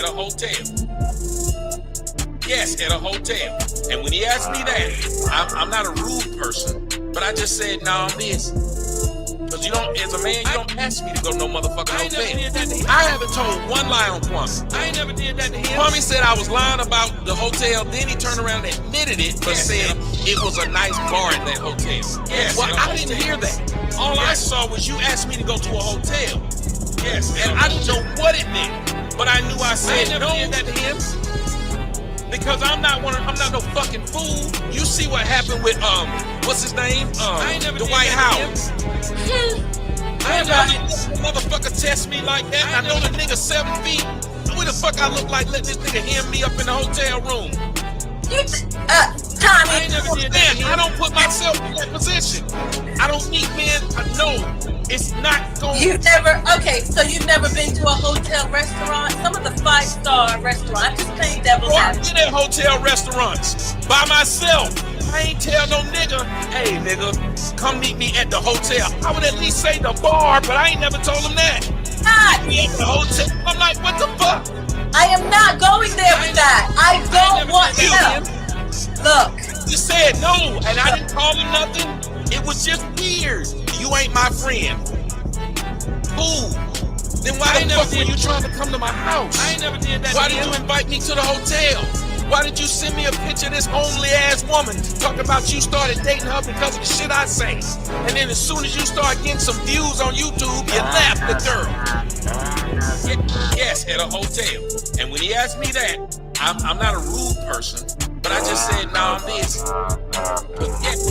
at a hotel. Yes, at a hotel. And when he asked me that, I'm not a rude person, but I just said, nah, I'm this. Because you don't, as a man, you don't ask me to go to no motherfucking hotel. I haven't told one lie on Kwame. I ain't never did that to him. Kwame said I was lying about the hotel, then he turned around and admitted it, but said it was a nice bar at that hotel. Yes, well, I didn't hear that. All I saw was you asked me to go to a hotel. Yes, and I didn't know what it meant, but I knew I said no. Did that to him. Because I'm not no fucking fool. You see what happened with what's his name? Dwight Howard. I ain't never let motherfucker test me like that. I know the nigga 7 feet. Where the fuck I look like letting this nigga hem me up in the hotel room? Tommy. I ain't never did that. I don't put myself in that position. I don't need men. I know it's not going. So you've never been to a hotel restaurant? Some of the 5-star restaurants. Just playing devil's advocate. I've been at hotel restaurants by myself. I ain't tell no nigga, hey nigga, come meet me at the hotel. I would at least say the bar, but I ain't never told him that. Meet me at the hotel. I'm like, what the fuck? I am not going there with that. I don't want to. Look. You said no, and I didn't call him nothing. It was just weird. You ain't my friend. Cool. Then why the fuck were you trying to come to my house? I ain't never did that. Why did you invite me to the hotel? Why did you send me a picture of this homely ass woman talking about you started dating her because of the shit I say? And then as soon as you start getting some views on YouTube, you left the girl. Yes, at a hotel. And when he asked me that, I'm not a rude person, but I just said, nah, I'm this.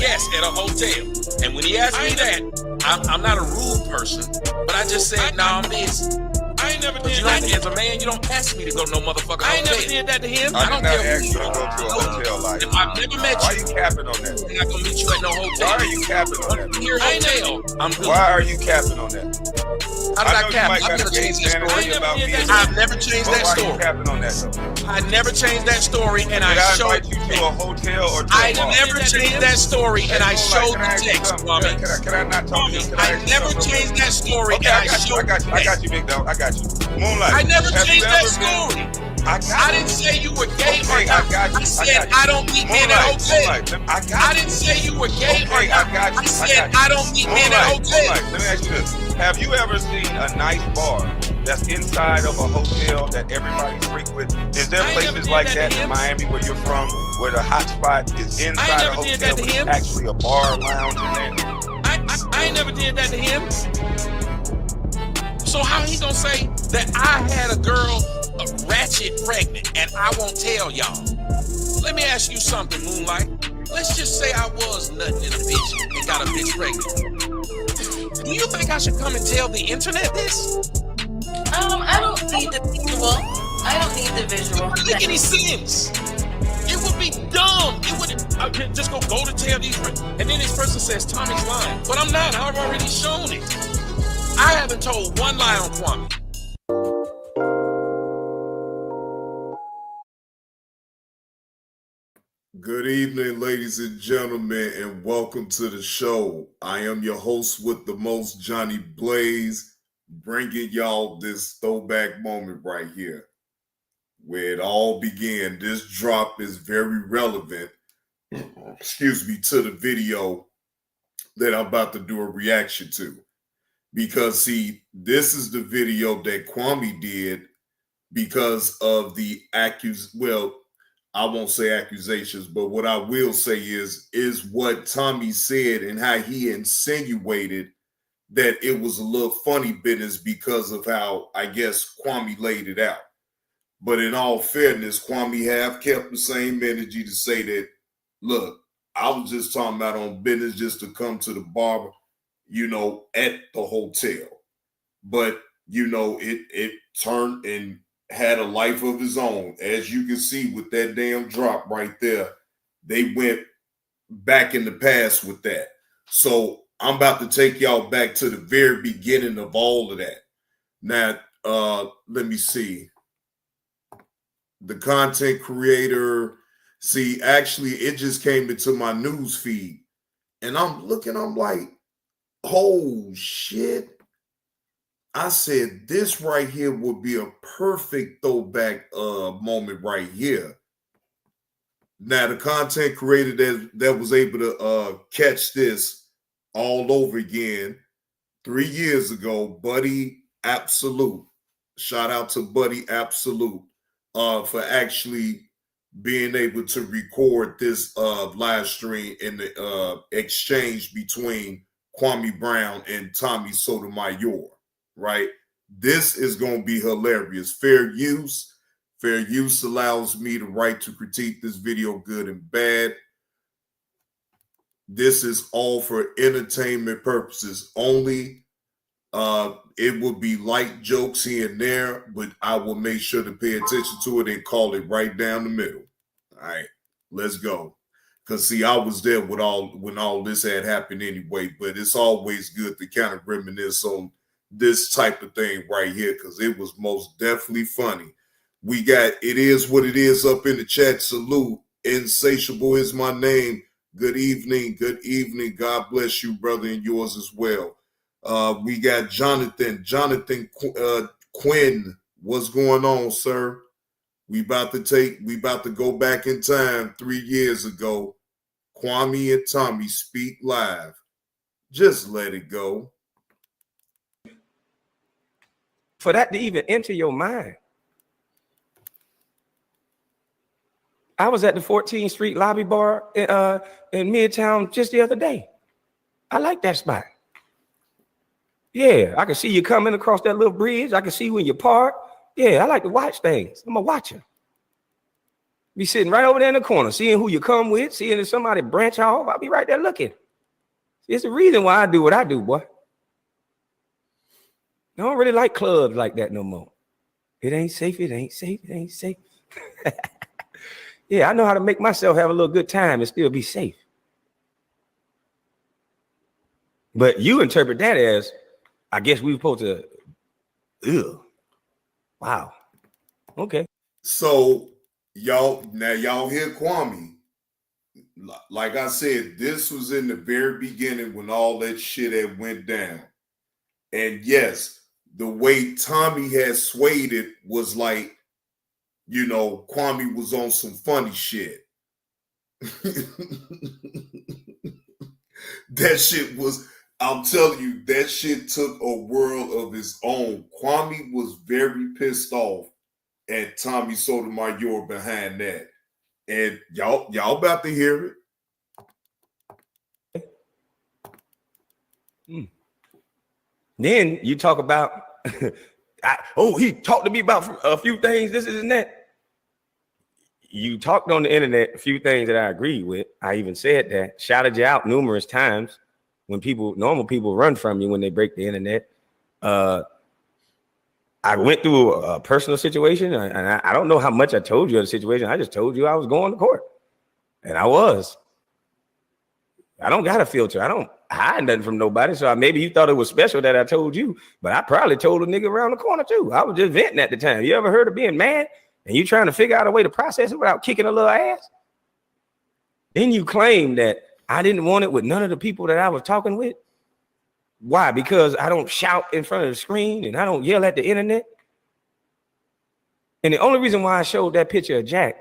Yes, at a hotel. And when he asked me that, I'm not a rude person, but I just said, nah, I'm this. I ain't never did that. As a man, you don't ask me to go to no motherfucker hotel. I ain't never did that to him. I don't ask you to go to a hotel like that. I've never met you. Why are you capping on that? I'm not gonna meet you at no hotel. Why are you capping on that? Why are you capping on that? How did I cap? I've never changed that story. I've never changed that story. Why are you capping on that though? I never changed that story, and I showed you to a hotel or to I never changed that story, and I showed the text, Kwame. Can I not talk to you? I never changed that story, and I showed the text. I got you, big dog. I got you. Moonlight. I never changed that story. I didn't say you were gay or not. I said I don't meet men at hotels. I didn't say you were gay or not. I said I don't meet men at hotels. Let me ask you this. Have you ever seen a nice bar that's inside of a hotel that everybody frequents? Is there places like that in Miami where you're from, where the hot spot is inside a hotel, but it's actually a bar lounge in there? I ain't never did that to him. So how he gonna say that I had a girl ratchet pregnant and I won't tell y'all? Let me ask you something, Moonlight. Let's just say I was nutting in a bitch and got a bitch pregnant. Do you think I should come and tell the internet this? I don't need the visual. I don't need the visual. It wouldn't make any sense. It would be dumb. It would. I could just go to tell these, and then this person says Tommy's lying, but I'm not. I've already shown it. I haven't told one lie on Kwame. Good evening, ladies and gentlemen, and welcome to the show. I am your host with the most, Johnny Blaze, bringing y'all this throwback moment right here, where it all began. This drop is very relevant, to the video that I'm about to do a reaction to. Because, see, this is the video that Kwame did because of the I won't say accusations, but what I will say is what Tommy said and how he insinuated that it was a little funny business because of how, I guess, Kwame laid it out. But in all fairness, Kwame have kept the same energy to say that, look, I was just talking about on business just to come to the bar, at the hotel. But, it turned and had a life of his own. As you can see with that damn drop right there, they went back in the past with that. So I'm about to take y'all back to the very beginning of all of that. Now, let me see. The content creator, actually, it just came into my news feed. And I'm like, oh, shit. I said this right here would be a perfect throwback moment right here. Now, the content creator that was able to catch this all over again 3 years ago, Buddy Absolute. Shout out to Buddy Absolute for actually being able to record this live stream in the exchange between Kwame Brown and Tommy Sotomayor, right? This is going to be hilarious. Fair use. Fair use allows me the right to critique this video, good and bad. This is all for entertainment purposes only. It will be light jokes here and there, but I will make sure to pay attention to it and call it right down the middle. All right, let's go. Because, see, I was there when all this had happened anyway, but it's always good to kind of reminisce on this type of thing right here because it was most definitely funny. We got It Is What It Is up in the chat. Salute. Insatiable is my name. Good evening. Good evening. God bless you, brother, and yours as well. We got Jonathan Quinn. What's going on, sir? We about to go back in time 3 years ago. Kwame and Tommy speak live. Just let it go. For that to even enter your mind. I was at the 14th Street Lobby Bar in Midtown just the other day. I like that spot. Yeah, I can see you coming across that little bridge. I can see you in your park. Yeah, I like to watch things. I'm a watcher. Be sitting right over there in the corner, seeing who you come with, seeing if somebody branch off. I'll be right there looking. It's the reason why I do what I do, boy. I don't really like clubs like that no more. It ain't safe. It ain't safe. It ain't safe. Yeah, I know how to make myself have a little good time and still be safe. But you interpret that as, I guess we were supposed to, ugh. Wow. Okay. So y'all hear Kwame. Like I said, this was in the very beginning when all that shit had went down. And yes, the way Tommy had swayed it was like, you know, Kwame was on some funny shit. That shit was, I'm telling you, that shit took a world of its own. Kwame was very pissed off at Tommy Sotomayor behind that. And y'all about to hear it. Then you talk about, he talked to me about a few things, this and that. You talked on the internet a few things that I agreed with. I even said that, shouted you out numerous times when normal people run from you when they break the internet. I went through a personal situation, and I don't know how much I told you of the situation. I just told you I was going to court, and I was. I don't got a filter. I don't hide nothing from nobody. So maybe you thought it was special that I told you, but I probably told a nigga around the corner too. I was just venting at the time. You ever heard of being mad and you trying to figure out a way to process it without kicking a little ass? Then you claim that I didn't want it with none of the people that I was talking with. Why? Because I don't shout in front of the screen and I don't yell at the internet. And the only reason why I showed that picture of Jack,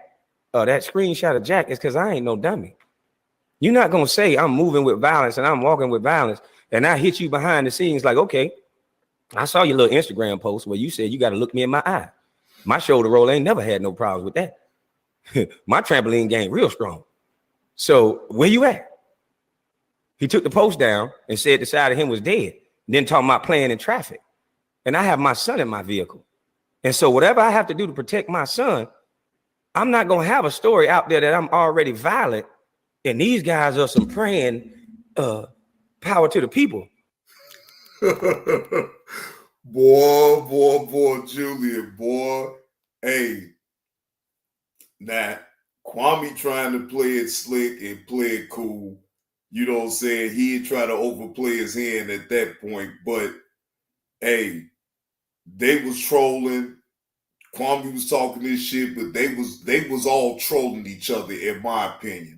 that screenshot of Jack, is because I ain't no dummy. You're not going to say I'm moving with violence and I'm walking with violence, and I hit you behind the scenes like, okay, I saw your little Instagram post where you said you got to look me in my eye. My shoulder roll ain't never had no problems with that. My trampoline game real strong. So where you at? He took the post down and said the side of him was dead. Then talking about playing in traffic. And I have my son in my vehicle. And so whatever I have to do to protect my son, I'm not going to have a story out there that I'm already violent. And these guys are some praying power to the people. boy, Julian, boy. Hey, now, Kwame trying to play it slick and play it cool. You know what I'm saying? He'd try to overplay his hand at that point. But, hey, they was trolling. Kwame was talking this shit, but they was all trolling each other, in my opinion.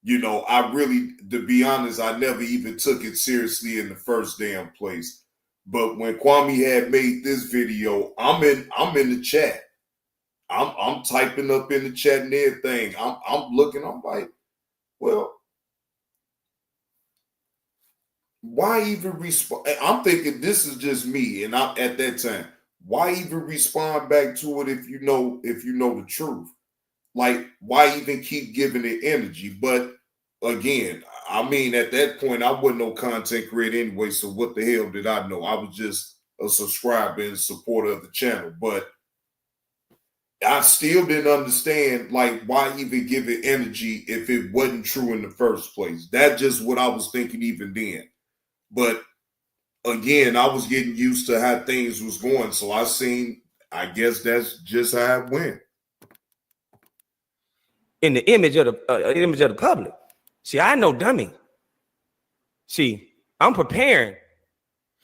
You know, I really, to be honest, I never even took it seriously in the first damn place. But when Kwame had made this video, I'm in the chat. I'm typing up in the chat and everything. I'm looking, I'm like, well, why even respond? I'm thinking this is just me, and I'm at that time. Why even respond back to it if you know the truth? Like, why even keep giving it energy? But again, I mean, at that point, I wasn't no content creator anyway, so what the hell did I know? I was just a subscriber and supporter of the channel. But I still didn't understand, like, why even give it energy if it wasn't true in the first place? That's just what I was thinking even then. But again, I was getting used to how things was going, so I guess that's just how it went. In the image of the public. See, I know dummy. See, I'm preparing.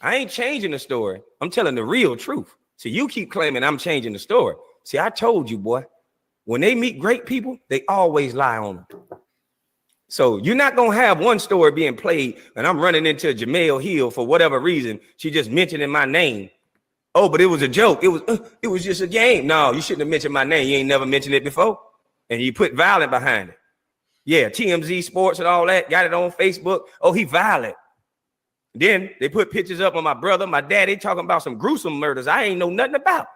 I ain't changing the story. I'm telling the real truth. See, you keep claiming I'm changing the story. See, I told you, boy, when they meet great people, they always lie on them. So you're not going to have one story being played and I'm running into Jamel Hill for whatever reason. She just mentioning my name. Oh, but it was a joke. It was just a game. No, you shouldn't have mentioned my name. You ain't never mentioned it before. And you put violent behind it. Yeah, TMZ Sports and all that. Got it on Facebook. Oh, he violent. Then they put pictures up of my brother, my daddy, talking about some gruesome murders I ain't know nothing about.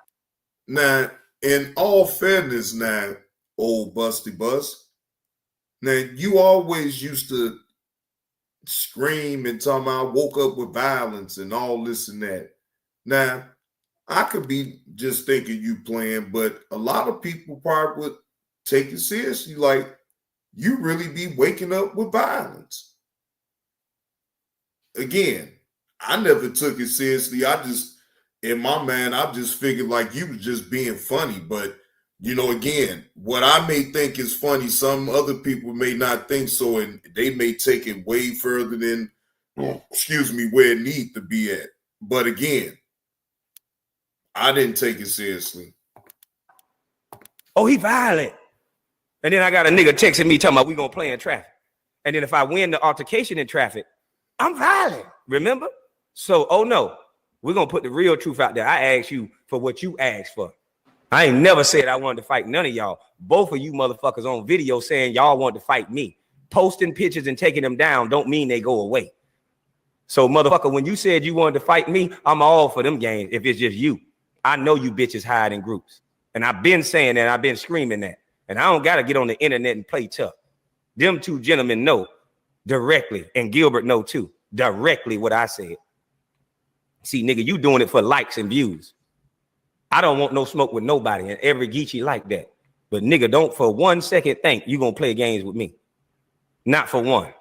Now, in all fairness now, old Busty Bus, now you always used to scream and tell me I woke up with violence and all this and that. Now, I could be just thinking you playing, but a lot of people probably would take it seriously. Like, you really be waking up with violence. Again, I never took it seriously. In my mind, I just figured like you was just being funny. But, again, what I may think is funny, some other people may not think so, and they may take it way further than, where it need to be at. But again, I didn't take it seriously. Oh, he violent. And then I got a nigga texting me talking about we gonna play in traffic. And then if I win the altercation in traffic, I'm violent, remember? So, oh no, we're gonna put the real truth out there. I asked you for what you asked for. I ain't never said I wanted to fight none of y'all. Both of you motherfuckers on video saying y'all want to fight me. Posting pictures and taking them down don't mean they go away. So, motherfucker, when you said you wanted to fight me, I'm all for them games if it's just you. I know you bitches hide in groups. And I've been saying that, I've been screaming that. And I don't got to get on the internet and play tough. Them two gentlemen know directly, and Gilbert know too, directly what I said. See, nigga, you doing it for likes and views. I don't want no smoke with nobody, and every Geechee like that. But nigga, don't for 1 second think you gonna play games with me. Not for one.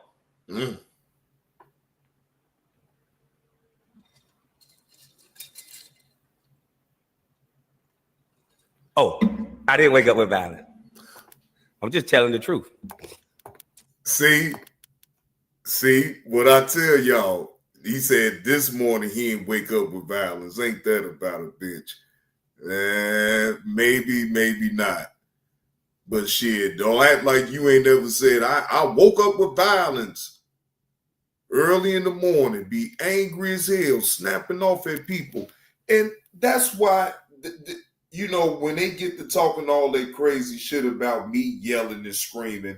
Oh, I didn't wake up with violence. I'm just telling the truth. See what I tell y'all. He said this morning he didn't wake up with violence. Ain't that about a bitch? Maybe not. But shit, don't act like you ain't ever said, I woke up with violence early in the morning, be angry as hell, snapping off at people. And that's why, when they get to talking all that crazy shit about me yelling and screaming,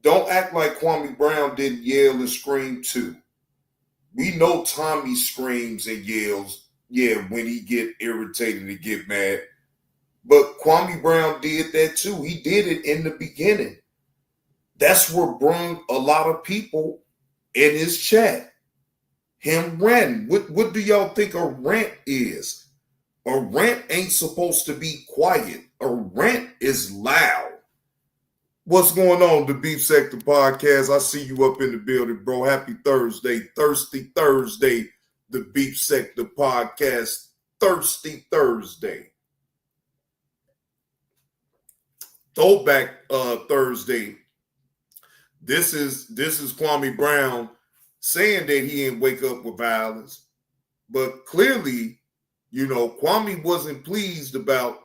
don't act like Kwame Brown didn't yell and scream too. We know Tommy screams and yells, when he get irritated and get mad. But Kwame Brown did that too. He did it in the beginning. That's what brought a lot of people in his chat. Him ranting. What do y'all think a rant is? A rant ain't supposed to be quiet. A rant is loud. What's going on, the Beef Sector Podcast? I see you up in the building, bro. Happy Thursday. Thirsty Thursday, the Beef Sector Podcast. Thirsty Thursday. Throwback Thursday. This is Kwame Brown saying that he didn't wake up with violence. But clearly, Kwame wasn't pleased about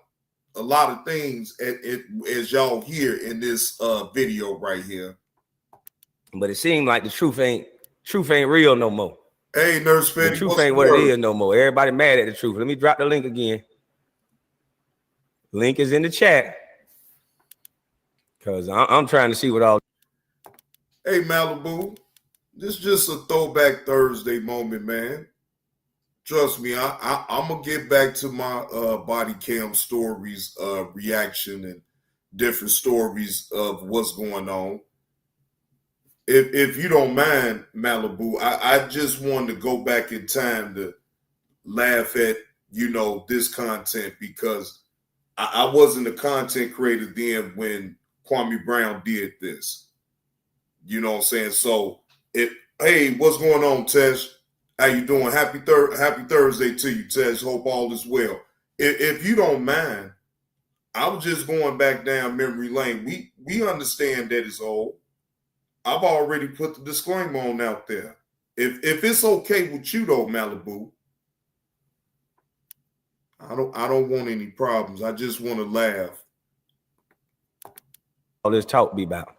a lot of things as y'all hear in this video right here. But it seemed like the truth ain't real no more. Hey, Nurse The Fetty, truth what's ain't the what it word? is no more. Everybody mad at the truth. Let me drop the link again. Link is in the chat. Because I'm trying to see what all. Hey, Malibu, this is just a throwback Thursday moment, man. Trust me, I'm gonna get back to my body cam stories, reaction, and different stories of what's going on. If you don't mind, Malibu, I just wanted to go back in time to laugh at this content because I wasn't a content creator then when Kwame Brown did this. You know what I'm saying? So hey, what's going on, Tesh? How you doing? Happy Thursday to you, Tesh. Hope all is well. If you don't mind, I was just going back down memory lane. We understand that it's old. I've already put the disclaimer on out there. If it's okay with you though, Malibu, I don't want any problems. I just want to laugh. All this talk be about.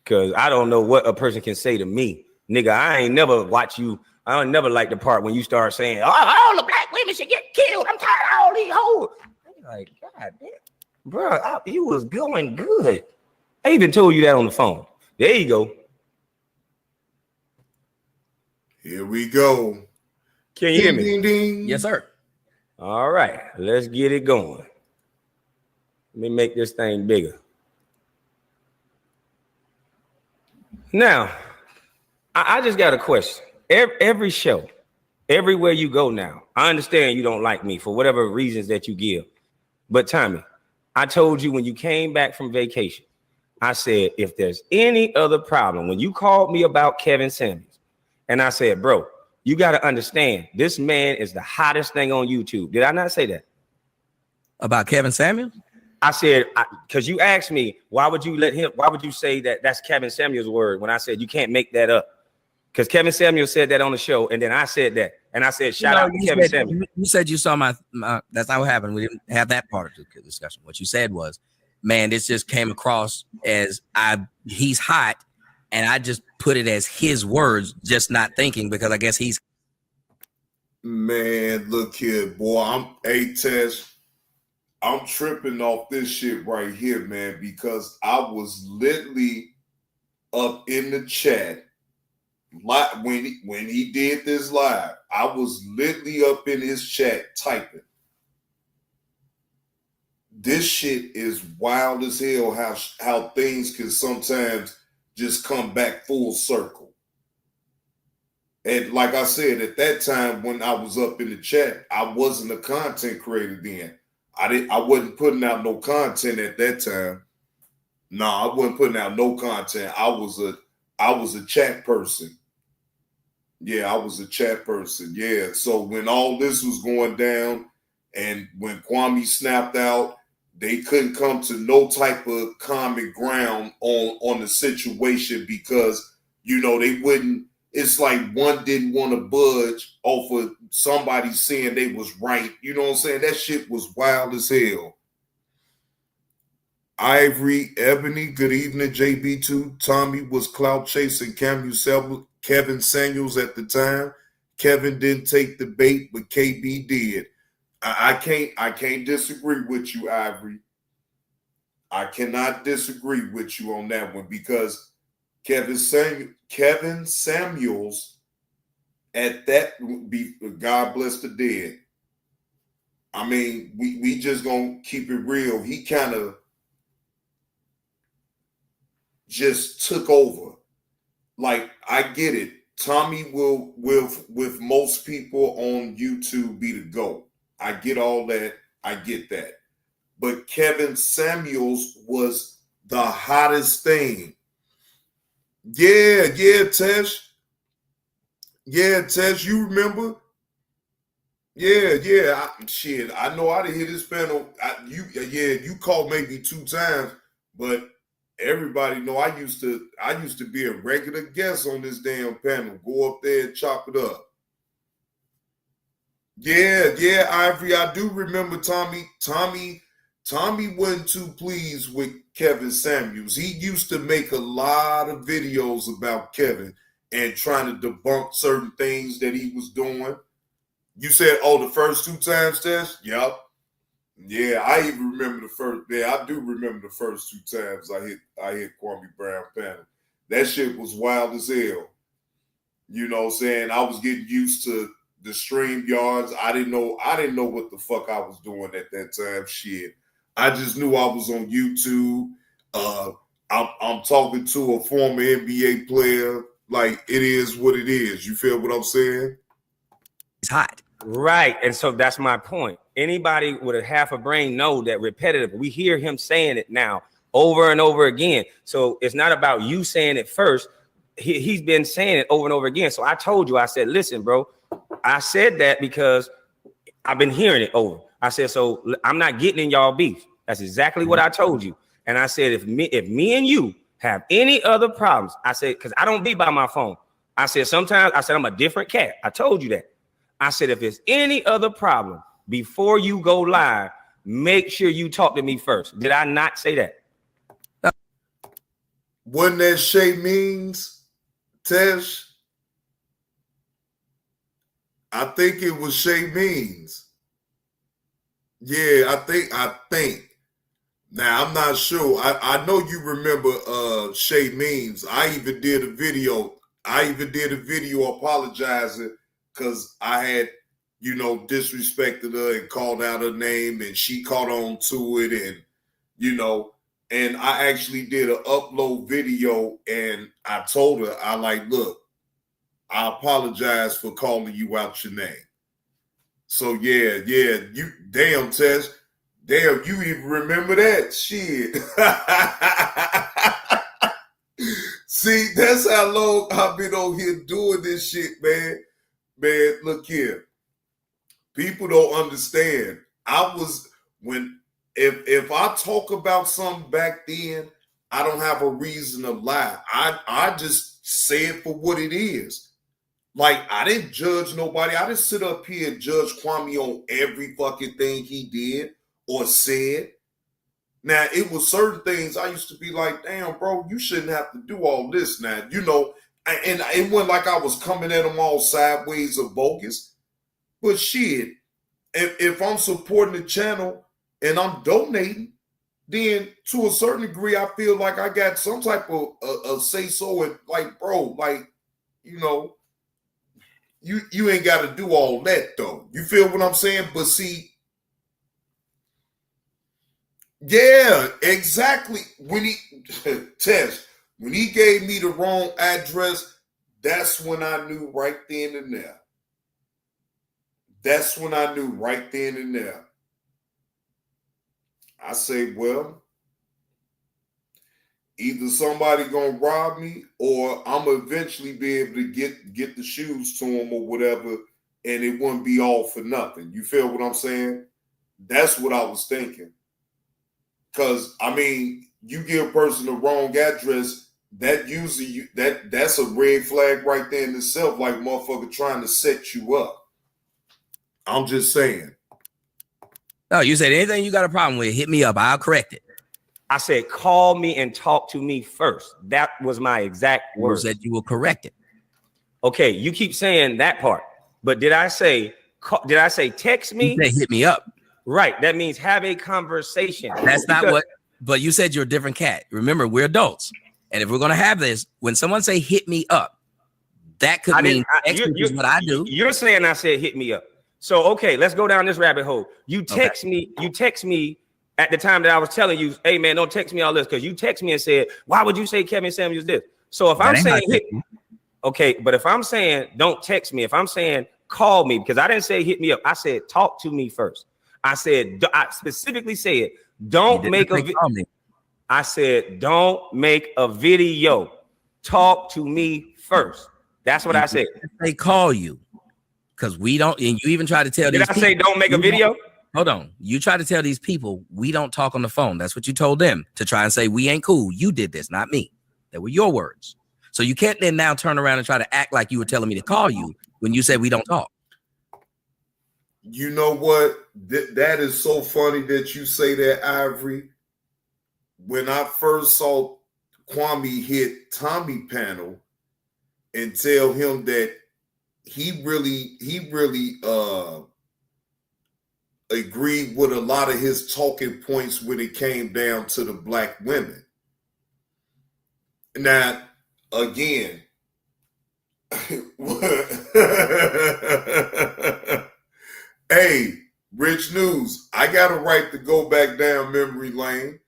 Because I don't know what a person can say to me. Nigga, I ain't never watch you. I don't never like the part when you start saying, oh, all the black women should get killed. I'm tired of all these hoes. I'm like, God damn. Bro, you was going good. I even told you that on the phone. There you go. Here we go. Can you hear me? Ding, ding. Yes, sir. All right, let's get it going. Let me make this thing bigger. Now, I just got a question. Every show, everywhere you go now, I understand you don't like me for whatever reasons that you give. But Tommy, I told you when you came back from vacation, I said, if there's any other problem, when you called me about Kevin Samuels, and I said, bro, you got to understand, this man is the hottest thing on YouTube. Did I not say that? About Kevin Samuels? I said, because you asked me, why would you say that that's Kevin Samuels' word when I said you can't make that up? Because Kevin Samuels said that on the show, and then I said that. And I said, shout out to Kevin Samuels. You said you saw my that's not what happened. We didn't have that part of the discussion. What you said was, man, this just came across as he's hot, and I just put it as his words, just not thinking, because I guess he's. Man, look here, boy. I'm tripping off this shit right here, man, because I was literally up in the chat when he did this live. I was literally up in his chat typing. This shit is wild as hell how things can sometimes just come back full circle. And like I said, at that time when I was up in the chat, I wasn't a content creator then. I wasn't putting out no content at that time. No, I wasn't putting out no content. I was a chat person. Yeah, I was a chat person. Yeah. So when all this was going down and when Kwame snapped out, they couldn't come to no type of common ground on the situation because, they wouldn't. It's like one didn't want to budge off of somebody saying they was right. You know what I'm saying? That shit was wild as hell. Ivory, Ebony, good evening, JB2. Tommy was clout chasing Kevin Samuels at the time. Kevin didn't take the bait, but KB did. I can't disagree with you, Ivory. I cannot disagree with you on that one because Kevin Samuels at that would be God bless the dead. I mean, we just gonna keep it real. He kind of just took over. Like, I get it. Tommy will with most people on YouTube be the GOAT. I get all that. I get that. But Kevin Samuels was the hottest thing. Yeah, Tesh. Yeah, Tesh, you remember? Yeah. I know I didn't hit this panel. You called maybe 2 times, but everybody know I used to be a regular guest on this damn panel. Go up there and chop it up. Yeah, Ivory, I do remember Tommy wasn't too pleased with Kevin Samuels. He used to make a lot of videos about Kevin. and trying to debunk certain things that he was doing. You said, oh, the first 2 times, Tess? Yep. Yeah, I even remember the first. Yeah, I do remember the first 2 times I hit Kwame Brown panel. That shit was wild as hell. You know what I'm saying? I was getting used to the stream yards. I didn't know what the fuck I was doing at that time. Shit. I just knew I was on YouTube. I'm talking to a former NBA player. Like, it is what it is. You feel what I'm saying? It's hot. Right. And so that's my point. Anybody with a half a brain know that repetitive. We hear him saying it now over and over again. So it's not about you saying it first. He's been saying it over and over again. So I told you, I said, listen, bro, I said that because I've been hearing it over. I said, so I'm not getting in y'all beef. That's exactly what I told you. And I said, if me and you have any other problems, I said, because I don't be by my phone. I said, sometimes I said, I'm a different cat. I told you that. I said, if there's any other problem before you go live, make sure you talk to me first. Did I not say that? Wasn't that Shay Means, Tesh? I think it was Shay Means. Yeah, I think. Now, I'm not sure. I know you remember Shay Means. I even did a video apologizing because I had, disrespected her and called out her name, and she caught on to it, and I actually did an upload video, and I told her, look, I apologize for calling you out your name. So yeah, you damn Tess. Damn, you even remember that shit. See, that's how long I've been on here doing this shit, man. Man, look here. People don't understand. If I talk about something back then, I don't have a reason to lie. I just say it for what it is. Like, I didn't judge nobody. I didn't sit up here and judge Kwame on every fucking thing he did or said. Now, it was certain things I used to be like, damn, bro, you shouldn't have to do all this now. And it wasn't like I was coming at them all sideways or bogus. But shit, if I'm supporting the channel and I'm donating, then to a certain degree, I feel like I got some type of a say-so. And like, bro, like, you ain't got to do all that, though. You feel what I'm saying? But see, yeah, exactly. When he gave me the wrong address, that's when I knew right then and there. That's when I knew right then and there. I say, well, either somebody gonna rob me or I'm gonna eventually be able to get the shoes to him or whatever, and it wouldn't be all for nothing. You feel what I'm saying? That's what I was thinking. Because, I mean, you give a person the wrong address, that usually that's a red flag right there in itself, like motherfucker trying to set you up. I'm just saying. No, you said anything you got a problem with, hit me up. I'll correct it. I said, call me and talk to me first. That was my exact words. You said you will correct it. Okay, you keep saying that part. But did I say text me? You said hit me up. Right. That means have a conversation. That's not what, but you said you're a different cat. Remember, we're adults. And if we're going to have this, when someone say hit me up, that could mean is what I do. You're saying I said hit me up. So, okay, let's go down this rabbit hole. You text me at the time that I was telling you, hey, man, don't text me all this, because you text me and said, why would you say Kevin Samuels this? So if I'm saying okay, but if I'm saying don't text me, if I'm saying call me, because I didn't say hit me up, I said talk to me first. I specifically said, don't make a video. I said, don't make a video. Talk to me first. That's what I said. They call you because we don't, and you even try to tell Did I say don't make a video? Hold on. You try to tell these people we don't talk on the phone. That's what you told them, to try and say we ain't cool. You did this, not me. That were your words. So you can't then now turn around and try to act like you were telling me to call you when you said we don't talk. You know what? That is so funny that you say that, Ivory. When I first saw Kwame hit Tommy panel, and tell him that he really agreed with a lot of his talking points when it came down to the black women. Now, again, hey, Rich News, I got a right to go back down memory lane.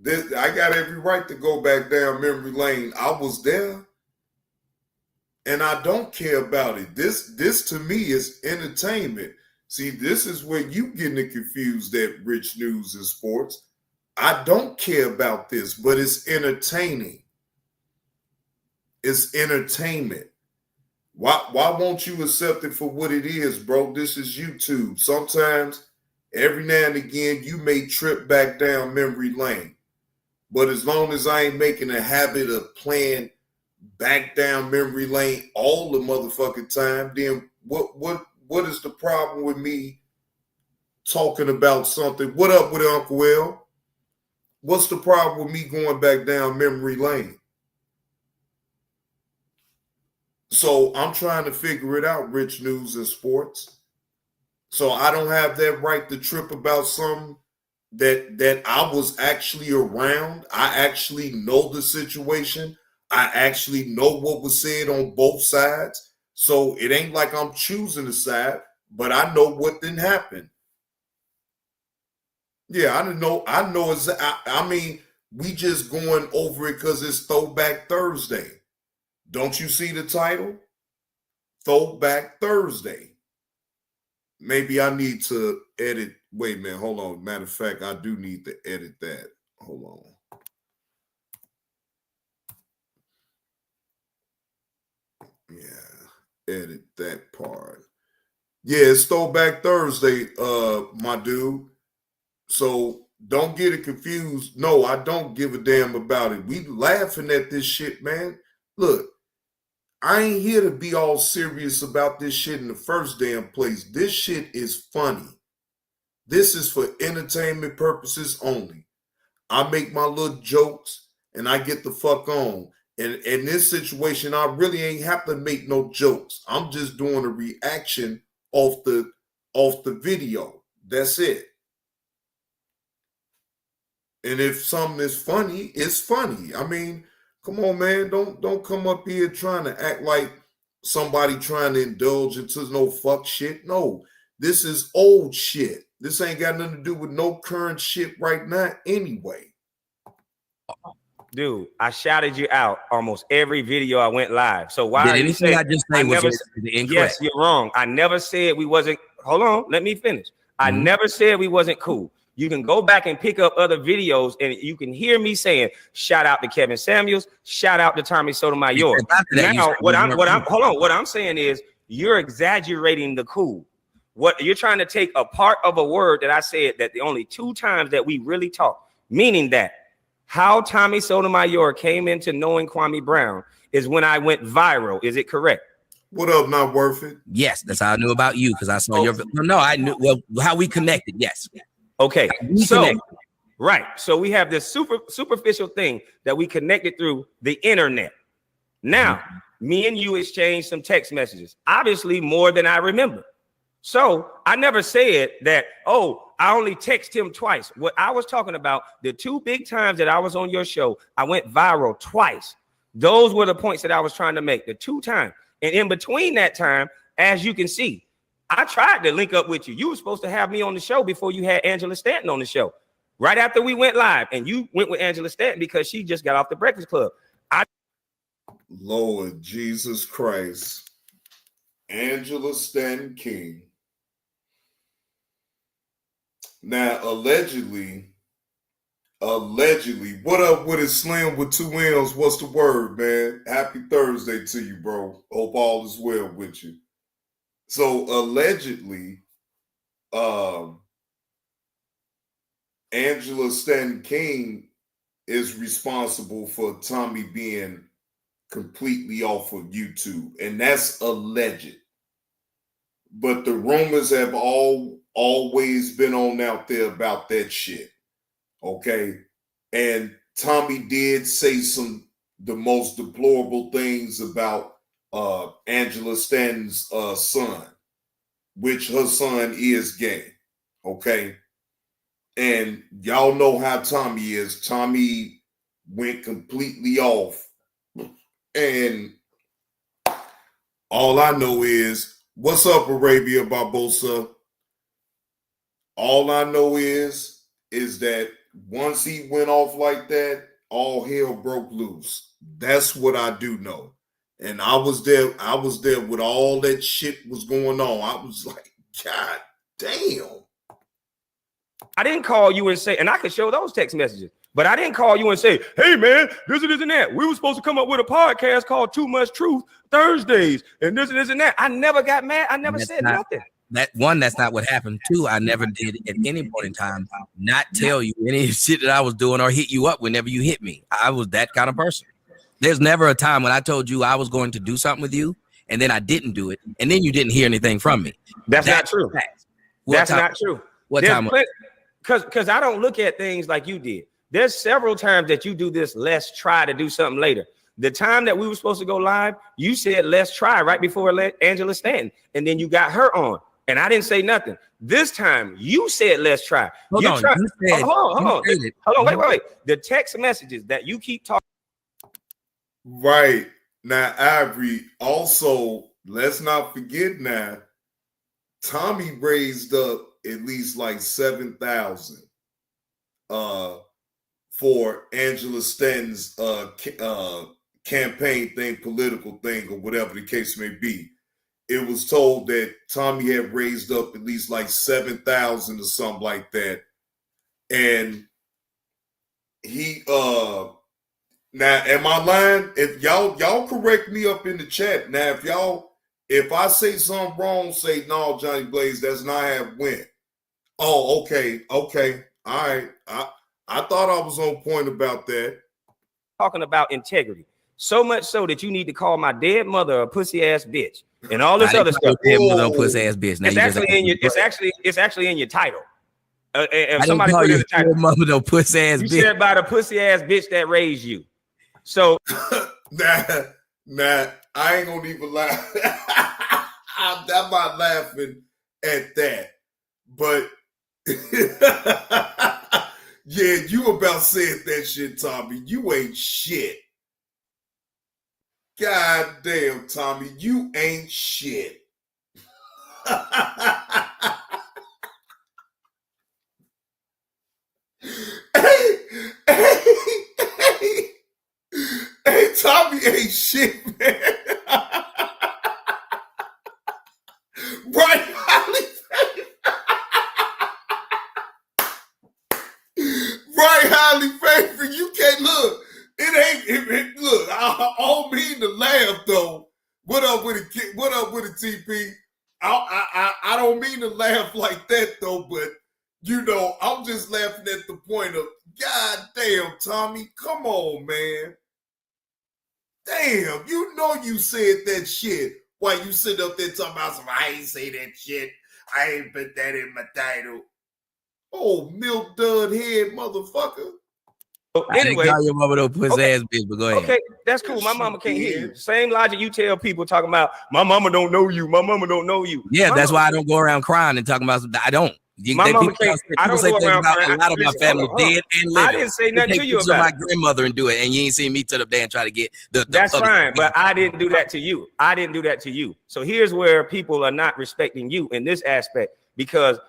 I got every right to go back down memory lane. I was there, and I don't care about it. This to me is entertainment. See, this is where you getting it confused at Rich News and Sports. I don't care about this, but it's entertaining. It's entertainment. Why won't you accept it for what it is, bro? This is YouTube. Sometimes, every now and again, you may trip back down memory lane. But as long as I ain't making a habit of playing back down memory lane all the motherfucking time, then what is the problem with me talking about something? What up with Uncle L? What's the problem with me going back down memory lane? So I'm trying to figure it out, Rich News and Sports. So I don't have that right to trip about something that I was actually around. I actually know the situation. I actually know what was said on both sides. So it ain't like I'm choosing a side, but I know what didn't happen. Yeah, I know. I mean, we just going over it because it's Throwback Thursday. Don't you see the title? Throwback Thursday. Maybe I need to edit. Wait a minute, hold on. Matter of fact, I do need to edit that. Hold on. Yeah, edit that part. Yeah, it's Throwback Thursday, my dude. So don't get it confused. No, I don't give a damn about it. We laughing at this shit, man. Look, I ain't here to be all serious about this shit in the first damn place. This shit is funny. This is for entertainment purposes only. I make my little jokes and I get the fuck on. And in this situation, I really ain't have to make no jokes. I'm just doing a reaction off the video. That's it. And if something is funny, it's funny. I mean, come on, man. Don't come up here trying to act like somebody trying to indulge into no fuck shit. No, this is old shit. This ain't got nothing to do with no current shit right now anyway. Dude, I shouted you out almost every video I went live. So why Did are you anything saying I just say was incorrect? Yes, you're wrong. I never said we wasn't. Hold on, let me finish. I never said we wasn't cool. You can go back and pick up other videos and you can hear me saying, shout out to Kevin Samuels, shout out to Tommy Sotomayor. Now, what I'm saying is you're exaggerating the cool. What you're trying to take a part of a word that I said that the only 2 times that we really talked, meaning that how Tommy Sotomayor came into knowing Kwame Brown is when I went viral. Is it correct? What up, not worth it? Yes, that's how I knew about you because I saw your. No, I knew how we connected. Yes. Okay. So right. So we have this superficial thing that we connected through the internet. Now, me and you exchanged some text messages, obviously more than I remember. So I never said that, oh, I only text him twice. What I was talking about, the 2 big times that I was on your show, I went viral twice. Those were the points that I was trying to make, the 2 times. And in between that time, as you can see, I tried to link up with you. You were supposed to have me on the show before you had Angela Stanton on the show. Right after we went live, and you went with Angela Stanton because she just got off the Breakfast Club. Lord Jesus Christ. Angela Stanton King. Now, allegedly, what up with it, Slim with 2 M's? What's the word, man? Happy Thursday to you, bro. Hope all is well with you. So, allegedly, Angela Stanton King is responsible for Tommy being completely off of YouTube, and that's alleged. But the rumors have always been on out there about that shit. Okay. And Tommy did say some the most deplorable things about Angela Stanton's son, which her son is gay. Okay. And y'all know how Tommy is. Tommy went completely off. And all I know is, what's up, Arabia Barbosa? All I know is that once he went off like that, all hell broke loose. That's what I do know. And I was there with all that shit was going on. I was like, God damn. I didn't call you and say, and I could show those text messages, but I didn't call you and say, hey man, this and that. We were supposed to come up with a podcast called Too Much Truth Thursdays and this and that. I never got mad. I never said nothing. That's not what happened. Two, I never did at any point in time not tell you any shit that I was doing or hit you up whenever you hit me. I was that kind of person. There's never a time when I told you I was going to do something with you and then I didn't do it and then you didn't hear anything from me. That's not true. That's not true. What time? Because I don't look at things like you did. There's several times that you do this, let's try to do something later. The time that we were supposed to go live, you said let's try right before Angela Stanton, and then you got her on, and I didn't say nothing. This time you said let's try. Hold on, wait. The text messages that you keep talking. Right. Now, Ivory, also, let's not forget now, Tommy raised up at least like 7,000 for Angela Stanton's campaign thing, political thing, or whatever the case may be. It was told that Tommy had raised up at least like 7,000 or something like that. And he now, am I lying? If y'all correct me up in the chat. Now, if I say something wrong, say no, Johnny Blaze, that's not how it went. Oh, okay. All right. I thought I was on point about that. Talking about integrity. So much so that you need to call my dead mother a pussy ass bitch and all this other stuff. Dead mother, pussy ass bitch. Now it's actually in your title. If somebody put in the title, mother, no pussy ass bitch. You said by the pussy ass bitch that raised you. So nah, I ain't gonna even laugh. I'm not laughing at that, but yeah, you about said that shit, Tommy. You ain't shit. God damn, Tommy, you ain't shit. Hey, Tommy ain't shit, man. Right, Holly? Right, Holly Favorite. You can't look. Look, I don't mean to laugh though. What up with it, TP? I don't mean to laugh like that though, but you know, I'm just laughing at the point of, God damn, Tommy, come on, man. Damn, you know you said that shit while you sit up there talking about some, I ain't say that shit. I ain't put that in my title. Oh, milk dud head motherfucker. Anyway, call your mama no pussy ass bitch, but go ahead. Okay, that's cool. My mama can't hear you. Same logic you tell people talking about, my mama don't know you. My mama don't know you. Yeah, that's why I don't go around crying and talking about something. I don't. My mama can't. I don't go around crying. A lot of my family dead and living. I didn't say nothing to you about my grandmother and do it, and you ain't seen me sit up there and try to get the that's fine, but I didn't do that to you. I didn't do that to you. So here's where people are not respecting you in this aspect, because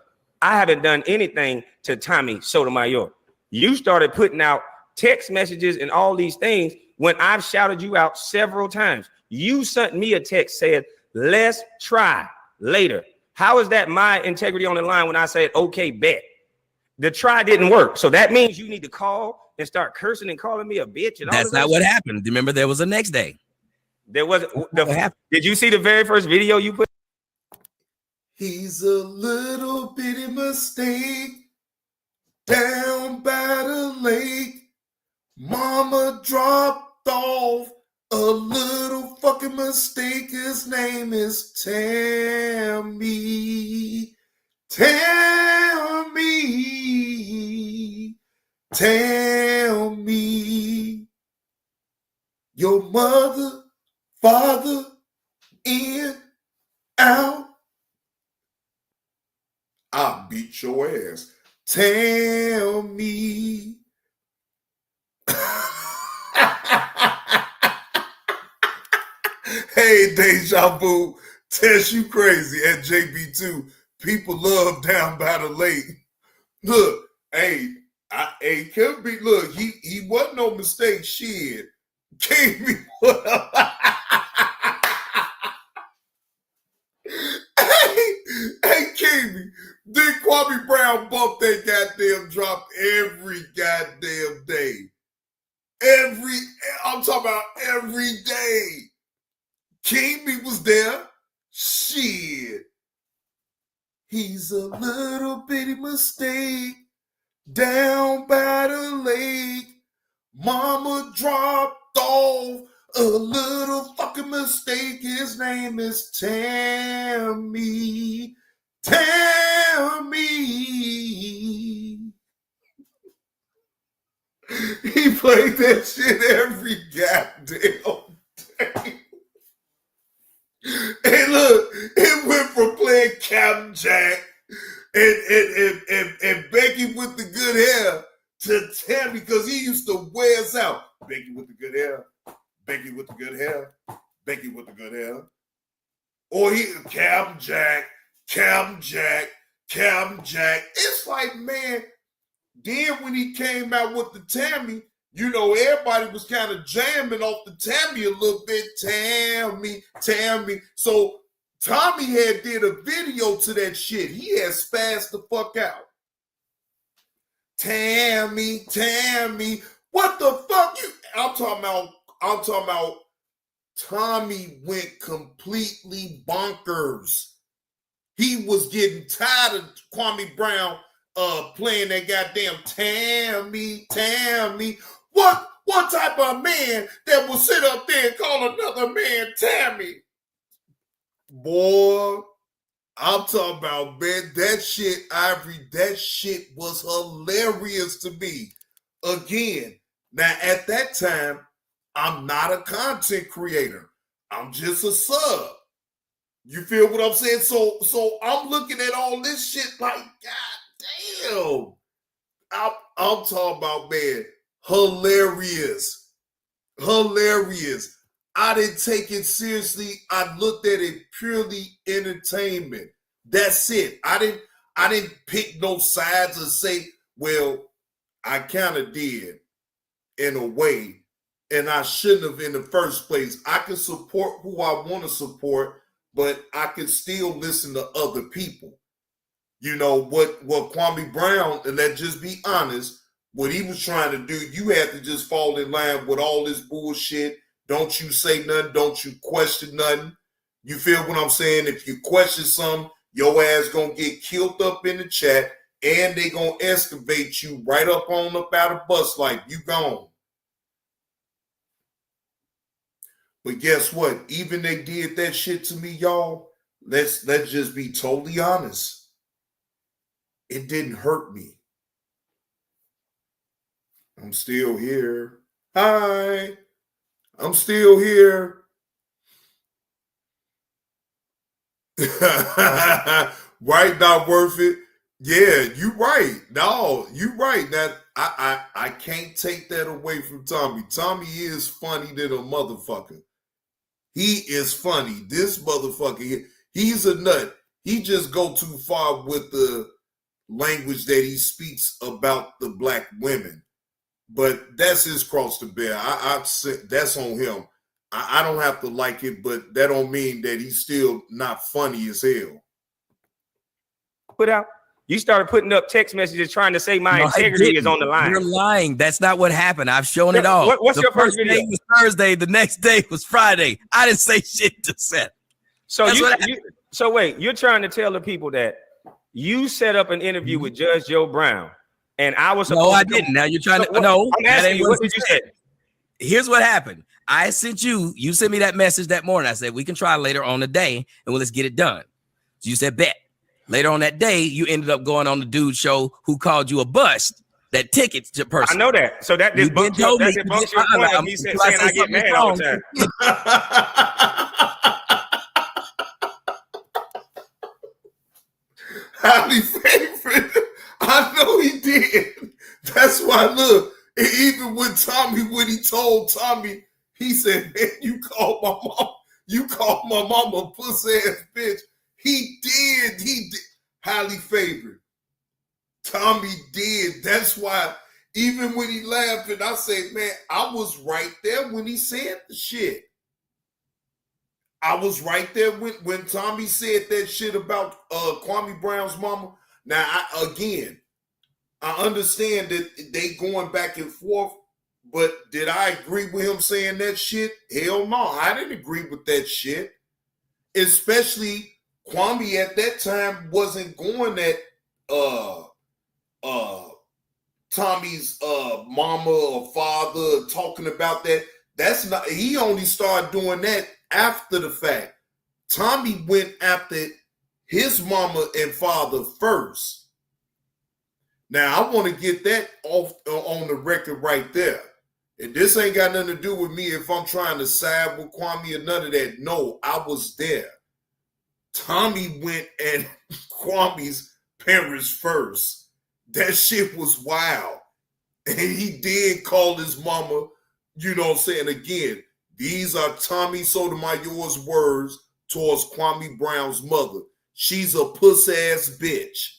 I haven't done anything to Tommy Sotomayor. You started putting out text messages and all these things when I've shouted you out several times. You sent me a text saying, let's try later. How is that my integrity on the line when I said, okay, bet? The try didn't work. So that means you need to call and start cursing and calling me a bitch. And that's not what happened. Remember, there was a next day. There wasn't. Did you see the very first video you put? He's a little bitty mistake down by the lake. Mama dropped off a little fucking mistake. His name is Tammy. Tammy. your mother, father, in, out. I'll beat your ass. Tell me. Hey, Deja Vu, Tess, you crazy at JB2. People love Down by the Lake. Look, hey, Kevin B, look, he wasn't no mistake. Shit. Gave me Hey, King, did Kwame Brown bump that goddamn drop every goddamn day? I'm talking about every day. King was there. Shit. He's a little bitty mistake down by the lake. Mama dropped off a little fucking mistake. His name is Tammy. Tammy. He played that shit every goddamn day. And look, it went from playing Captain Jack and Becky with the good hair to Tammy, because he used to wear us out. Becky with the good hair, Becky with the good hair, Becky with the good hair. Or he Captain Jack, Captain Jack, Captain Jack. It's like, man, then when he came out with the Tammy, you know, everybody was kind of jamming off the Tammy a little bit. Tammy, Tammy. So Tommy had did a video to that shit. He had spazzed the fuck out. Tammy, Tammy. What the fuck? I'm talking about Tommy went completely bonkers. He was getting tired of Kwame Brown playing that goddamn Tammy, Tammy. What type of man that will sit up there and call another man Tammy? Boy, I'm talking about, man, that shit, Ivory, that shit was hilarious to me. Again, now at that time, I'm not a content creator. I'm just a sub. You feel what I'm saying? So I'm looking at all this shit like, God damn. I'm talking about, man, hilarious. Hilarious. I didn't take it seriously. I looked at it purely entertainment. That's it. I didn't pick no sides and say, well, I kind of did in a way, and I shouldn't have in the first place. I can support who I want to support, but I can still listen to other people. You know, what Kwame Brown, and let's just be honest, what he was trying to do, you had to just fall in line with all this bullshit. Don't you say nothing. Don't you question nothing. You feel what I'm saying? If you question something, your ass gonna get killed up in the chat, and they gonna excavate you right up out of bus like you gone. But guess what? Even they did that shit to me, y'all. Let's just be totally honest. It didn't hurt me. I'm still here. Hi. I'm still here. Right, not worth it. Yeah, you right. No, you right. Now I can't take that away from Tommy. Tommy is funny than a motherfucker. He is funny. This motherfucker, he's a nut. He just go too far with the language that he speaks about the black women. But that's his cross to bear. I that's on him. I don't have to like it, but that don't mean that he's still not funny as hell. Put out. You started putting up text messages trying to say my integrity is on the line. You're lying. That's not what happened. I've shown it all. What's your first video? Day was Thursday. The next day was Friday. I didn't say shit to Seth. So so wait, you're trying to tell the people that you set up an interview with Judge Joe Brown, and I was supposed I didn't. Now you're trying to no. I'm asking you, what did you say? Here's what happened. I sent you sent me that message that morning. I said, we can try later on the day and let's get it done. So you said, bet. Later on that day, you ended up going on the dude show who called you a bust. that ticket to person. I know that. So that You debunks told me. your point of me saying I get mad all the time. Highly favorite. I know he did. That's why, look, even with Tommy, when he told Tommy, he said, man, you called my mom a pussy ass bitch. He did. Highly favored. Tommy did. That's why, even when he laughed, and I said, man, I was right there when he said the shit. I was right there when Tommy said that shit about Kwame Brown's mama. Now, I understand that they going back and forth, but did I agree with him saying that shit? Hell no, I didn't agree with that shit. Especially Kwame at that time wasn't going at Tommy's mama or father talking about that. That's not. He only started doing that after the fact. Tommy went after his mama and father first. Now, I want to get that off on the record right there. And this ain't got nothing to do with me if I'm trying to side with Kwame or none of that. No, I was there. Tommy went at Kwame's parents first. That shit was wild. And he did call his mama, you know what I'm saying? Again, these are Tommy Sotomayor's words towards Kwame Brown's mother. She's a puss-ass bitch.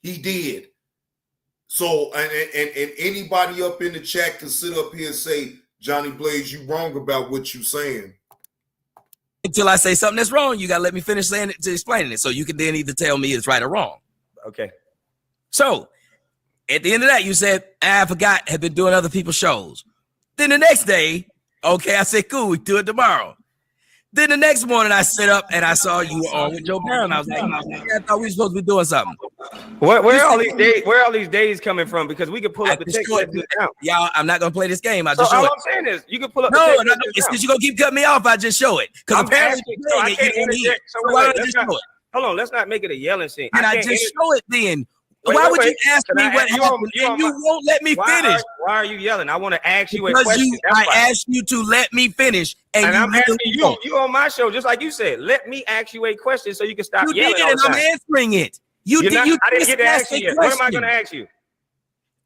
He did. So, and anybody up in the chat can sit up here and say, Johnny Blaze, you wrong about what you saying. Until I say something that's wrong, you got to let me finish saying it to explaining it. So you can then either tell me it's right or wrong. Okay. So at the end of that, you said, I forgot, had been doing other people's shows. Then the next day, okay, I said, cool, we do it tomorrow. Then the next morning I sit up and I saw you were on with Joe Brown. I was like, I thought we were supposed to be doing something. Where are all these days coming from? Because we could pull up the text messages now. Y'all, I'm not gonna play this game. I just show all it. I'm saying is you can pull up No, the text no, it's because you're gonna keep cutting me off. I just show it. Because apparently I can't interject. So why don't I just show it? Hold on, let's not make it a yelling scene. And I just show it then. Why would you ask me what happened and you won't let me finish? Why are you yelling? I want to ask you a because question. I asked you to let me finish, and I'm asking you. You on my show, just like you said. Let me ask you a question so you can stop yelling. You did, and I'm answering it. I didn't get to ask you yet. What am I going to ask you?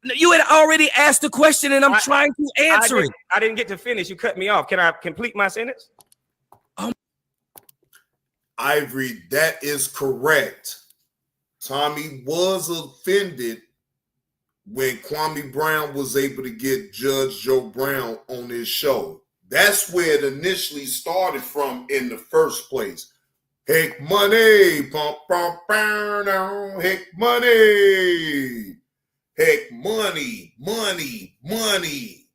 You had already asked the question, and I'm trying to answer it. I didn't get to finish. You cut me off. Can I complete my sentence? Ivory, that is correct. Tommy was offended when Kwame Brown was able to get Judge Joe Brown on his show. That's where it initially started from in the first place. Heck money, pump, pump, down, heck money. Heck money, money, money.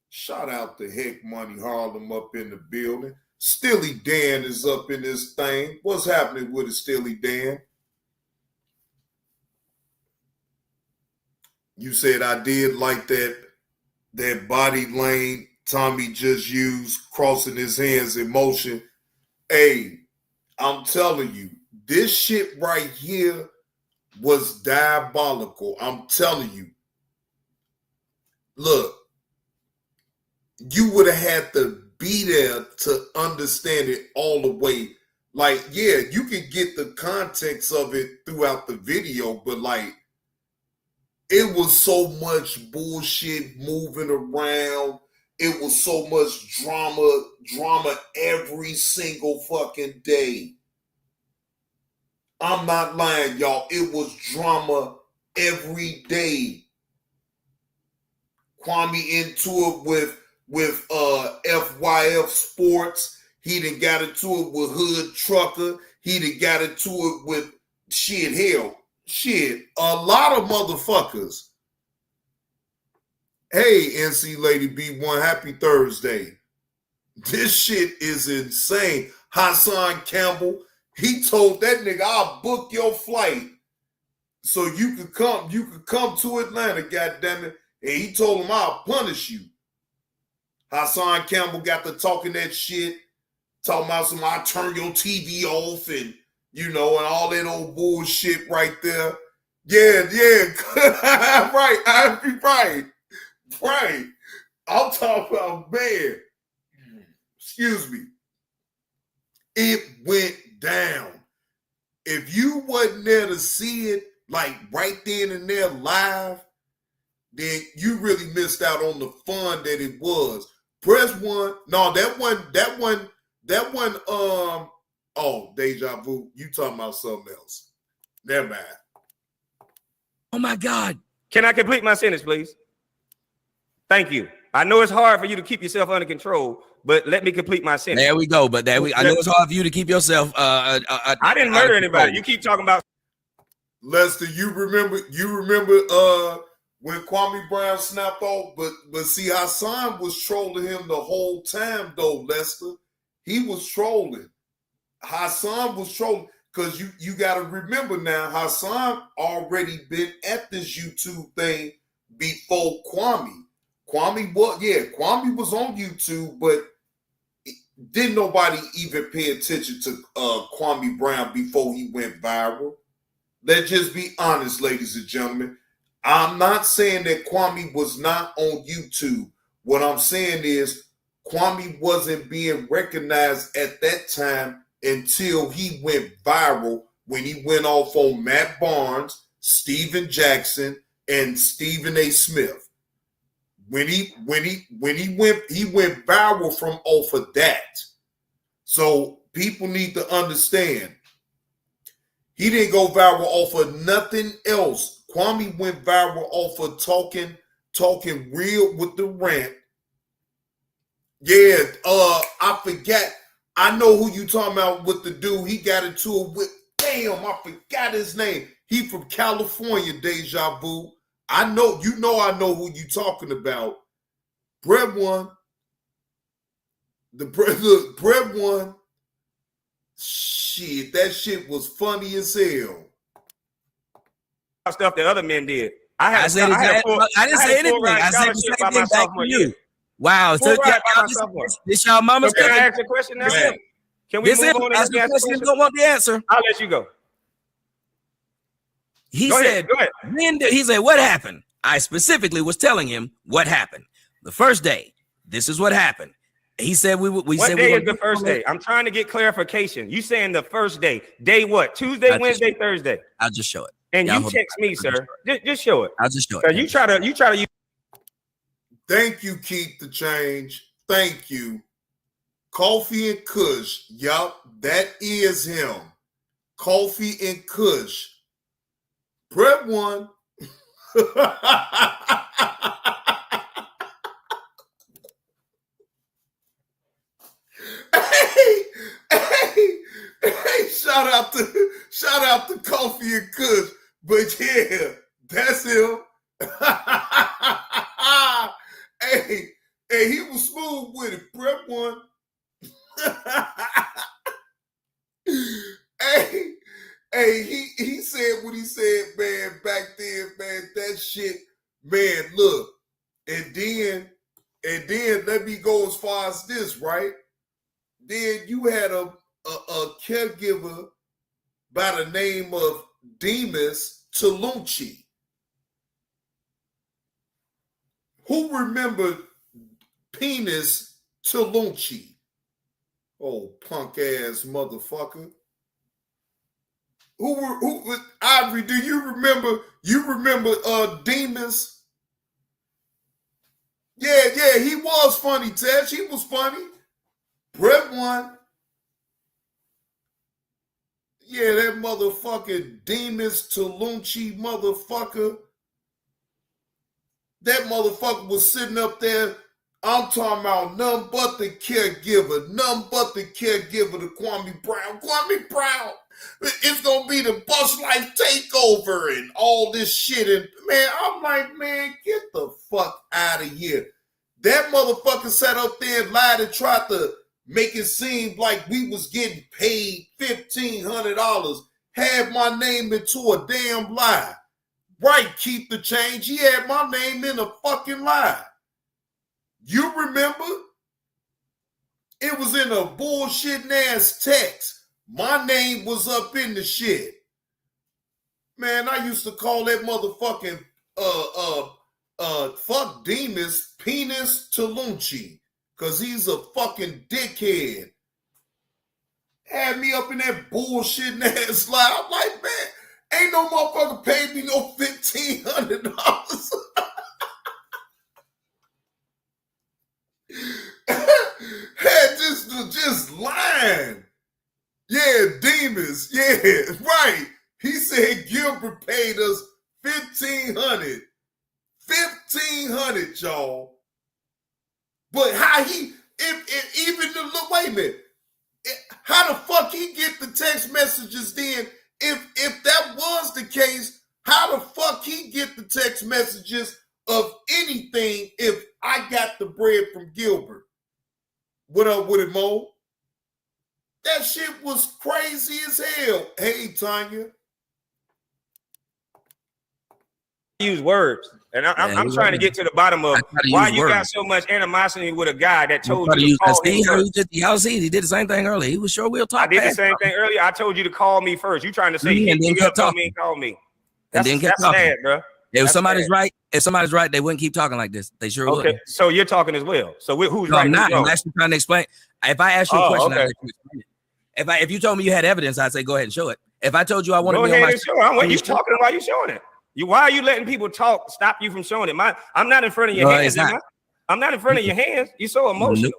Shout out to Heck Money Harlem up in the building. Stilly Dan is up in this thing. What's happening with it, Stilly Dan? You said I did like that body lane Tommy just used, crossing his hands in motion. Hey, I'm telling you, this shit right here was diabolical. I'm telling you. Look, you would have had to be there to understand it all the way. Like, yeah, you can get the context of it throughout the video, but like, it was so much bullshit moving around. It was so much drama every single fucking day. I'm not lying, y'all. It was drama every day. Kwame into it with FYF Sports. He done got into it with Hood Trucker. He done got into it with a lot of motherfuckers. Hey, NC Lady B1, happy Thursday. This shit is insane. Hassan Campbell, he told that nigga, I'll book your flight so you could come to Atlanta, goddammit. And he told him, I'll punish you. Hassan Campbell got to talking that shit, talking about some, I'll turn your TV off and, you know, and all that old bullshit right there. Yeah. Right. I'm talking about, man. Excuse me. It went down. If you wasn't there to see it, like right then and there live, then you really missed out on the fun that it was. Press one. No, that one. Oh, deja vu. You talking about something else? Never mind. Oh my God. Can I complete my sentence, please? Thank you. I know it's hard for you to keep yourself under control, but let me complete my sentence. There we go. But I know it's hard for you to keep yourself. I didn't murder anybody. You keep talking about Lester. You remember when Kwame Brown snapped off, but see, Hassan was trolling him the whole time, though, Lester. He was trolling. Hassan was trolling. Because you got to remember now, Hassan already been at this YouTube thing before Kwame. Kwame was on YouTube, but didn't nobody even pay attention to Kwame Brown before he went viral. Let's just be honest, ladies and gentlemen. I'm not saying that Kwame was not on YouTube. What I'm saying is Kwame wasn't being recognized at that time until he went viral when he went off on Matt Barnes, Steven Jackson, and Stephen A. Smith. When he went viral from off of that. So people need to understand. He didn't go viral off of nothing else. Kwame went viral off of talking real with the rant. Yeah, I forgot. I know who you talking about with the dude. He got into it with, damn, I forgot his name. He from California, Deja Vu. I know who you talking about. Bread one. The bread one. Shit, that shit was funny as hell. stuff that other men did. I didn't say anything. I said the same thing back to you. Wow. So this y'all mama's. Can I ask a question now? Can we move on? Ask the question. Don't want the answer. I'll let you go. He go said, ahead. He said, what happened? I specifically was telling him what happened. The first day, this is what happened. He said what day is the first day? I'm trying to get clarification. You saying the first day? Day what? Tuesday, Wednesday, Thursday? I'll just show it. And you text me, sir. Just show it. I'll just show it. You try to. Thank you, Keep the Change. Thank you. Coffee and Kush. Yup, that is him. Coffee and Kush. Prep one. Hey, shout out to Coffee and Kush. But yeah, that's him. Hey, he was smooth with it. Prep one. He said what he said, man, back then, man. That shit, man, look. And then let me go as far as this, right? Then you had a caregiver by the name of Demas Talucci. Who remembered Penis Talucci? Oh, punk ass motherfucker. Who Ivory, do you remember Demas? Yeah, he was funny, Tesh. He was funny. Brett one. Yeah, that motherfucking Demas Talucci motherfucker. That motherfucker was sitting up there. I'm talking about none but the caregiver to Kwame Brown. Kwame Brown, it's gonna be the Bus Life takeover and all this shit. And man, I'm like, man, get the fuck out of here. That motherfucker sat up there and lied and tried to make it seem like we was getting paid $1,500. Had my name into a damn lie. Right, Keep the Change. He had my name in a fucking lie. You remember? It was in a bullshitting ass text. My name was up in the shit. Man, I used to call that motherfucking fuck Demas Penis Talunchi, cause he's a fucking dickhead. Had me up in that bullshit ass slide. I'm like, man, ain't no motherfucker paid me no $1,500. Had just lying. Yeah, Demas. Yeah, right. He said Gilbert paid us $1,500. $1,500, y'all. But how he, if even the look, wait a minute. How the fuck he get the text messages then? If that was the case, how the fuck he get the text messages of anything if I got the bread from Gilbert? What up with it, Mo? That shit was crazy as hell. Hey, Tanya. Use words. And I'm trying to get to the bottom of why you got so much animosity with a guy that told you to call me first. He did the same thing earlier. He was sure we'll talk. I did the same thing earlier. I told you to call me first. You trying to say hit me up on me and call me. That's sad, bro. If somebody's right, they wouldn't keep talking like this. They sure would. Okay, so you're talking as well. So who's right? I'm not. I'm actually trying to explain. If I ask you a question, I'll let you explain it. If you told me you had evidence, I'd say go ahead and show it. If I told you I want to be on my show, you talking while you showing it. Why are you letting people talk? Stop you from showing it. I'm not in front of your hands. I'm not in front of your hands. You're so emotional.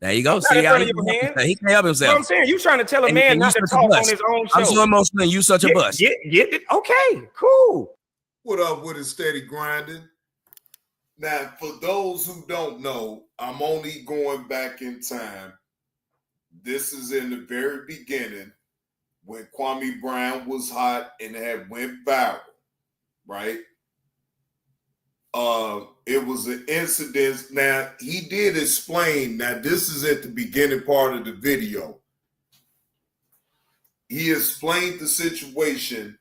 There you go. See how he can't help himself. You know what I'm saying? You trying to tell a man not to talk on his own show. I'm so emotional and you such a bust. Get it? Okay, cool. What up with it, steady grinding? Now, for those who don't know, I'm only going back in time. This is in the very beginning when Kwame Brown was hot and had went viral, right? It was an incident. Now, he did explain. Now, this is at the beginning part of the video. He explained the situation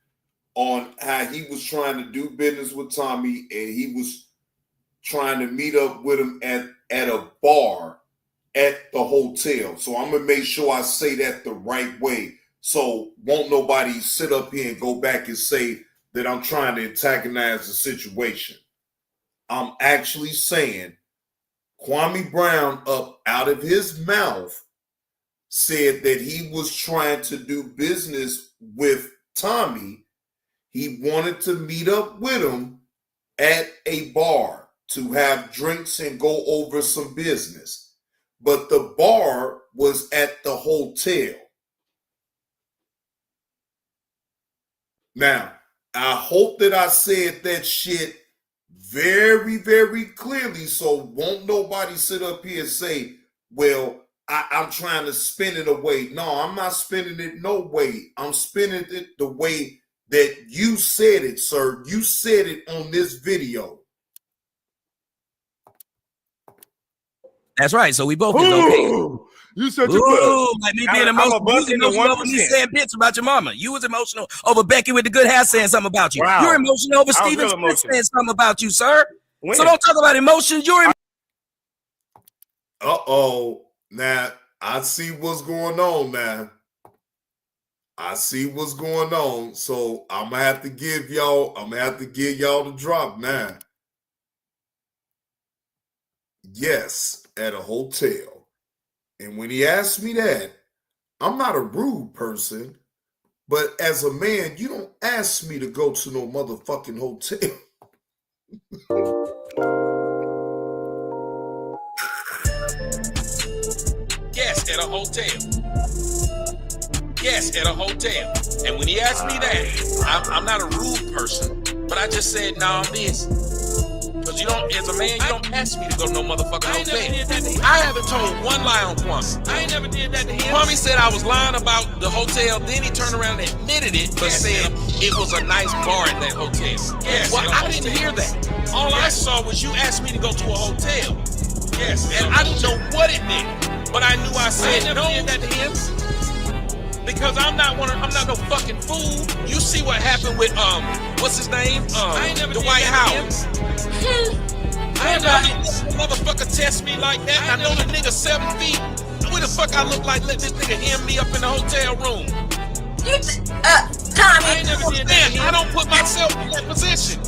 on how he was trying to do business with Tommy and he was trying to meet up with him at a bar at the hotel. So I'm going to make sure I say that the right way. So won't nobody sit up here and go back and say that I'm trying to antagonize the situation. I'm actually saying Kwame Brown up out of his mouth said that he was trying to do business with Tommy. He wanted to meet up with him at a bar to have drinks and go over some business. But the bar was at the hotel. Now, I hope that I said that shit very, very clearly, so won't nobody sit up here and say, well, I'm trying to spin it away. No, I'm not spinning it no way. I'm spinning it the way that you said it, sir. You said it on this video. That's right. So we both is okay. You said like me being emotional. You was emotional over me saying bitch about your mama. You was emotional over Becky with the good hair saying something about you. Wow. You're emotional over Steven Smith saying something about you, sir. When? So don't talk about emotions. You're Uh-oh. Now, I see what's going on now. I see what's going on. So I'm gonna have to give y'all the drop now. Yes, at a hotel. And when he asked me that, I'm not a rude person, but as a man, you don't ask me to go to no motherfucking hotel. Yes, at a hotel. Yes, at a hotel. And when he asked me that, I'm not a rude person, but I just said, nah, I'm this. Because you don't, as a man, you don't ask me to go to no motherfucking hotel. I haven't told one lie on Kwame. I ain't never did that to him. Kwame said I was lying about the hotel, then he turned around and admitted it, but said it was a nice bar at that hotel. Yes, well, I didn't hear that. All I saw was you asked me to go to a hotel. Yes, and I didn't know what it meant, but I knew I said no. Did that to him. Because I'm not no fucking fool. You see what happened with what's his name? Dwight Howard. I ain't never motherfucker test me like that. I know the nigga 7 feet. What the fuck I look like? Let this nigga hem me up in the hotel room. Tommy, I ain't never did that. I don't put myself in that position.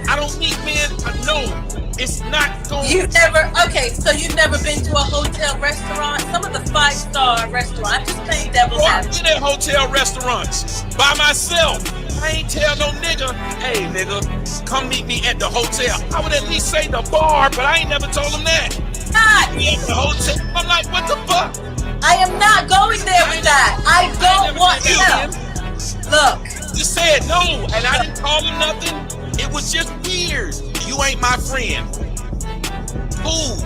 I don't need men. No, it's not going. you never. Okay, so you've never been to a hotel restaurant? Some of the 5-star restaurants. I'm just playing devil's I've advocate. been at hotel restaurants by myself. I ain't tell no nigga, hey nigga, come meet me at the hotel. I would at least say the bar, but I ain't never told him that. Not. Me at the hotel. I'm like, what the fuck? I am not going there with that. I don't want to know. Look, You said no, and I didn't call him nothing. It was just weird. You ain't my friend. Ooh.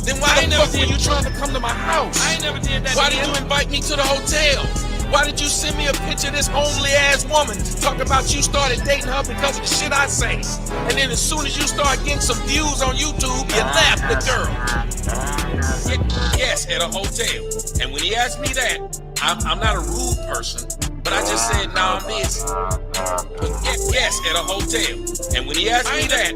Then why the fuck were you trying to come to my house? I ain't never did that. Why did you invite me to the hotel? Why did you send me a picture of this homely ass woman talking about you started dating her because of the shit I say? And then as soon as you start getting some views on YouTube, you left the girl. Yes, at a hotel. And when he asked me that, I'm not a rude person, but I just said, no, I'm busy. Yes, at a hotel. And when he asked me that,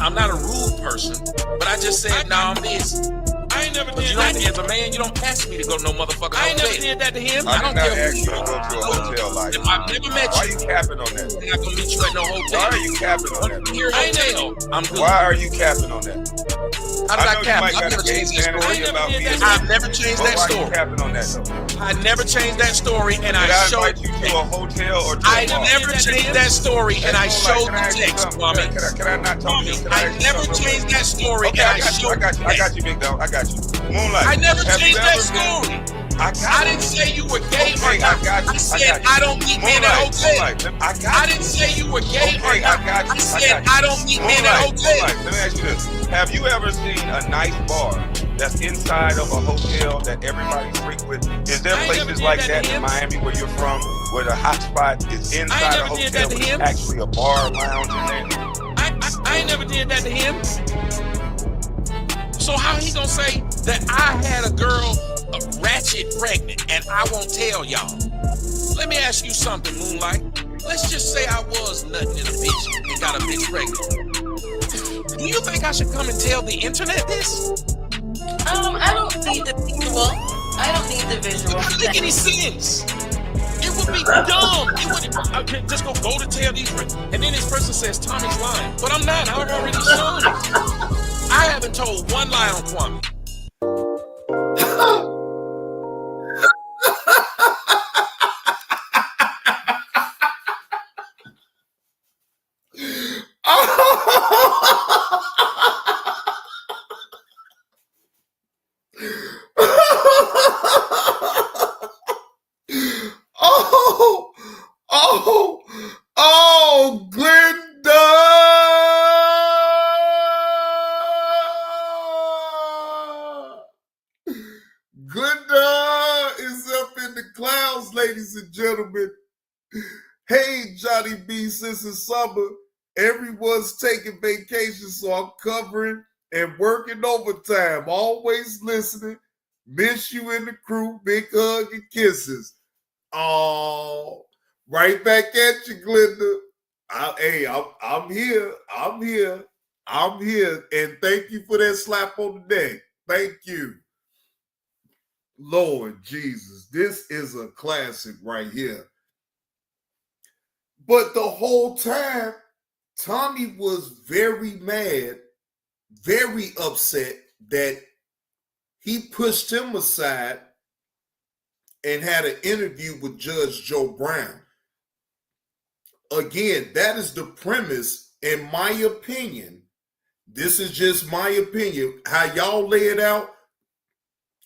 I'm not a rude person, but I just said, no, I'm busy. I ain't never did that. As a man, you don't ask me to go to no motherfucking hotel. I ain't never did that to him. I don't did not care ask you to go to a hotel like that. I've never met Why you. are you capping on that? I'm not gonna meet you at no hotel. Why are you capping on that? Your hotel. I'm good. Why are you capping on that? How did I know you cap? might I've got never a changed gay that story. fantasy about me. I've never changed that Why are you story. capping on that though? I never changed that story, and Did I showed invite you to a hotel or to a I bar? never changed that story, and I showed the Can I ask you text, something? Kwame. Can I not talk to you? Can I ask you never something real changed quick? that story, Okay, and I got you, big dog. I got you. Moonlight. I never have you changed that ever been- story. I I didn't say you were gay or Okay, not. I got you. I said you. I don't meet men at hotels. I got I didn't say you were gay or Okay, not. I got you. I said I don't meet men at hotels. Let me ask you this. Have you ever seen a nice bar that's inside of a hotel that everybody frequents? Is there places like that in Miami where you're from, where the hot spot is inside a hotel, but it's actually a bar lounge in there? I ain't never did that to him. So how he gonna say that I had a girl ratchet pregnant and I won't tell y'all? Let me ask you something, Moonlight. Let's just say I was nutting in a bitch and got a bitch pregnant. Do you think I should come and tell the internet this? I don't need the visual. I don't need the visual. It doesn't make any sense. It would be dumb. It would. I could just go to tell these friends, and then this person says Tommy's lying, but I'm not. I've already shown it. I haven't told one lie on Kwame. Glenda! Glenda is up in the clouds, ladies and gentlemen. Hey, Johnny B, since it's summer, everyone's taking vacation, so I'm covering and working overtime. Always listening. Miss you in the crew. Big hug and kisses. Oh, right back at you, Glenda. I'm here. I'm here. And thank you for that slap on the neck. Thank you. Lord Jesus, this is a classic right here. But the whole time, Tommy was very mad, very upset that he pushed him aside and had an interview with Judge Joe Brown. Again, that is the premise, in my opinion. This is just my opinion. How y'all lay it out,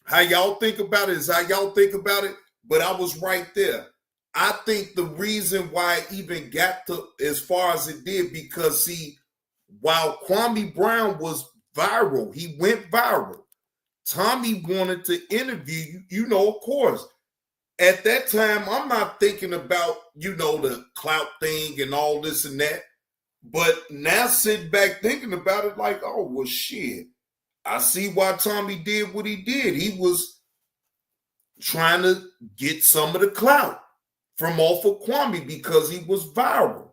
how y'all think about it is how y'all think about it, but I was right there. I think the reason why it even got to as far as it did, because see, while Kwame Brown was viral, he went viral. Tommy wanted to interview you, of course. At that time, I'm not thinking about, the clout thing and all this and that. But now sitting back thinking about it like, oh, well, shit. I see why Tommy did what he did. He was trying to get some of the clout from off of Kwame because he was viral.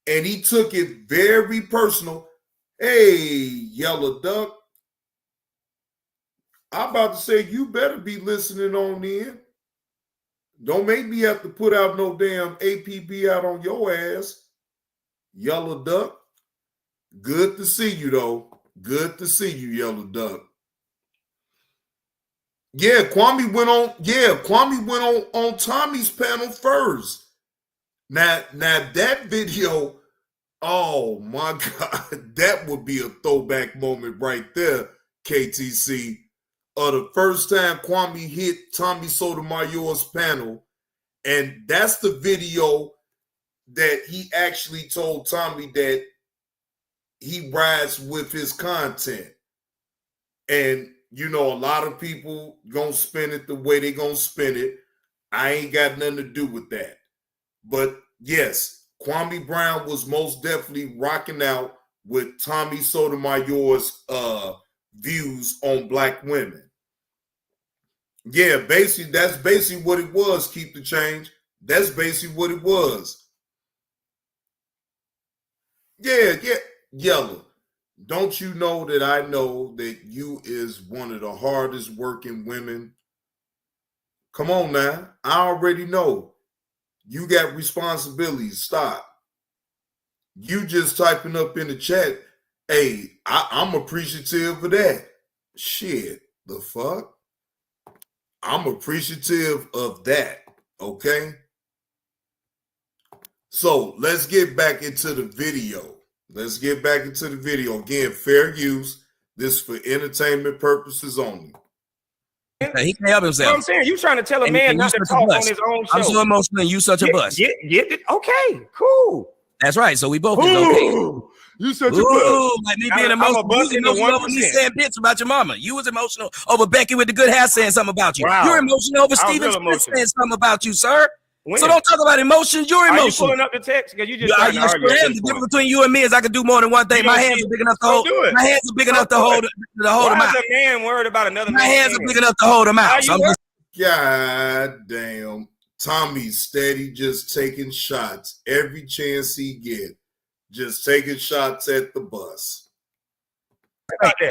And he took it very personal. Hey, Yellow Duck. I'm about to say, you better be listening on in. Don't make me have to put out no damn APB out on your ass, Yellow Duck. Good to see you, though. Good to see you, Yellow Duck. Yeah, Kwame went on. Yeah, Kwame went on Tommy's panel first. Now that video, oh my God, that would be a throwback moment right there, KTC. The first time Kwame hit Tommy Sotomayor's panel, and that's the video that he actually told Tommy that he rides with his content. And you know, a lot of people gonna spin it the way they gonna spin it. I ain't got nothing to do with that. But yes, Kwame Brown was most definitely rocking out with Tommy Sotomayor's views on black women. Yeah, basically, that's basically what it was, Keep the Change. That's basically what it was. Yeah, Yellow. Don't you know that I know that you is one of the hardest working women? Come on now. I already know. You got responsibilities. Stop. You just typing up in the chat, hey, I'm appreciative of that. Shit, the fuck? I'm appreciative of that, okay? So let's get back into the video. Let's get back into the video. Again, fair use. This for entertainment purposes only. He can help himself. What I'm saying, you trying to tell a man not to talk on his own show. I'm so emotional and you such a bus. Get it? Okay, cool. That's right. So we both is okay. You such a bus. Like me being emotional. You was emotional over me saying bitch about your mama. You was emotional over Becky with the good hair saying something about you. Wow. You're emotional over Steven Smith saying something about you, sir. When? So don't talk about emotions. You're emotional. Are you pulling up the text? Because you just trying to argue. The difference between you and me is I can do more than one thing. My hands are big enough to hold. My hands are big enough to hold them out. Why is a man worried about another man? My hands are big enough to hold them out. God damn. Tommy's steady just taking shots every chance he get. Just taking shots at the bus.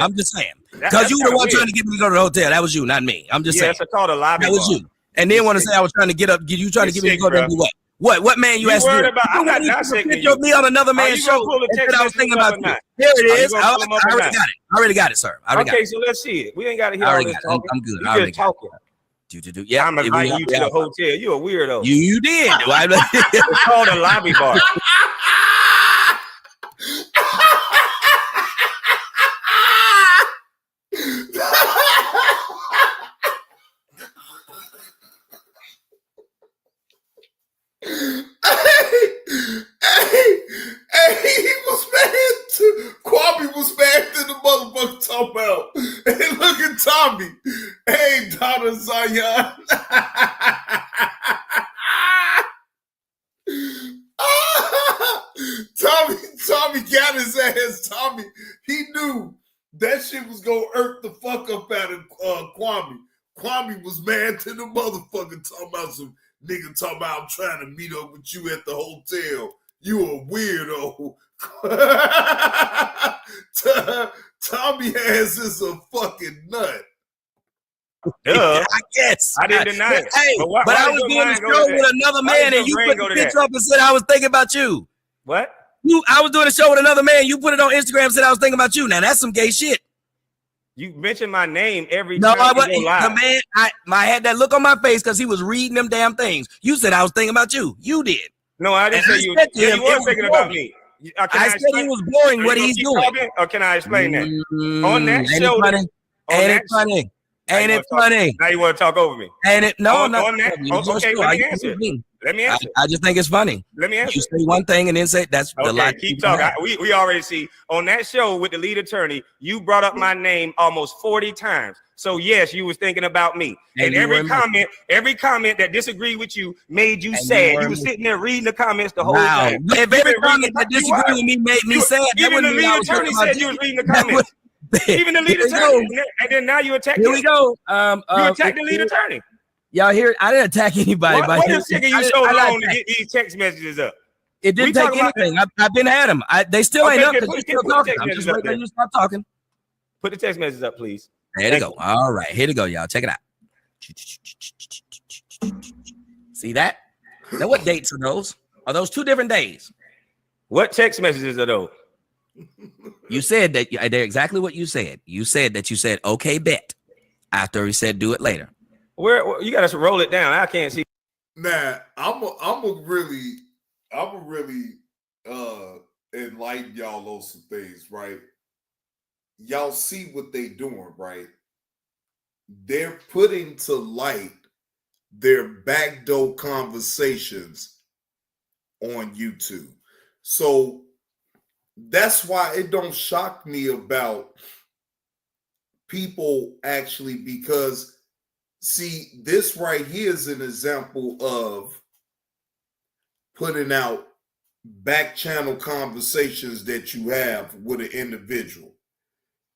I'm just saying. Because you were the one trying to get me to go to the hotel. That was you, not me. I'm just saying. That's called a lobby. That was you. And then want to say I was trying to get up. You trying to get me to go there and do what? What man you asked me? I'm not dissecting me on another man's show. I was thinking about you. Here it is. I already got it. I already got it, sir. Okay, so let's see it. We ain't got to hear all this talking. I'm good. You just talking. Yeah, I'm inviting you to the hotel. You a weirdo. You did. It's called a lobby bar. Hey, he was mad too. Kwame was mad to the motherfucker talking about. Hey, look at Tommy. Hey, Donna Zion. Tommy got his ass. Tommy, he knew that shit was gonna irk the fuck up out of Kwame. Kwame was mad to the motherfucker talking about some nigga talking about I'm trying to meet up with you at the hotel. You a weirdo. Tommy ass is a fucking nut. I guess. I didn't deny it. Hey, but I was doing a show with another man and you put the picture up and said I was thinking about you. What? I was doing a show with another man. You put it on Instagram and said I was thinking about you. Now that's some gay shit. You mentioned my name every time. No, the man, I had that look on my face because he was reading them damn things. You said I was thinking about you. You did. No, I didn't say you. You were thinking about me. I said he was boring what he's doing. Or can I explain that? On that show. Ain't it funny? Ain't it funny? Now you want to talk over me? Ain't it? No, no. Okay, let me answer. Let me answer. I just think it's funny. Let me answer. You say one thing and then say that's the lie. Keep talking. We already see on that show with the lead attorney, you brought up my name almost 40 times. So yes, you was thinking about me. And every comment that disagreed with you made you sad. You were sitting there reading the comments the whole time. If every comment that disagreed with me made me sad, even the lead attorney said you was reading the comments. Even the lead attorney. And then now you attack. Here we go. You attack the lead attorney. Y'all hear? I didn't attack anybody. What is taking you so long to get these text messages up? It didn't take anything. I've been at them. They still ain't up because you're still talking. I'm just waiting for you to stop talking. Put the text messages up, please. There they go. All right, here to go, y'all. Check it out. See that? Now, what dates are those? Are those 2 different days? What text messages are those? You said that they're exactly what you said. You said that you said, okay, bet. After he said, do it later. Where you got to roll it down. I can't see. Now, I'm a really enlighten y'all on some things, right? Y'all see what they doing, right? They're putting to light their backdoor conversations on YouTube. So that's why it don't shock me about people actually, because see, this right here is an example of putting out back channel conversations that you have with an individual.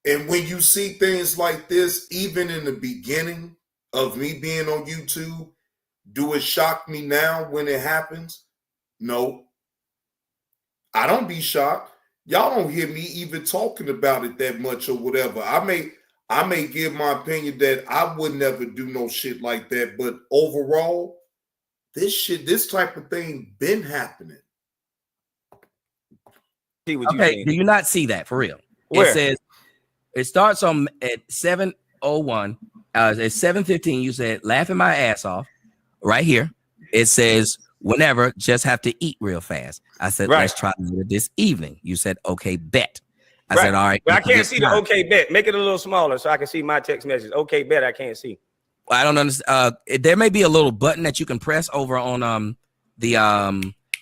And when you see things like this, even in the beginning of me being on YouTube, do it shock me now when it happens? No. I don't be shocked. Y'all don't hear me even talking about it that much or whatever. I may give my opinion that I would never do no shit like that, but overall, this type of thing been happening. Okay, do you not see that for real? Where? It says it starts on at 7:01. At 7:15, you said laughing my ass off. Right here, it says whenever, just have to eat real fast. I said, let's try this evening. You said, okay, bet. I said, all right. But I can't see the okay bet. Make it a little smaller so I can see my text message. Okay bet, I can't see. I don't understand. There may be a little button that you can press over on the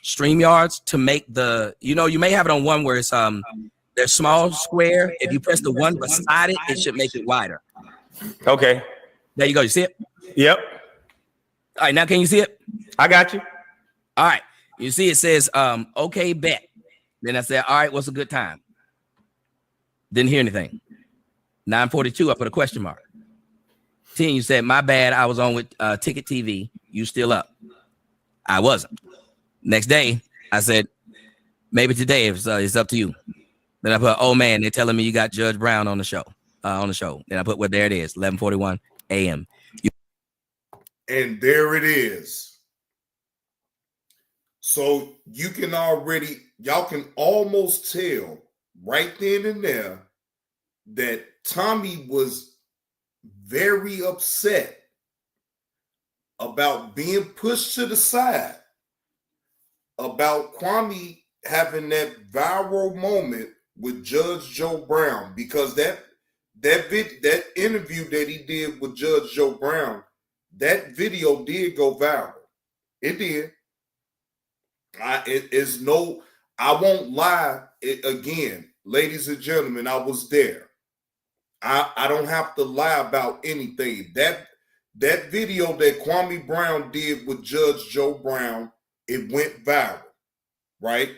StreamYards to make the, you may have it on one where it's there's small square. If you press the one beside it, it should make it wider. Okay. There you go. You see it? Yep. All right, now can you see it? I got you. All right. You see it says okay bet. Then I said, all right, what's a good time? Didn't hear anything. 9:42, I put a question mark. 10, you said, my bad, I was on with Ticket TV. You still up? I wasn't. Next day, I said, maybe today it's up to you. Then I put, oh man, they're telling me you got Judge Brown on the show. Then I put, well, there it is, 11:41 a.m. And there it is. So y'all can almost tell right then and there that Tommy was very upset about being pushed to the side, about Kwame having that viral moment with Judge Joe Brown, because that interview that he did with Judge Joe Brown, that video did go viral. It did. I won't lie. Again, ladies and gentlemen, I was there. I don't have to lie about anything. That video that Kwame Brown did with Judge Joe Brown, it went viral, right?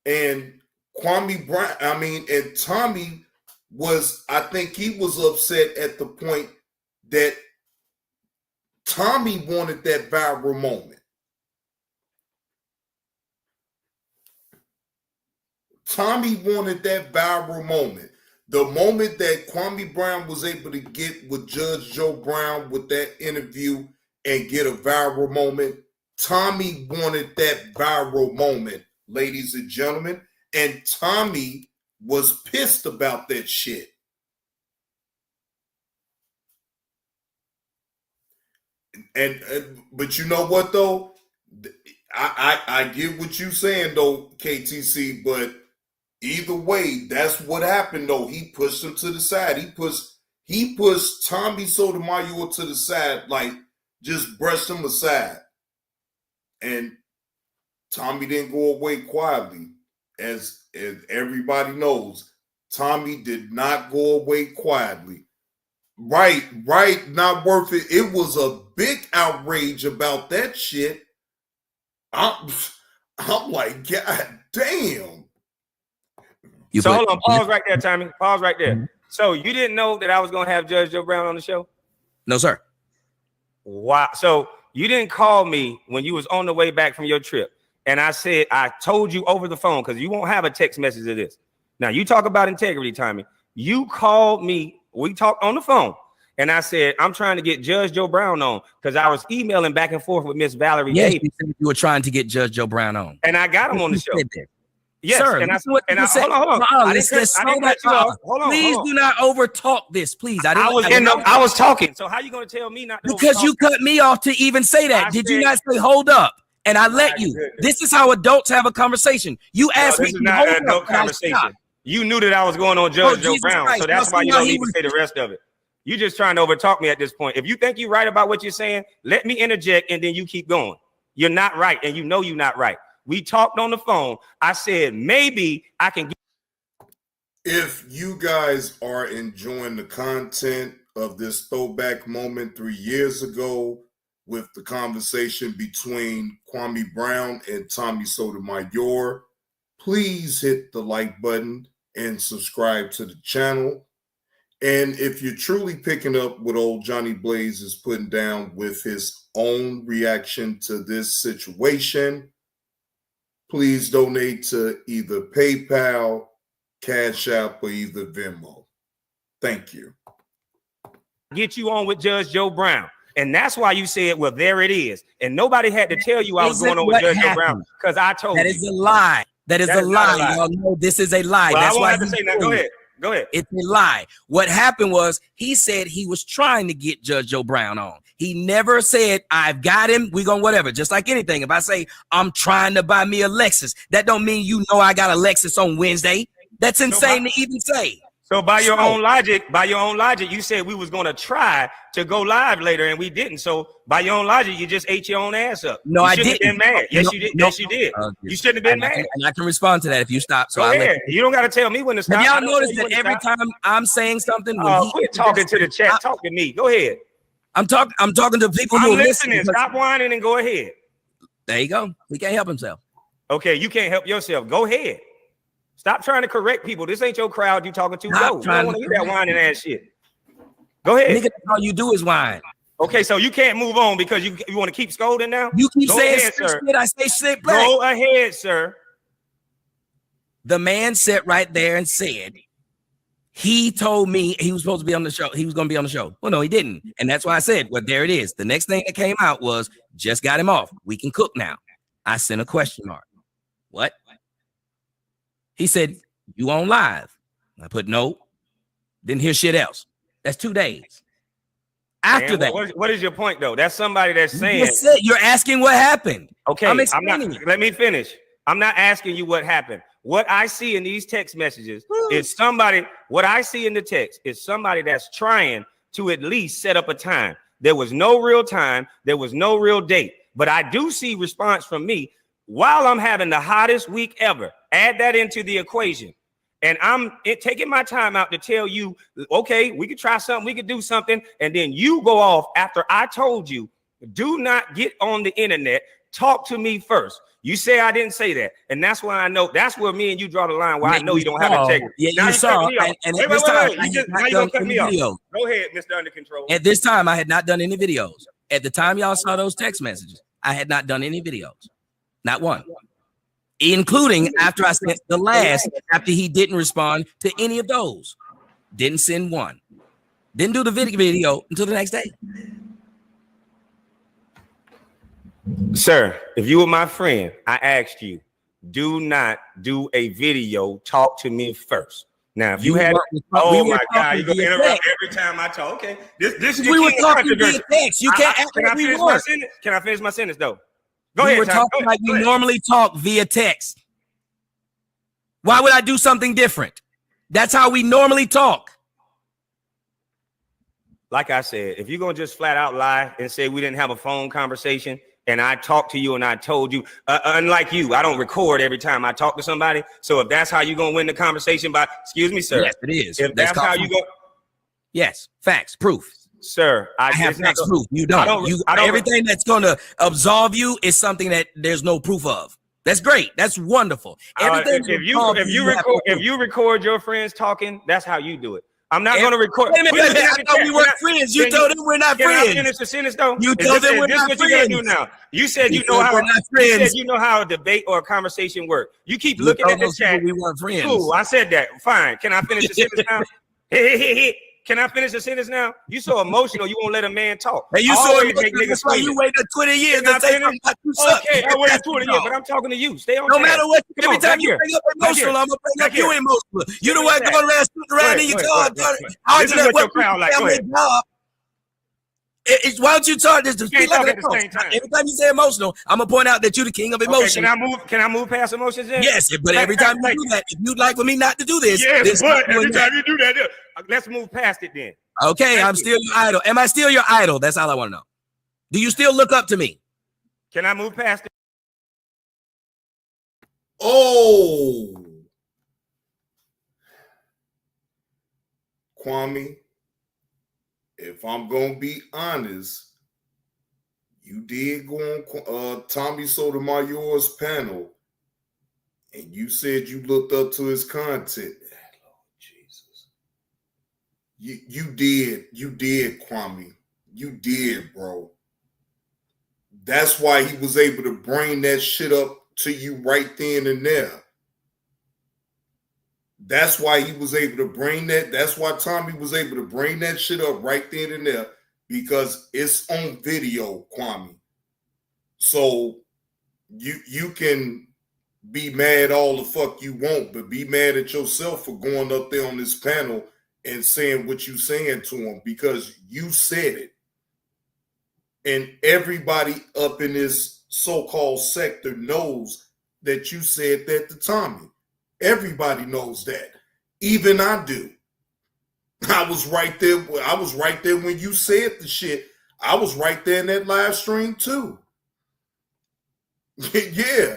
And and Tommy was, I think he was upset at the point that Tommy wanted that viral moment. Tommy wanted that viral moment. The moment that Kwame Brown was able to get with Judge Joe Brown with that interview and get a viral moment, Tommy wanted that viral moment, ladies and gentlemen. And Tommy was pissed about that shit. But you know what though? I get what you're saying though, KTC, but either way, that's what happened though. He pushed him to the side. He pushed Tommy Sotomayor to the side, like just brushed him aside. And Tommy didn't go away quietly. As everybody knows, Tommy did not go away quietly. Right, not worth it. It was a big outrage about that shit. I'm like, God damn. So hold on, pause right there, Tommy. Pause right there. Mm-hmm. So you didn't know that I was going to have Judge Joe Brown on the show? No, sir. Wow. So you didn't call me when you was on the way back from your trip. And I said, I told you over the phone, because you won't have a text message of this. Now, you talk about integrity, Tommy. You called me. We talked on the phone. and I said, I'm trying to get Judge Joe Brown on because I was emailing back and forth with Miss Valerie Yes, Davis. you said you were trying to get Judge Joe Brown on. And I got him on the show. Yes, sir, and hold on. I didn't cut you off. Hold on. Please do not overtalk this, please. I was talking. So how you gonna tell me not to? Because you cut me off to even say that. Did you not say hold up? And I let you. Goodness. This is how adults have a conversation. You asked me to hold not an up, adult conversation. You knew that I was going on Judge Joe Brown, Christ. so that's why you don't need to say the rest of it. You just trying to overtalk me at this point. If you think you're right about what you're saying, let me interject and then you keep going. You're not right, and you know you're not right. We talked on the phone. I said maybe I can. If you guys are enjoying the content of this throwback moment 3 years ago with the conversation between Kwame Brown and Tommy Sotomayor, please hit the like button and subscribe to the channel. And if you're truly picking up what old Johnny Blaze is putting down with his own reaction to this situation, please donate to either PayPal, Cash App, or either Venmo. Thank you. Get you on with Judge Joe Brown. And that's why you said, well, there it is. And nobody had to tell you I was going on with Judge Joe Brown because I told you. That is a lie. That is a lie. Y'all know this is a lie. Well, that's I why have to say that. Go ahead. Go ahead. It's a lie. What happened was he said he was trying to get Judge Joe Brown on. He never said, I've got him. We gonna whatever. Just like anything. If I say I'm trying to buy me a Lexus, that don't mean you know I got a Lexus on Wednesday. That's insane to even say. So by your own logic, you said we was gonna try to go live later and we didn't. So by your own logic, you just ate your own ass up. No, I didn't. Been mad. Yes, you did. Yes, you did. You shouldn't have been mad. And I can respond to that if you stop. So go ahead. You don't got to tell me when to stop. Have y'all noticed that every time I'm saying something, quit talking to the chat. Talk to me. Go ahead. I'm talking to people who are listening. Stop whining and go ahead. There you go. He can't help himself. Okay, you can't help yourself. Go ahead. Stop trying to correct people. This ain't your crowd you talking to. Go. You don't want to hear that whining ass shit. Go ahead. Nigga, all you do is whine. Okay, so you can't move on because you want to keep scolding now? You keep saying shit. I say shit back. Go ahead, sir. The man sat right there and said, he told me he was supposed to be on the show. He was going to be on the show. Well, no, he didn't. And that's why I said, well, there it is. The next thing that came out was, just got him off. We can cook now. I sent a question mark. What? He said, you on live? I put no. Didn't hear shit else. That's 2 days. After that. What is your point, though? That's somebody that's saying. You're asking what happened. Okay, I'm not. Let me finish. I'm not asking you what happened. What I see in these text messages is somebody. What I see in the text is somebody that's trying to at least set up a time. There was no real time. There was no real date. But I do see response from me while I'm having the hottest week ever. Add that into the equation. And I'm taking my time out to tell you, okay, we could try something. We could do something. And then you go off after I told you, do not get on the internet. Talk to me first. You say I didn't say that. And that's why I know that's where me and you draw the line where I know you don't have integrity. Yeah, now you saw. And at this time, now you gonna cut me off. Go ahead, Mr. Under Control. At this time, I had not done any videos. At the time y'all saw those text messages, I had not done any videos. Not one. Including after I sent the last, after he didn't respond to any of those. Didn't send one. Didn't do the video until the next day. Sir, if you were my friend, I asked you, do not do a video. Talk to me first. Now, if you had, oh my God, you're gonna interrupt every time I talk. Okay, this is we were talking via text. You can't act like we were. Can I finish my sentence though? Go we ahead. We're talking like we normally talk via text. Why would I do something different? That's how we normally talk. Like I said, if you're gonna just flat out lie and say we didn't have a phone conversation, and I talked to you and I told you, unlike you, I don't record every time I talk to somebody. So if that's how you're going to win the conversation by, excuse me, sir. Yes, it is. If that's how you go. Yes, facts, proof. Sir, I have facts, proof. You don't. Everything that's going to absolve you is something that there's no proof of. That's great. That's wonderful. Everything if you record your friends talking, that's how you do it. I'm not going to record. Wait a minute, I thought we weren't friends. You told them we're not friends. Can I finish the sentence though? You told them we're not friends. This is what you got to do now. You said you know how. You said you know how a debate or a conversation works. You keep looking at the chat. We weren't friends. Cool. I said that. Fine. Can I finish the sentence now? Can I finish the sentence now? You so emotional, you won't let a man talk. And you Always so make emotional, niggas that's why you screaming. waited 20 years Can I to say finish? something about you suck. Okay, I waited 20 years, but I'm talking to you. Stay on No task. matter what, Come every on, time back you here. bring up Back emotional, here. I'm gonna bring Back up you here. emotional. You the me one that. going around sitting around in your car. Go ahead. Arguing This is at what your what crowd people like. say Go on their ahead. job. Why don't you talk this? can't Speak like talk an at the same time. Every time you say emotional, I'm gonna point out that you're the king of emotion. Okay, can I move past emotions then? Yes, but every time you do that, if you'd like for me not to do this, Yes, then stop but doing every that. time you do that, let's move past it then. Okay, Thank I'm you. still your idol. Am I still your idol? That's all I want to know. Do you still look up to me? Can I move past it? Oh, Kwame, if I'm gonna be honest, you did go on Tommy Sotomayor's panel, and you said you looked up to his content. Lord Jesus, you did, Kwame, you did, bro. That's why he was able to bring that shit up to you right then and there. That's why he was able to bring that. That's why Tommy was able to bring that shit up right then and there, because it's on video, Kwame. So you can be mad all the fuck you want, but be mad at yourself for going up there on this panel and saying what you saying to him, because you said it. And everybody up in this so-called sector knows that you said that to Tommy. Everybody knows that. Even I do. I was right there. I was right there when you said the shit. I was right there in that live stream too. Yeah.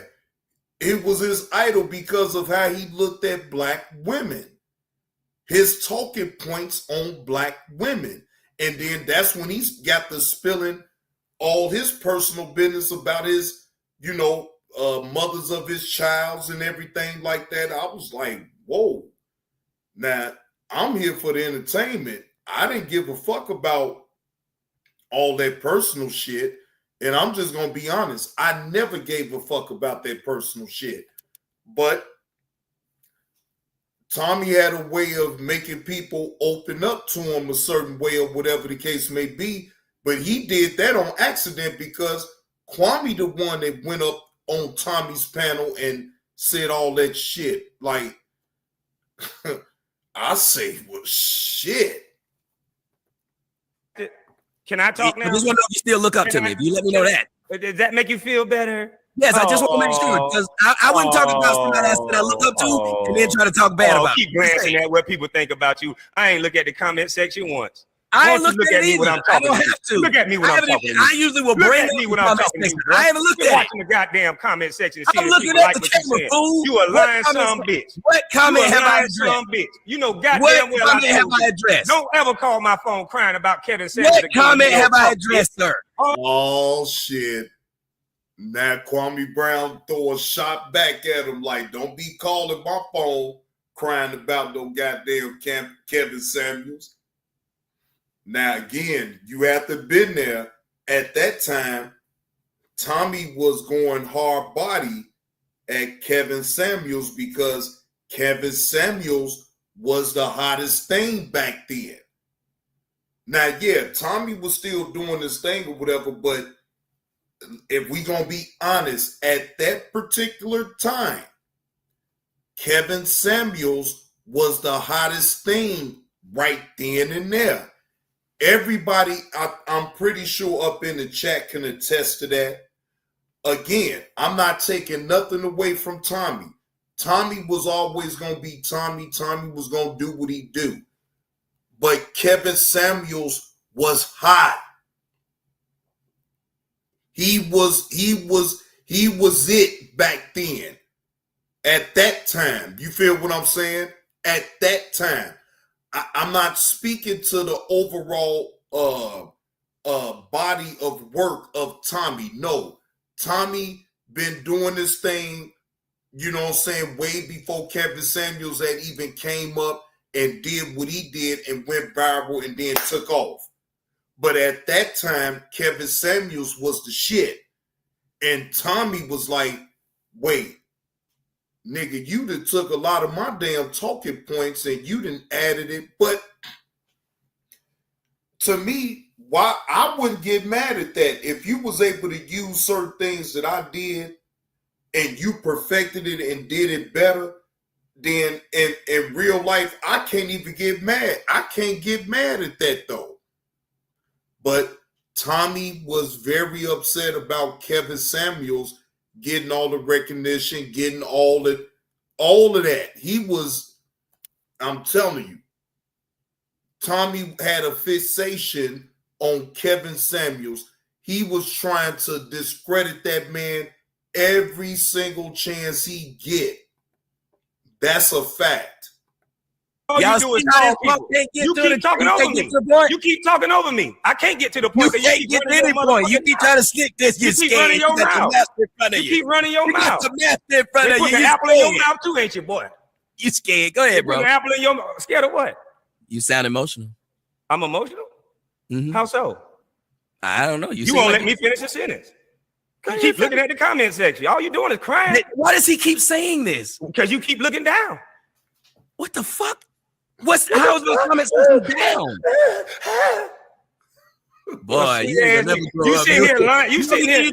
It was his idol because of how he looked at black women. His talking points on black women. And then that's when he's got the spilling all his personal business about his, mothers of his childs and everything like that. I was like, whoa. Now, I'm here for the entertainment. I didn't give a fuck about all that personal shit. And I'm just going to be honest. I never gave a fuck about that personal shit. But Tommy had a way of making people open up to him a certain way or whatever the case may be. But he did that on accident because Kwame the one that went up on Tommy's panel and said all that shit. Like, I say, well, shit. Can I talk now? I just want to know if you still look up to me. If you let me know that. Does that make you feel better? Yes, I just want to make sure, because I wouldn't talk about somebody else that I look up to and then try to talk bad about. Keep glancing at what people think about you. I ain't look at the comment section once. I ain't looked at it me when either. I'm talking I don't to you. have to. Look at me when I'm talking to you. I usually will Look bring at me when I'm talking to you. I haven't looked You're at it. watching the goddamn comment section. I'm looking at the camera, fool. You a lying son bitch. What comment have I addressed? Bitch. You know goddamn What well comment have I addressed? Don't ever call my phone crying about Kevin Samuels. What comment have I addressed, sir? Oh, shit. Now Kwame Brown throw a shot back at him like, don't be calling my phone crying about no goddamn Kevin Samuels. Now, again, you have to have been there. At that time, Tommy was going hard body at Kevin Samuels because Kevin Samuels was the hottest thing back then. Now, yeah, Tommy was still doing his thing or whatever, but if we gonna be honest, at that particular time, Kevin Samuels was the hottest thing right then and there. Everybody, I'm pretty sure up in the chat can attest to that. Again, I'm not taking nothing away from Tommy. Tommy was always going to be Tommy. Tommy was going to do what he do. But Kevin Samuels was hot. He was it back then. At that time, you feel what I'm saying? At that time. I'm not speaking to the overall body of work of Tommy. No, Tommy been doing this thing, you know what I'm saying, way before Kevin Samuels had even came up and did what he did and went viral and then took off. But at that time, Kevin Samuels was the shit. And Tommy was like, wait, nigga, you done took a lot of my damn talking points and you done added it, but to me, why I wouldn't get mad at that. If you was able to use certain things that I did and you perfected it and did it better, then in real life, I can't even get mad. I can't get mad at that though. But Tommy was very upset about Kevin Samuels getting all the recognition, getting all of that. He was, I'm telling you, Tommy had a fixation on Kevin Samuels. He was trying to discredit that man every single chance he get. That's a fact. All you do is call people. You keep talking over me. You keep talking over me. I can't get to the point. You can't get to any point. You keep trying to stick this. You keep running your mouth. You keep running your mouth. You got the master in front of you. You put the apple in your mouth too, ain't you, boy? You scared. Go ahead, bro. Put the apple in your mouth. Scared of what? You sound emotional. I'm emotional? Mm-hmm. How so? I don't know. You won't let me finish the sentence. You keep looking at the comment section. All you doing is crying. Why does he keep saying this? Because you keep looking down. What the fuck? How is the comment section down? Boy, you sit here lying. You sit here.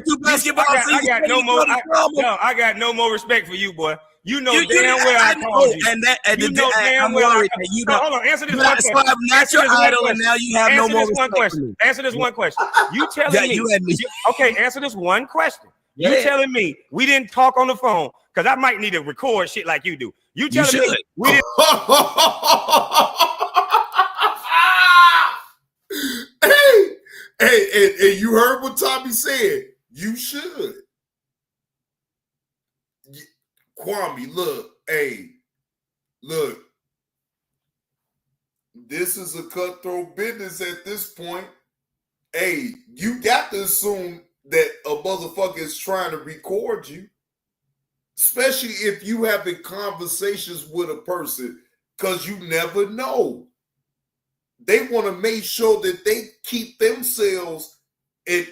I got no more respect for you, boy. You know damn well I called you. And you know damn well. Hold on, answer this one question. I'm not your idol, and now you have no more respect for me. Answer this one question. You telling me? Okay, answer this one question. You telling me we didn't talk on the phone because I might need to record shit like you do. You telling me we didn't? Hey, you heard what Tommy said. You should. Kwame, look. This is a cutthroat business at this point. Hey, you got to assume that a motherfucker is trying to record you, especially if you having conversations with a person, because you never know. They want to make sure that they keep themselves and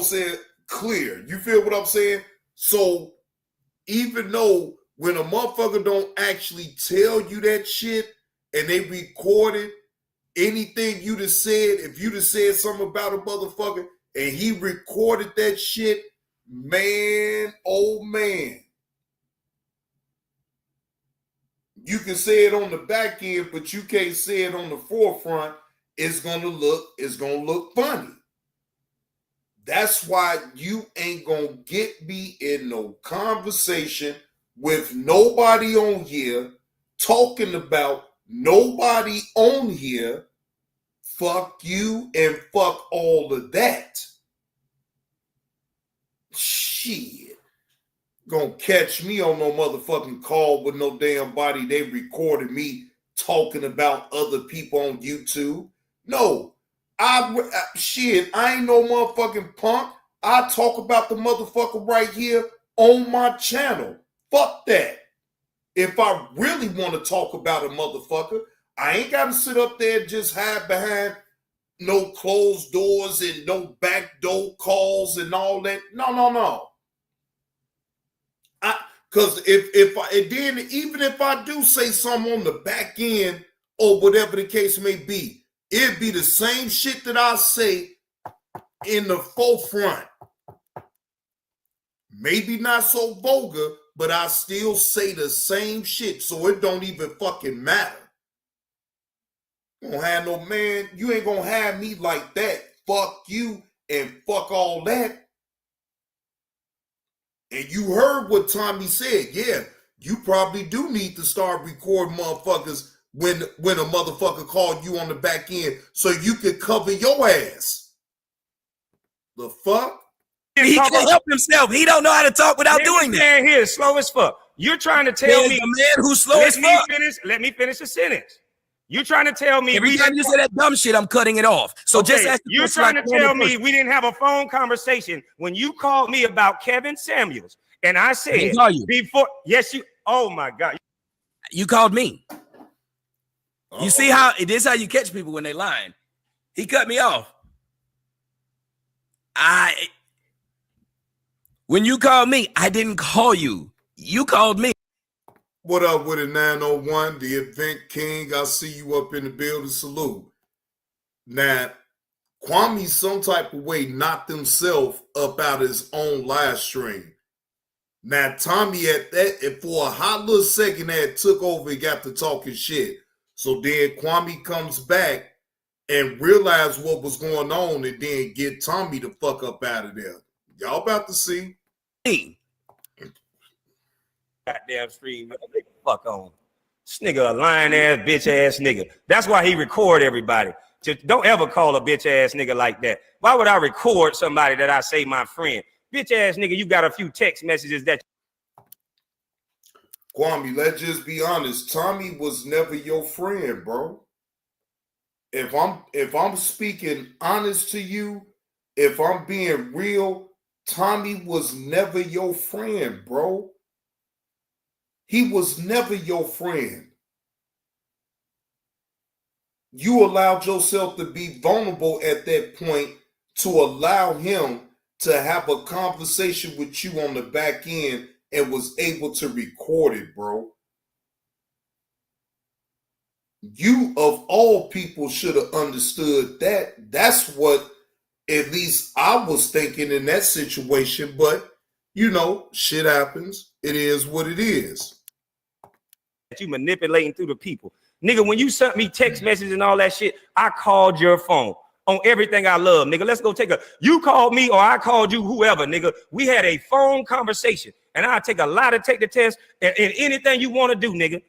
saying clear. You feel what I'm saying? So even though when a motherfucker don't actually tell you that shit and they recorded anything you just said, if you just said something about a motherfucker and he recorded that shit, man, oh man. You can say it on the back end, but you can't say it on the forefront. It's gonna look funny. That's why you ain't gonna get me in no conversation with nobody on here talking about nobody on here. Fuck you and fuck all of that. Shit. Gonna catch me on no motherfucking call with no damn body. They recorded me talking about other people on YouTube. No, I ain't no motherfucking punk. I talk about the motherfucker right here on my channel. Fuck that. If I really want to talk about a motherfucker, I ain't got to sit up there and just hide behind no closed doors and no backdoor calls and all that. No. Because even if I do say something on the back end or whatever the case may be, it'd be the same shit that I say in the forefront. Maybe not so vulgar, but I still say the same shit, so it don't even fucking matter. You don't have no man, you ain't gonna have me like that. Fuck you and fuck all that. And you heard what Tommy said. Yeah, you probably do need to start recording motherfuckers when a motherfucker called you on the back end so you could cover your ass. The fuck? He can't help himself. He don't know how to talk without doing that. Man here is slow as fuck. You're trying to tell me a man who's slow as fuck. Let me finish the sentence. You're trying to tell me every time you say that dumb shit, I'm cutting it off. So just ask you're trying to tell me we didn't have a phone conversation when you called me about Kevin Samuels, and I said before. Yes, you. Oh my God, you called me. You see how it is how you catch people when they lying. He cut me off. When you called me, I didn't call you. You called me. What up with it, 901, the event king? I see you up in the building. Salute. Now, Kwame some type of way knocked himself up out of his own live stream. Now Tommy at that for a hot little second that took over and got to talking shit. So then Kwame comes back and realize what was going on and then get Tommy the fuck up out of there. Y'all about to see. Goddamn stream, fuck on. This nigga a lying ass bitch ass nigga. That's why he record everybody. Just don't ever call a bitch ass nigga like that. Why would I record somebody that I say my friend? Bitch ass nigga, you got a few text messages that. Kwame, let's just be honest. Tommy was never your friend, bro. If I'm speaking honest to you, if I'm being real, Tommy was never your friend, bro. He was never your friend. You allowed yourself to be vulnerable at that point to allow him to have a conversation with you on the back end and was able to record it, bro. You, of all people, should have understood that. That's what at least I was thinking in that situation. But, you know, shit happens. It is what it is. You manipulating through the people. Nigga, when you sent me text messages and all that shit, I called your phone on everything I love. Nigga, let's go take you called me or I called you, whoever, nigga. We had a phone conversation and I take a lie to take the test and anything you want to do, nigga.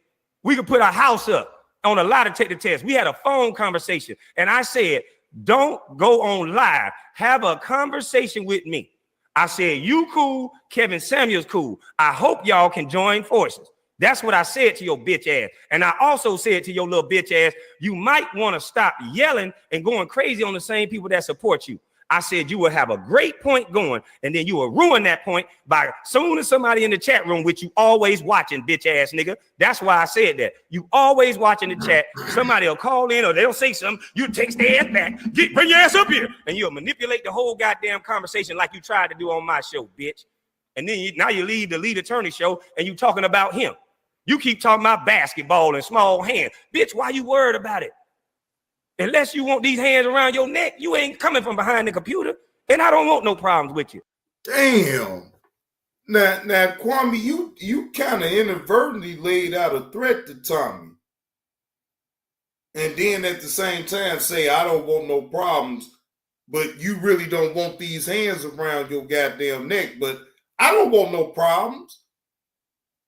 We could put a house up on a lie to take the test. We had a phone conversation and I said, don't go on live. Have a conversation with me. I said, you cool, Kevin Samuels cool. I hope y'all can join forces. That's what I said to your bitch ass. And I also said to your little bitch ass, you might want to stop yelling and going crazy on the same people that support you. I said you will have a great point going, and then you will ruin that point by soon as somebody in the chat room, which you always watching, bitch ass nigga. That's why I said that. You always watching the chat. Somebody will call in or they'll say something. You text their ass back. Bring your ass up here. And you'll manipulate the whole goddamn conversation like you tried to do on my show, bitch. And then now you leave the lead attorney show and you talking about him. You keep talking about basketball and small hands. Bitch, why you worried about it? Unless you want these hands around your neck, you ain't coming from behind the computer. And I don't want no problems with you. Damn. Now, Kwame, you kind of inadvertently laid out a threat to Tommy. And then at the same time say, I don't want no problems, but you really don't want these hands around your goddamn neck. But I don't want no problems.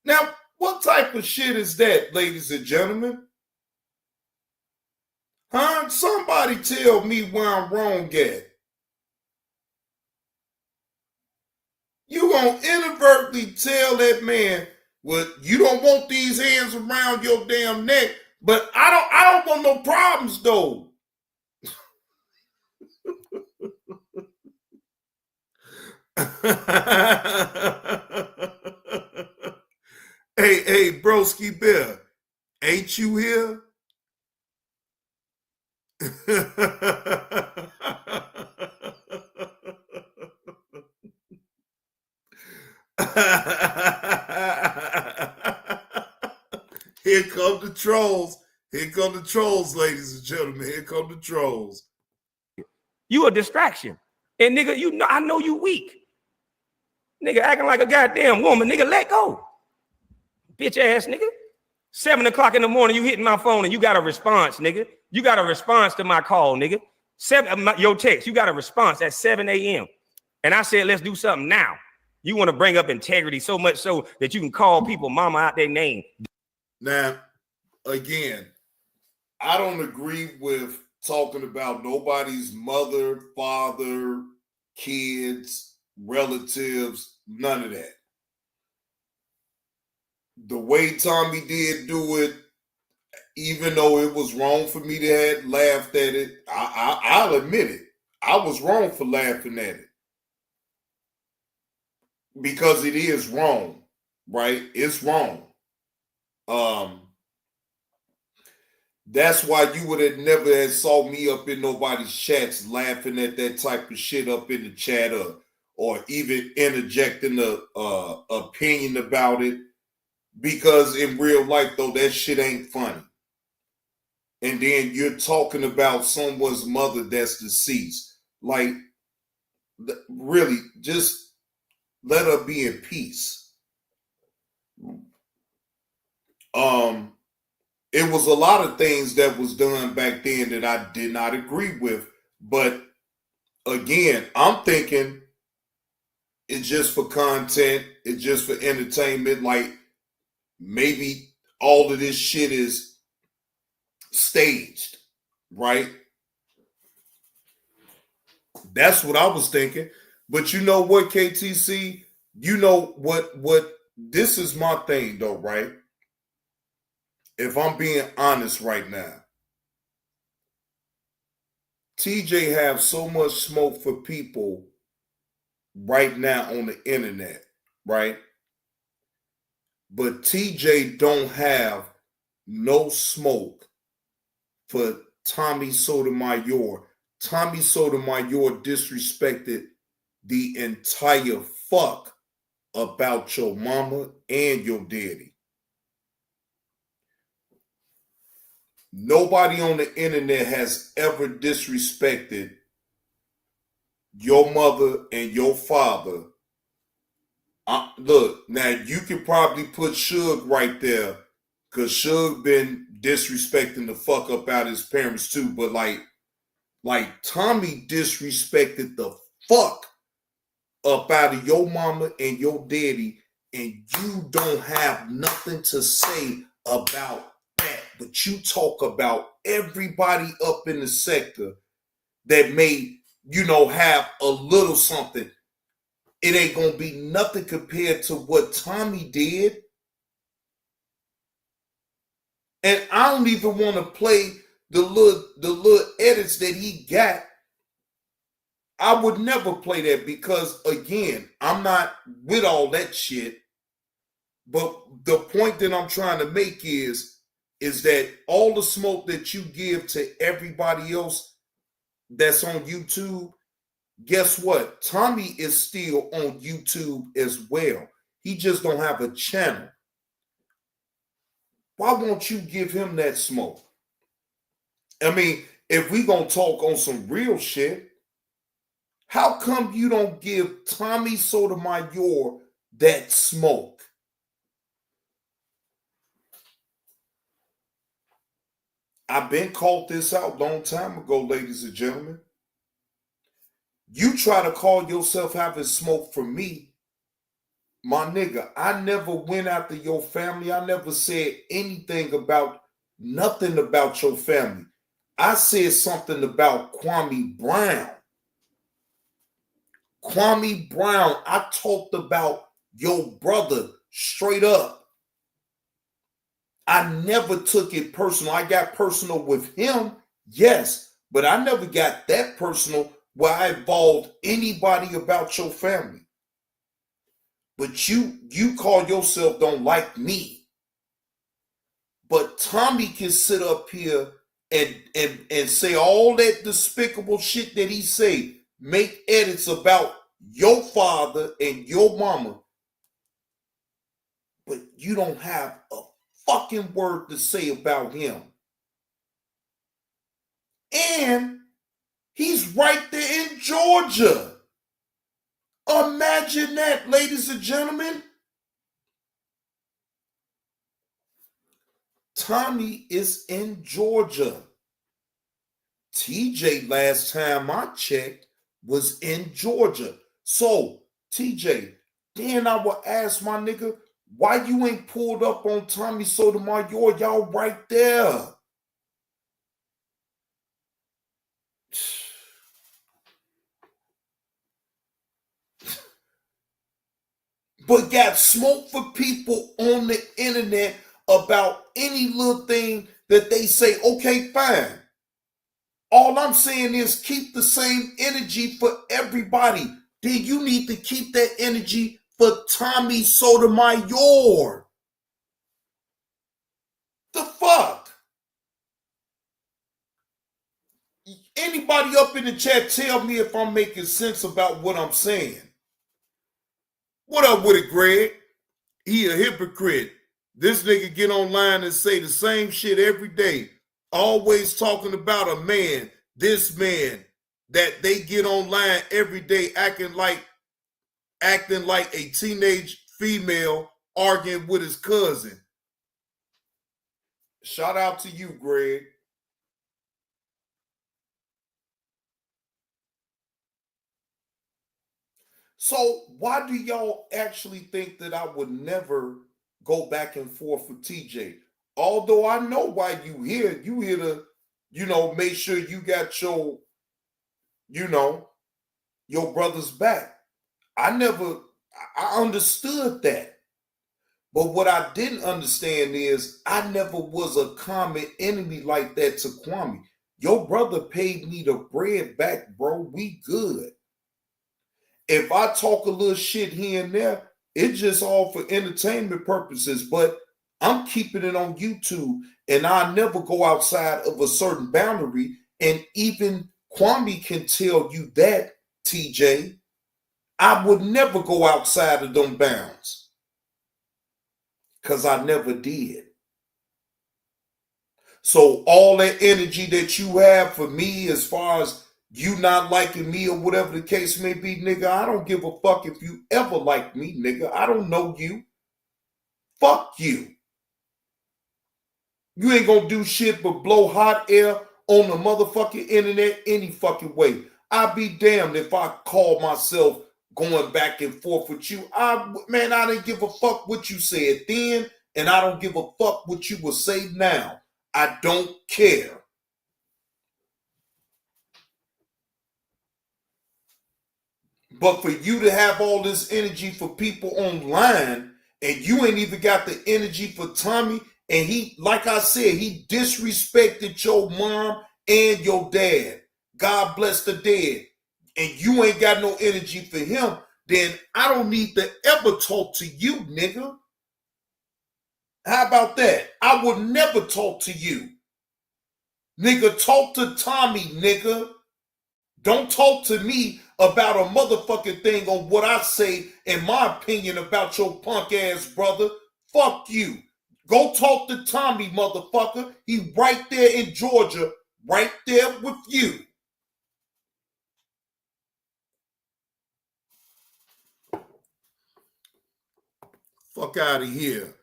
Now, what type of shit is that, ladies and gentlemen? Huh? Somebody tell me where I'm wrong at. You gonna inadvertently tell that man, well, you don't want these hands around your damn neck, but I don't want no problems though. Hey, broski Bear, ain't you here? Here come the trolls. Here come the trolls, ladies and gentlemen. Here come the trolls. You a distraction. And nigga, you know I know you weak. Nigga acting like a goddamn woman. Nigga, let go. Bitch ass nigga. 7 o'clock in the morning, you hitting my phone and you got a response, nigga. You got a response to my call, nigga. Your text, you got a response at 7 a.m. And I said, let's do something now. You want to bring up integrity so much so that you can call people mama out their name. Now, again, I don't agree with talking about nobody's mother, father, kids, relatives, none of that. The way Tommy did do it, even though it was wrong for me to have laughed at it, I'll admit it. I was wrong for laughing at it. Because it is wrong, right? It's wrong. That's why you would have never have saw me up in nobody's chats laughing at that type of shit up in the chat or even interjecting the opinion about it. Because in real life, though, that shit ain't funny. and then you're talking about someone's mother that's deceased. Like, really, just let her be in peace. It was a lot of things that was done back then that I did not agree with. But again, I'm thinking it's just for content. It's just for entertainment. Like, maybe all of this shit is staged, right? That's what I was thinking. But you know what, KTC? You know what this is my thing though, right? If I'm being honest right now, TJ have so much smoke for people right now on the internet, right? But TJ don't have no smoke for Tommy Sotomayor. Tommy Sotomayor disrespected the entire fuck about your mama and your daddy. Nobody on the internet has ever disrespected your mother and your father. Look, now you can probably put Suge right there, because Suge been disrespecting the fuck up out his parents too. But like Tommy disrespected the fuck up out of your mama and your daddy, and you don't have nothing to say about that. But you talk about everybody up in the sector that may, have a little something. It ain't gonna be nothing compared to what Tommy did. And I don't even want to play the little edits that he got. I would never play that because, again, I'm not with all that shit. But the point that I'm trying to make is that all the smoke that you give to everybody else that's on YouTube, guess what? Tommy is still on YouTube as well. He just don't have a channel. Why won't you give him that smoke? I mean, if we gonna talk on some real shit, how come you don't give Tommy Sotomayor that smoke? I've been called this out a long time ago, ladies and gentlemen. You try to call yourself having smoke for me, my nigga, I never went after your family. I never said anything about nothing about your family. I said something about Kwame Brown. Kwame Brown, I talked about your brother straight up. I never took it personal. I got personal with him, yes, but I never got that personal where I involved anybody about your family. But you call yourself don't like me. But Tommy can sit up here and say all that despicable shit that he say, make edits about your father and your mama, but you don't have a fucking word to say about him. And he's right there in Georgia. Imagine that, ladies and gentlemen. Tommy is in Georgia. TJ, last time I checked, was in Georgia. So, TJ, then I would ask my nigga, why you ain't pulled up on Tommy Sotomayor? Y'all right there. But got smoke for people on the internet about any little thing that they say, okay, fine. All I'm saying is keep the same energy for everybody. Then you need to keep that energy for Tommy Sotomayor. The fuck? Anybody up in the chat, tell me if I'm making sense about what I'm saying. What up with it, Greg? He a hypocrite. This nigga get online and say the same shit every day. always talking about a man, this man, that they get online every day acting like a teenage female arguing with his cousin. Shout out to you, Greg. So why do y'all actually think that I would never go back and forth with TJ? Although I know why you here to, make sure you got your, your brother's back. I understood that. But what I didn't understand is I never was a common enemy like that to Kwame. Your brother paid me the bread back, bro. We good. If I talk a little shit here and there, it's just all for entertainment purposes, but I'm keeping it on YouTube, and I never go outside of a certain boundary. And even Kwame can tell you that, TJ. I would never go outside of them bounds because I never did. So all that energy that you have for me as far as you not liking me or whatever the case may be, nigga, I don't give a fuck if you ever like me, nigga. I don't know you. Fuck you. You ain't gonna do shit but blow hot air on the motherfucking internet any fucking way. I'd be damned if I call myself going back and forth with you. I didn't give a fuck what you said then, and I don't give a fuck what you will say now. I don't care. But for you to have all this energy for people online, and you ain't even got the energy for Tommy, and he, like I said, he disrespected your mom and your dad. God bless the dead. And you ain't got no energy for him, then I don't need to ever talk to you, nigga. How about that? I would never talk to you. Nigga, talk to Tommy, nigga. Don't talk to me about a motherfucking thing on what I say in my opinion about your punk ass brother. Fuck you. Go talk to Tommy, motherfucker. He right there in Georgia, right there with you. Fuck out of here.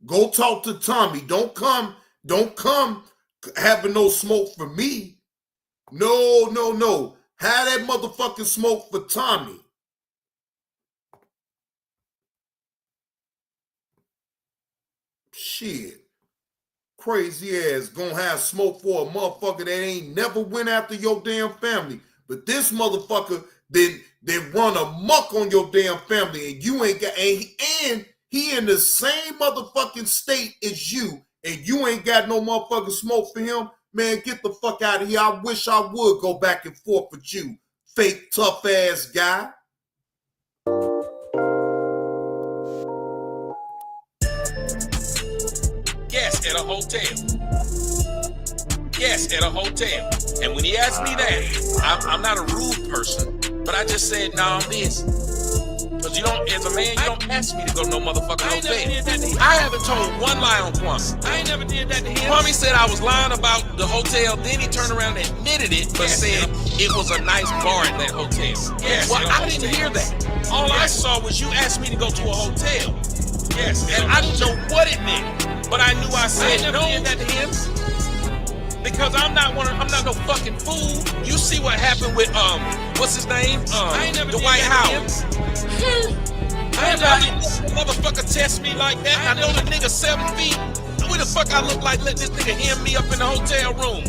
Go talk to Tommy. Don't come having no smoke for me. No. Have that motherfucking smoke for Tommy. Shit. Crazy ass gonna have smoke for a motherfucker that ain't never went after your damn family. But this motherfucker then run amok on your damn family, and you ain't got, and he in the same motherfucking state as you, and you ain't got no motherfucking smoke for him. Man, get the fuck out of here. I wish I would go back and forth with you, fake tough ass guy. Yes, at a hotel. Yes, at a hotel. And when he asked me that, I'm not a rude person, but I just said, no, I'm this. Because you don't, as a man, you don't ask me to go to no motherfucking hotel. I haven't told one lie on Kwame. I ain't never did that to him. Kwame said I was lying about the hotel, then he turned around and admitted it, but said it was a nice bar at that hotel. Yes, well, I didn't hear that. All I saw was you asked me to go to a hotel. Yes, and I didn't know what it meant, but I knew I said no. Did that to him. Because I'm not no fucking fool. You see what happened with what's his name? Dwight Howard. I ain't motherfucker test me like that. I know the nigga 7 feet. Where the fuck I look like? Let this nigga hem me up in the hotel room.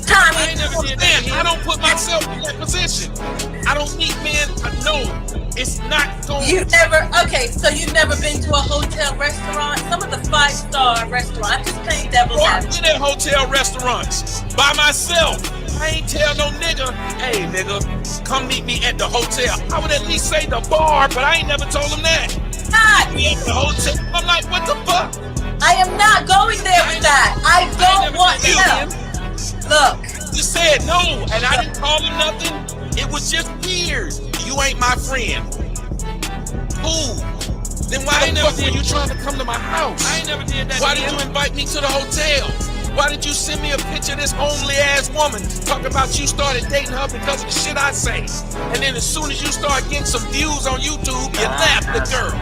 Tommy. I ain't never did that. I don't put myself in that position. I don't need men. No, it's not going. Okay, so you've never been to a hotel restaurant? Some of the 5-star restaurants. I'm just playing devil's advocate. I've been at hotel restaurants by myself. I ain't tell no nigga, hey nigga, come meet me at the hotel. I would at least say the bar, but I ain't never told him that. Me at the hotel. I'm like, what the fuck? I am not going there with that. I don't want him. Look. You said no, and I didn't call him nothing. It was just weird. You ain't my friend. Who? Then why the fuck were you trying to come to my house? I ain't never did that. Why did you invite me to the hotel? Why did you send me a picture of this homely ass woman talking about you started dating her because of the shit I say? And then as soon as you start getting some views on YouTube, you left the girl.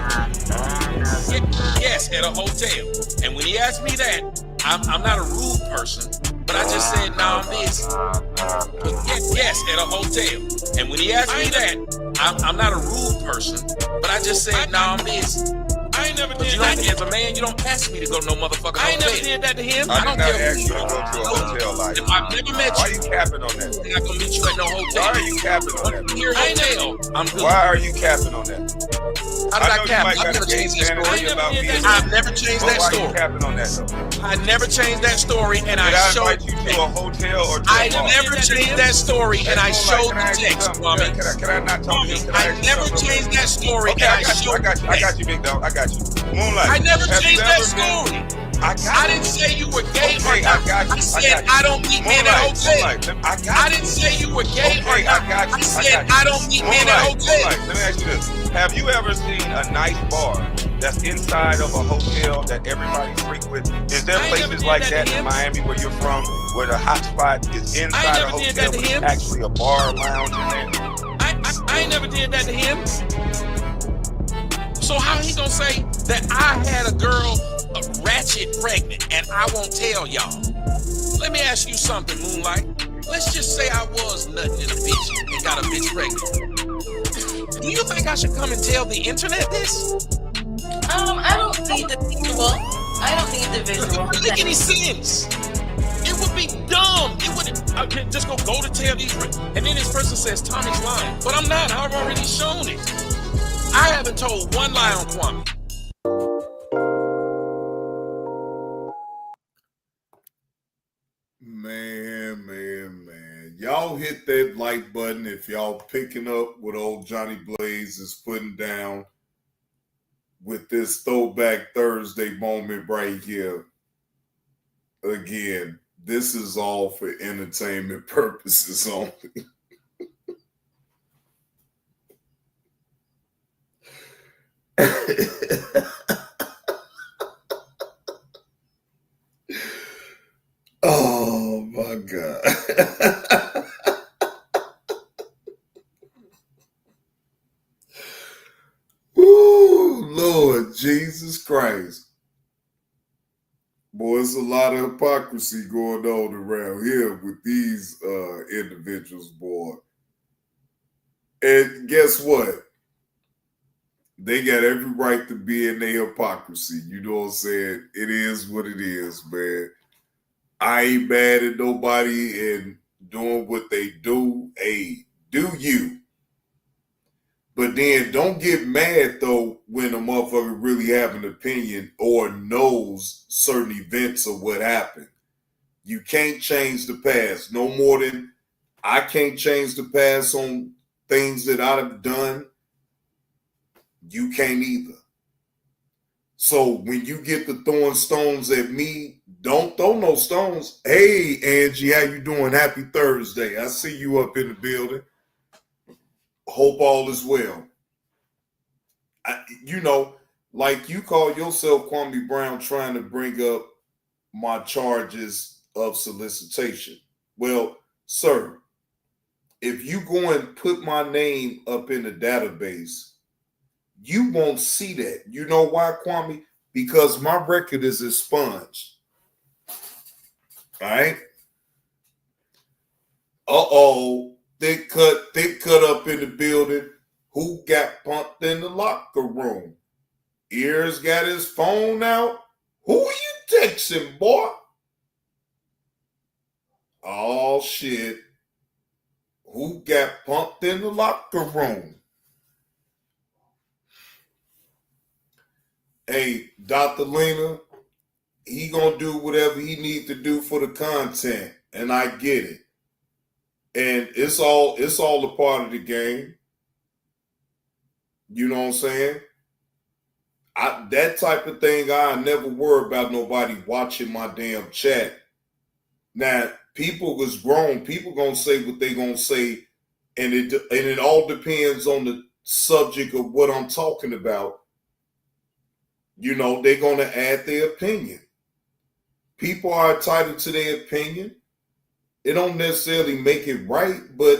Yes, at a hotel. And when he asked me that, I'm not a rude person, but I just said, nah, I'm this. Yes, at a hotel. And when he asked me that, I'm not a rude person, but I just said, nah, I'm this. I ain't never did that. As a man, you don't ask me to go to no motherfucking hotel. I ain't never did that to him. I did not ask you to go to a hotel like that. I've never met you. Why are you capping on that? I'm not gonna meet you at no hotel. Why are you capping on that? Here, hotel. I'm good. Why are you capping on that? How did I cap? I've never changed that story. I've never changed that story. Why are you capping on that though? I never changed that story, and I showed you to a hotel or to I a bar? never changed that story, and I showed the text, Kwame. Can I not talk to you? I never changed that story, and I showed the text. I got you, big dog. I got you. Moonlight. I never changed that story. I didn't say you were gay or not. I said I don't meet men at hotels. I didn't say you were gay or not. I said I don't meet men at hotels. Let me ask you this. Have you ever seen a nice bar that's inside of a hotel that everybody frequents? Is there places like that in Miami where you're from, where the hot spot is inside a hotel, but it's actually a bar lounge in there? I ain't never did that to him. So how he gonna say that I had a girl ratchet pregnant and I won't tell y'all? Let me ask you something, Moonlight. Let's just say I was nutting in a bitch and got a bitch pregnant. Do you think I should come and tell the internet this? I don't need the visual. I don't need the visual. It wouldn't make any sense. It would be dumb. It would. I can't just go to tell these. And then this person says Tommy's lying, but I'm not. I've already shown it. I haven't told one lie on Kwame. Man. Y'all hit that like button if y'all picking up what old Johnny Blaze is putting down with this Throwback Thursday moment right here. Again, this is all for entertainment purposes only. Oh my God. Woo, Lord Jesus Christ. Boy, it's a lot of hypocrisy going on around here with these individuals, boy. And guess what? They got every right to be in their hypocrisy. You know what I'm saying? It is what it is, man. I ain't mad at nobody and doing what they do. Hey, do you. But then don't get mad, though, when a motherfucker really have an opinion or knows certain events of what happened. You can't change the past. No more than I can't change the past on things that I've done. You can't either. So when you get to throwing stones at me, don't throw no stones. Hey, Angie, how you doing? Happy Thursday. I see you up in the building. Hope all is well. Like you call yourself Kwame Brown trying to bring up my charges of solicitation. Well, sir, if you go and put my name up in the database, you won't see that. You know why, Kwame? Because my record is expunged. All right? Uh-oh. Thick cut up in the building. Who got pumped in the locker room? Ears got his phone out. Who are you texting, boy? Oh, shit. Who got pumped in the locker room? Hey, Dr. Lena, he gonna do whatever he needs to do for the content, and I get it. And it's all a part of the game. You know what I'm saying? That type of thing, I never worry about nobody watching my damn chat. Now, people was grown. People gonna say what they gonna say, and it all depends on the subject of what I'm talking about. You know, they're gonna add their opinion. People are entitled to their opinion. It don't necessarily make it right, but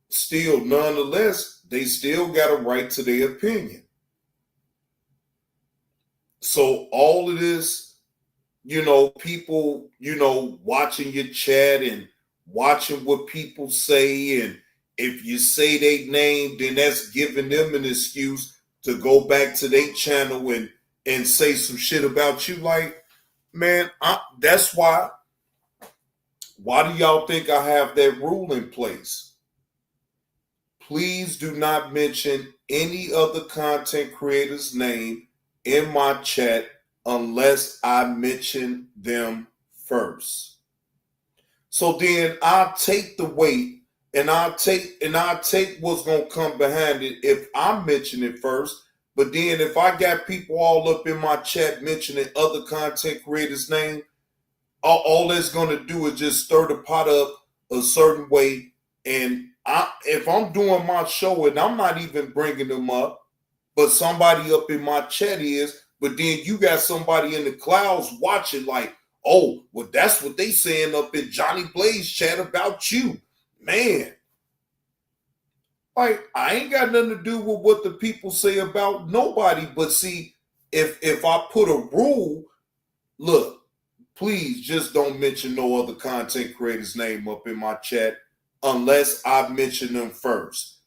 still, nonetheless, they still got a right to their opinion. So all of this, people, watching your chat and watching what people say, and if you say their name, then that's giving them an excuse to go back to their channel and say some shit about you. Like, man, that's why. Why do y'all think I have that rule in place? Please do not mention any other content creator's name in my chat unless I mention them first. So then I'll take the weight and I'll take what's gonna come behind it if I mention it first. But then if I got people all up in my chat mentioning other content creators' name, all that's gonna do is just stir the pot up a certain way. And if I'm doing my show and I'm not even bringing them up, but somebody up in my chat is, but then you got somebody in the clouds watching like, oh, well, that's what they saying up in Johnny Blaze chat about you. Man. Like, I ain't got nothing to do with what the people say about nobody. But see, if I put a rule, look, please just don't mention no other content creator's name up in my chat unless I mention them first.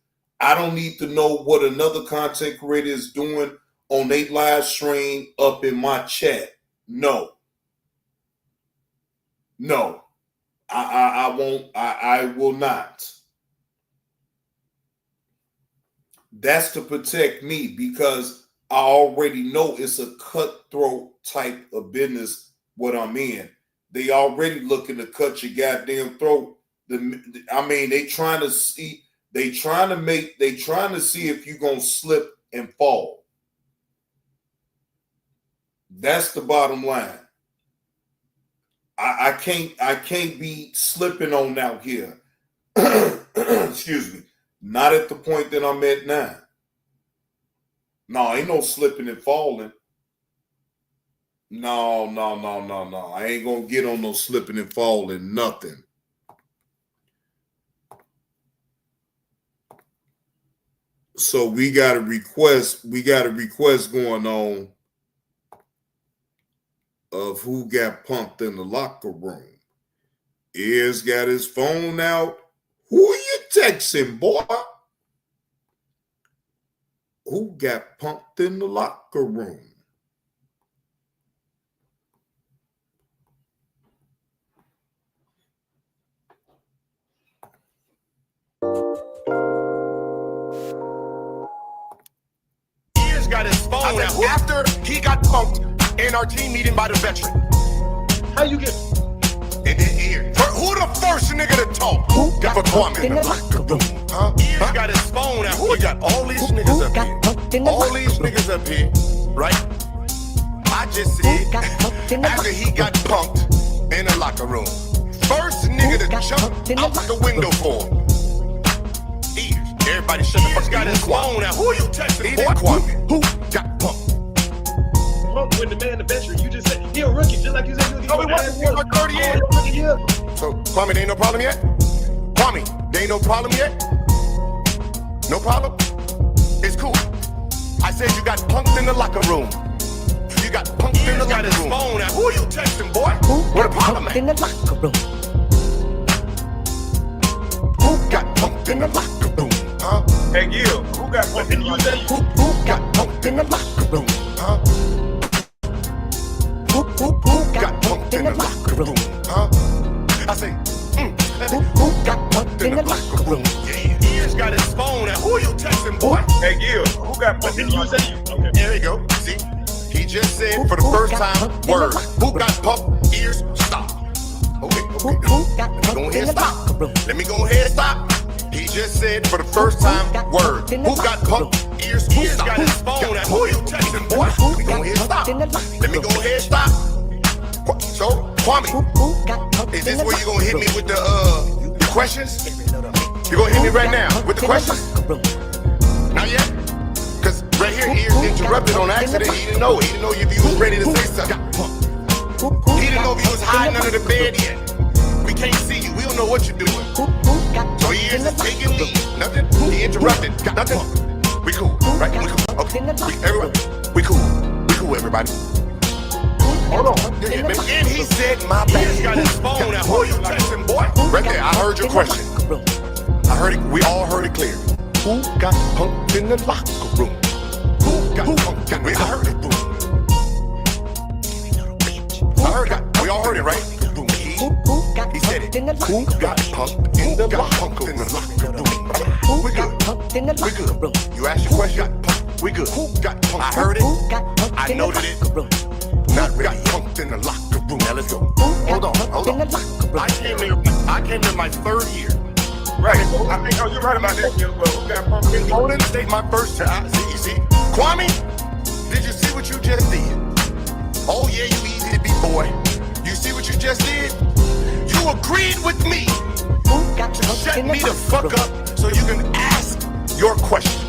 I don't need to know what another content creator is doing on their live stream up in my chat. No. I won't. I will not. That's to protect me because I already know it's a cutthroat type of business what I'm in. They already looking to cut your goddamn throat. They trying to see if you're gonna slip and fall. That's the bottom line. I can't be slipping on out here. Excuse me. Not at the point that I'm at now. No, ain't no slipping and falling. No. I ain't gonna get on no slipping and falling, nothing. So we got a request going on of who got punked in the locker room. Ears got his phone out. Who are you texting, boy? Who got punked in the locker room? Ears got his phone out. After he got punked in our team meeting by the veteran. How you get? And then Ears. Who the first nigga to talk? Who got Kwame in the locker room? Ears got his phone out. We got all these niggas up here. All these niggas up here, right? I just said after he got punked in the locker room, first nigga to jump out the window for him. Ears. Everybody shut the fuck up. Got his phone out. Who you texting, boy? Kwame. Who got punked? When the man, the veteran, you just said he a rookie, just like you said. Oh, he wasn't for 30 years. So Kwame, there ain't no problem yet. Kwame, there ain't no problem yet. No problem. It's cool. I said you got punked in the locker room. You got punked in the locker room. Phone out. Who are you texting, boy? What a problem in the locker room. Who got punked in the locker room? Huh? Hey, Gil, who got punked in the locker room? Who got punked in the locker room? Huh? Who got punked in the locker room? Huh? I say, who got punked in the locker room? Yeah, Ears got his phone out. Who you texting, boy? Hey, Gil, who got punked in the locker room? Okay. There you go. See, he just said for the first time, word. Who got punked? Ears, stop. Okay. Let me go ahead and stop. Let me go ahead and stop. He just said for the first time, word. Who got punked? Ears got his phone out. Who you texting, boy? Let me go ahead and stop. Let me go ahead and stop. So, Kwame, is this where you gonna hit me with the questions? You gonna hit me right now with the questions? Not yet? Cause right here, Ears interrupted on accident. He didn't know. He didn't know if he was ready to say something. He didn't know if he was hot hide under the bed yet. We can't see you. We don't know what you're doing. So he is taking lead. Nothing. He interrupted. Got nothing. We cool, right? We cool. Okay. Everybody. We cool. We cool, everybody. Hold on. Yeah, and he said, my bad. He's got his phone out. Who you texting, boy? Right there. I heard your question. I heard it. We all heard it clear. Who got punked in the locker room? Who got punked? I heard it. Boom. I heard it. We all heard it, right? Boom. He said it. Who got punked in the locker room? We good. We good. You asked your question. We good. Who got punked? I heard it. I noted it. Not really punked in the locker room. Now let's go. Hold on. I came in my third year. Right. I think you're right about that. Who got punked in Golden State my first time. See. Kwame, did you see what you just did? Oh yeah, you easy to be, boy. You see what you just did? You agreed with me to shut me the fuck up so you can ask your question.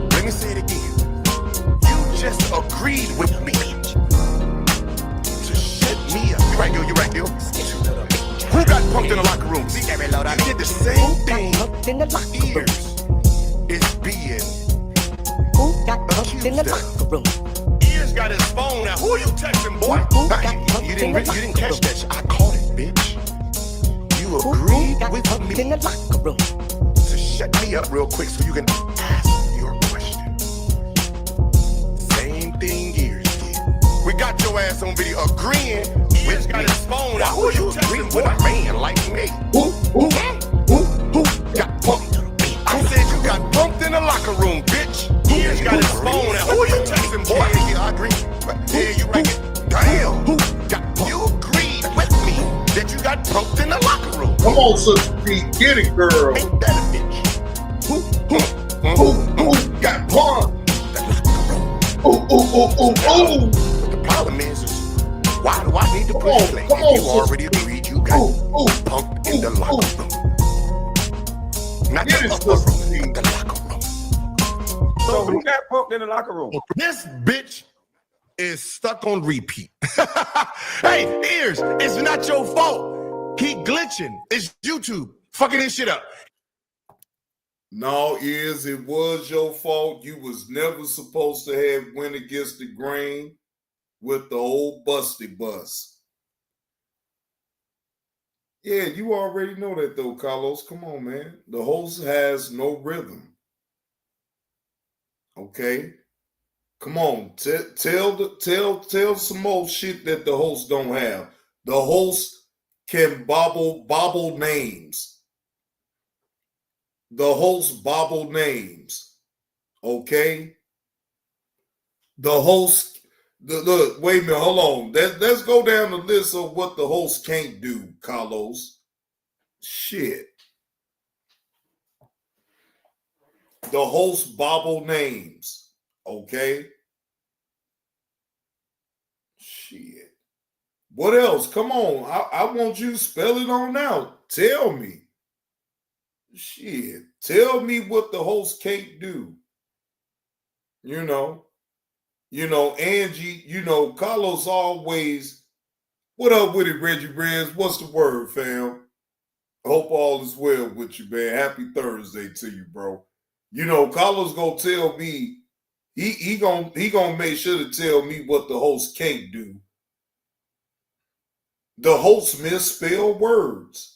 Let me say it again. You just agreed with me to shut me up. You right, Gil. Who got punked in the locker room? See, you did the same thing. Ears is being accused. Ears got his phone now. Who are you texting, boy? You didn't catch that shit. I caught it, bitch. You agreed with me to shut me up real quick so you can ask your question. Same thing Ears did. We got your ass on video agreeing. Ears got his phone now. Who are you texting, boy? A man like me. Who got punked? I said you got punked in the locker room, bitch. Ears got his phone out. Who are you texting, boy? Yeah, I agree. Yeah, you right. Damn. Who got punked? You agreed with me that you got punked in the locker room. Come on, Sister P, get it, girl. Ain't that a bitch? Who got punked? Ooh. But the problem is why do I need to push play? If you already agreed you got punked in the locker room. Not the upper room, the locker room. So who got punked in the locker room? This bitch is stuck on repeat. Hey, Ears, it's not your fault. He glitching. It's YouTube fucking this shit up. No, it was your fault. You was never supposed to have went against the grain with the old busty bus. Yeah, you already know that though, Carlos. Come on, man. The host has no rhythm. Okay? Come on. Tell some more shit that the host don't have. The host can bobble names. The host bobble names. Okay? The host, look, wait a minute, hold on. Let's go down the list of what the host can't do, Carlos. Shit. The host bobble names. Okay? Shit. What else? Come on. I want you to spell it on out. Tell me. Shit. Tell me what the host can't do. Angie, Carlos always, what up with it, Reggie Reds? What's the word, fam? I hope all is well with you, man. Happy Thursday to you, bro. Carlos gonna tell me, he gonna make sure to tell me what the host can't do. The host misspell words.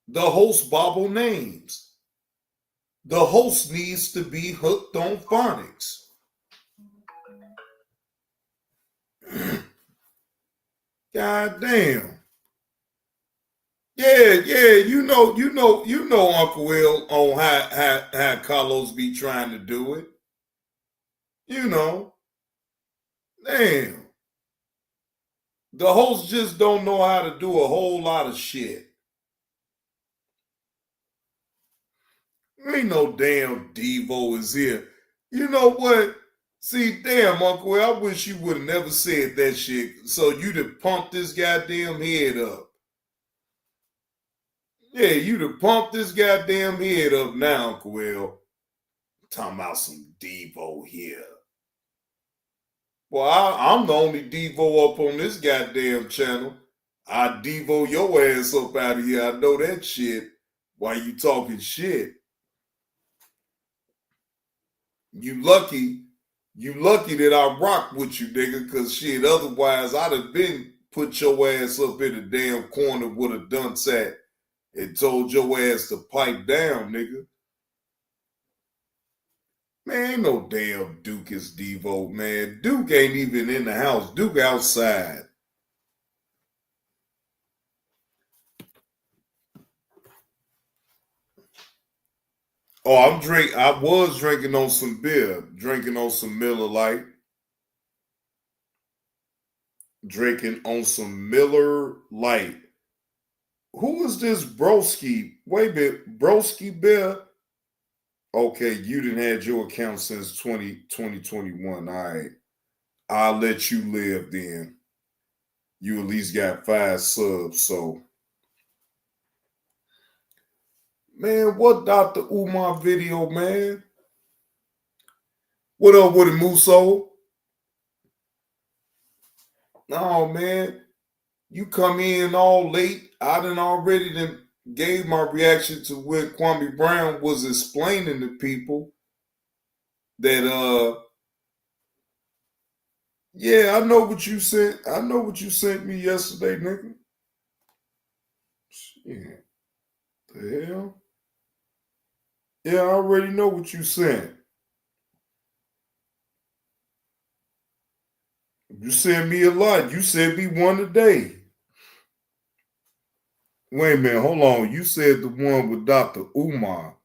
The host bobble names. The host needs to be hooked on phonics. God damn. Yeah, Uncle Will on how Carlos be trying to do it. Damn. The host just don't know how to do a whole lot of shit. Ain't no damn Devo is here. You know what? See, damn, Uncle Will, I wish you would have never said that shit so you'd have pumped this goddamn head up. Yeah, you'd have pumped this goddamn head up now, Uncle Will. Talking about some Devo here. Well, I'm the only Devo up on this goddamn channel. I Devo your ass up out of here. I know that shit. Why you talking shit? You lucky that I rock with you, nigga, because shit, otherwise I'd have been put your ass up in the damn corner with a dunce at and told your ass to pipe down, nigga. Man, ain't no damn Duke is Devo, man. Duke ain't even in the house. Duke outside. Oh, I was drinking on some beer, drinking on some Miller Lite, drinking on some Miller Lite. Who is this broski? Wait a minute, broski beer? Okay, you didn't had your account since 2021. All right, I'll let you live then. You at least got 5 subs, so. Man, what Dr. Umar video, man? What up with it, Muso? No, man. You come in all late. I done already gave my reaction to what Kwame Brown was explaining to people that yeah, I know what you sent. I know what you sent me yesterday, nigga. Shit. The hell? Yeah, I already know what you sent. You sent me a lot. You sent me one today. Wait a minute, hold on. You said the one with Dr. Umar.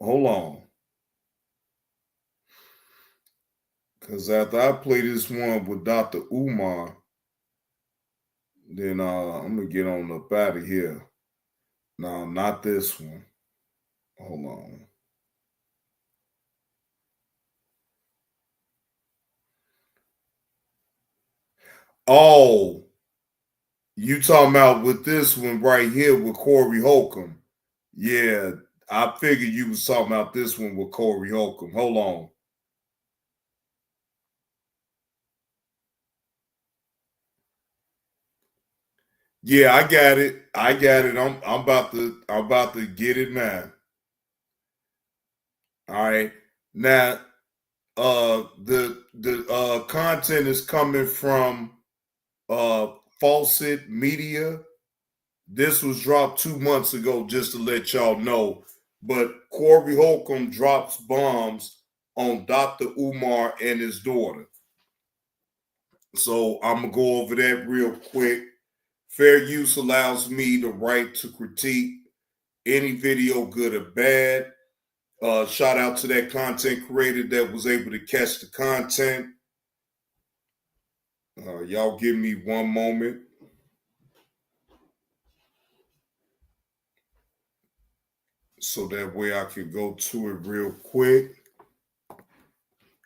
Hold on. Because after I play this one with Dr. Umar, then I'm going to get on up out of here. No, not this one. Hold on. Oh, you talking about with this one right here with Corey Holcomb. Yeah, I figured you was talking about this one with Corey Holcomb. Hold on. Yeah, I got it. I'm about to get it now. All right. Now, the content is coming from Fawcett Media. This was dropped 2 months ago, just to let y'all know. But Corey Holcomb drops bombs on Dr. Umar and his daughter. So I'm gonna go over that real quick. Fair use allows me the right to critique any video, good or bad. Shout out to that content creator that was able to catch the content. Y'all give me one moment. So that way I can go to it real quick.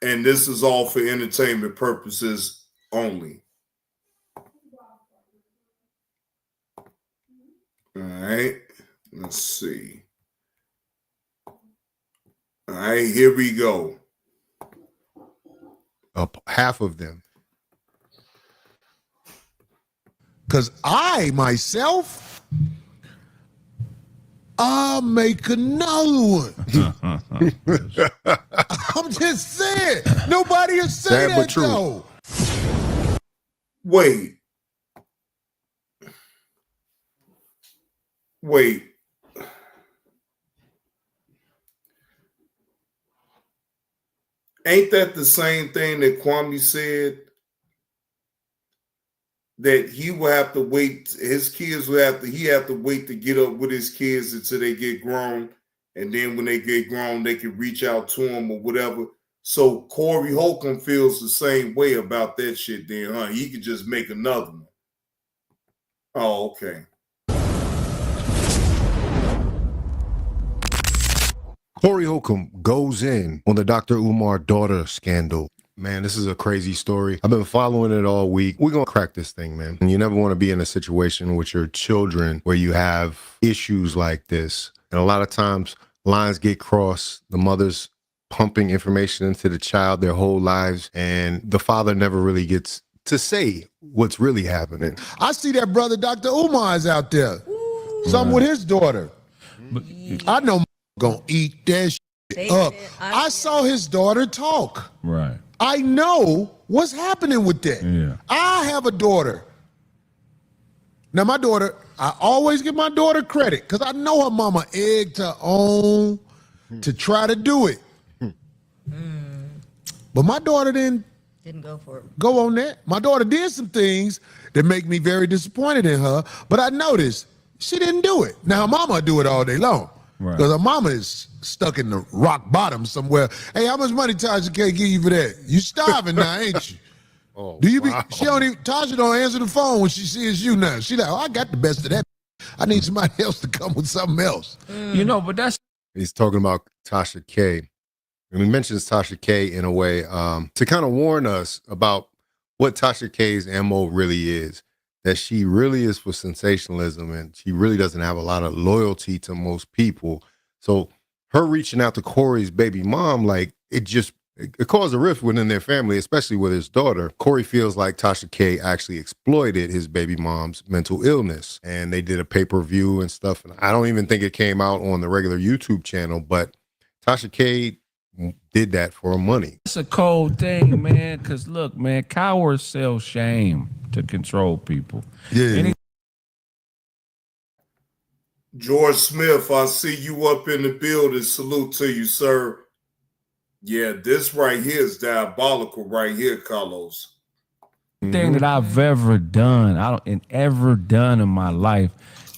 And this is all for entertainment purposes only. All right, let's see. All right, here we go. Up half of them. Because I myself, I'll make another one. I'm just saying. Nobody has said that though. Wait. Ain't that the same thing that Kwame said? That he will have to wait, his kids will have to wait to get up with his kids until they get grown. And then when they get grown, they can reach out to him or whatever. So Corey Holcomb feels the same way about that shit then, huh? He could just make another one. Oh, okay. Corey Holcomb goes in on the Dr. Umar daughter scandal. Man, this is a crazy story. I've been following it all week. We're going to crack this thing, man. And you never want to be in a situation with your children where you have issues like this. And a lot of times lines get crossed. The mothers pumping information into the child their whole lives, and the father never really gets to say what's really happening. I see that brother Dr. Umar is out there. Something with his daughter. I know gonna eat that shit up. I saw his daughter talk. Right. I know what's happening with that. Yeah. I have a daughter. Now my daughter, I always give my daughter credit because I know her mama egged her on to try to do it. But my daughter didn't go for it. Go on that. My daughter did some things that make me very disappointed in her, but I noticed she didn't do it. Now her mama do it all day long. Right. Because her mama is stuck in the rock bottom somewhere. Hey, how much money Tasha K give you for that? You starving now, ain't you? Do you be she don't even Tasha don't answer the phone when she sees you now. She like, oh, I got the best of that. I need somebody else to come with something else. You know, but that's He's talking about Tasha K. And he mentions Tasha K in a way to kind of warn us about what Tasha K's MO really is, that she really is for sensationalism and she really doesn't have a lot of loyalty to most people. So her reaching out to Corey's baby mom, like it caused a rift within their family, especially with his daughter. Corey feels like Tasha K actually exploited his baby mom's mental illness, and they did a pay-per-view and stuff. And I don't even think it came out on the regular YouTube channel, but Tasha K did that for money. It's a cold thing, man, because look, man, cowards sell shame to control people. Yeah. George Smith, I see you up in the building. Salute to you, sir. Yeah, this right here is diabolical right here, Carlos. Thing that I've ever done, ever done in my life,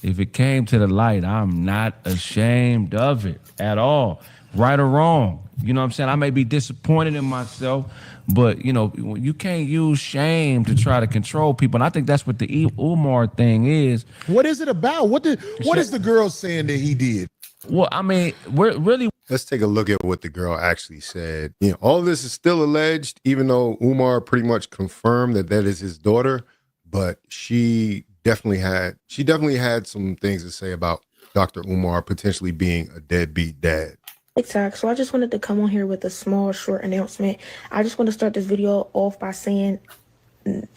if it came to the light, I'm not ashamed of it at all, right or wrong. You know what I'm saying? I may be disappointed in myself, but you know, you can't use shame to try to control people. And I think that's what the Umar thing is. What is it about? What is the girl saying that he did? Well, I mean, we're really. Let's take a look at what the girl actually said. You know, all of this is still alleged, even though Umar pretty much confirmed that is his daughter. But she definitely had some things to say about Dr. Umar potentially being a deadbeat dad. Exactly. So I just wanted to come on here with a small, short announcement. I just want to start this video off by saying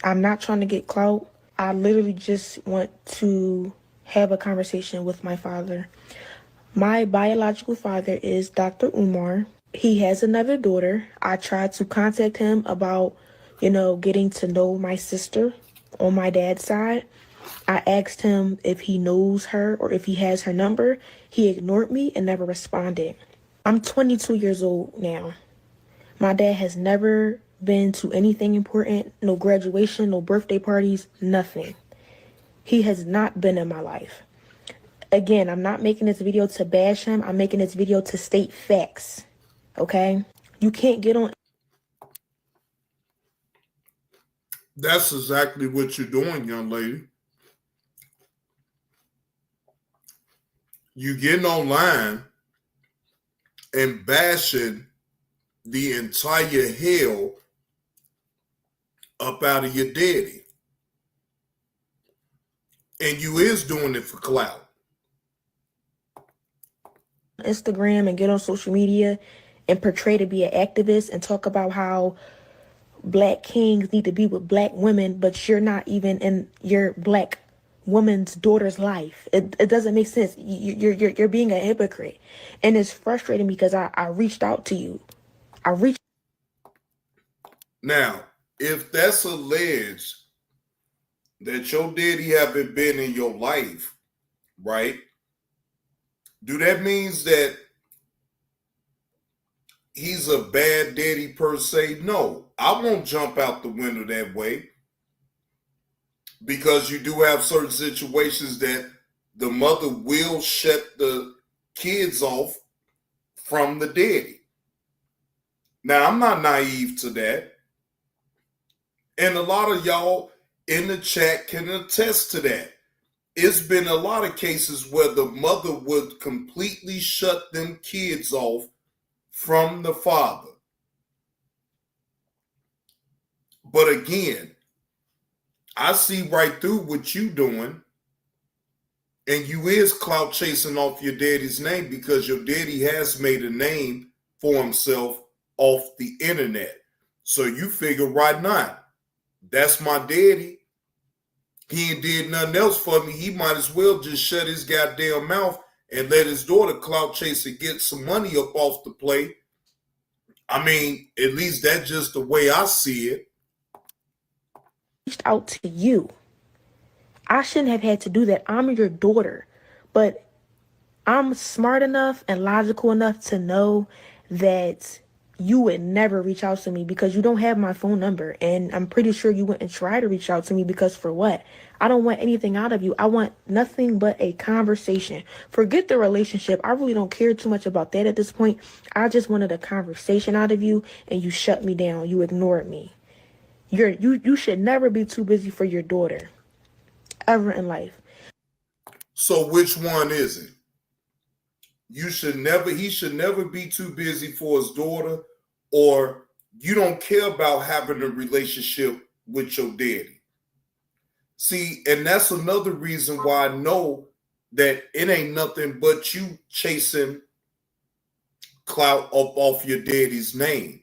I'm not trying to get clout. I literally just want to have a conversation with my father. My biological father is Dr. Umar. He has another daughter. I tried to contact him about, getting to know my sister on my dad's side. I asked him if he knows her or if he has her number. He ignored me and never responded. I'm 22 years old now. My dad has never been to anything important, no graduation, no birthday parties, nothing. He has not been in my life. Again, I'm not making this video to bash him. I'm making this video to state facts, okay? You can't get on. That's exactly what you're doing, young lady. You getting online and bashing the entire hell up out of your daddy. And you is doing it for clout. Instagram and get on social media and portray to be an activist and talk about how black kings need to be with black women, but you're not even in your black woman's daughter's life. It doesn't make sense. You're being a hypocrite, and it's frustrating because I reached out to you. Now, if that's alleged that your daddy haven't been in your life, right? Do that means that he's a bad daddy per se? No, I won't jump out the window that way, because you do have certain situations that the mother will shut the kids off from the daddy. Now, I'm not naive to that. And a lot of y'all in the chat can attest to that. It's been a lot of cases where the mother would completely shut them kids off from the father. But again, I see right through what you doing, and you is clout chasing off your daddy's name, because your daddy has made a name for himself off the internet. So you figure right now, that's my daddy. He ain't did nothing else for me. He might as well just shut his goddamn mouth and let his daughter Clout chase and get some money up off the plate. I mean, at least that's just the way I see it. Reached out to you. I shouldn't have had to do that. I'm your daughter. But I'm smart enough and logical enough to know that you would never reach out to me because you don't have my phone number. And I'm pretty sure you wouldn't try to reach out to me because for what? I don't want anything out of you. I want nothing but a conversation. Forget the relationship. I really don't care too much about that at this point. I just wanted a conversation out of you and you shut me down. You ignored me. You should never be too busy for your daughter ever in life. So which one is it? He should never be too busy for his daughter, or you don't care about having a relationship with your daddy. See, and that's another reason why I know that it ain't nothing but you chasing clout up off your daddy's name.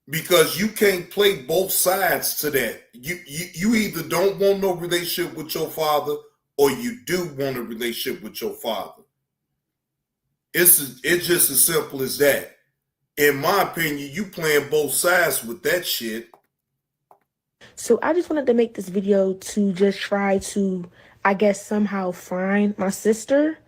Because you can't play both sides to that. You either don't want no relationship with your father or you do want a relationship with your father. It's just as simple as that. In my opinion, you playing both sides with that shit. So I just wanted to make this video to just try to, I guess, somehow find my sister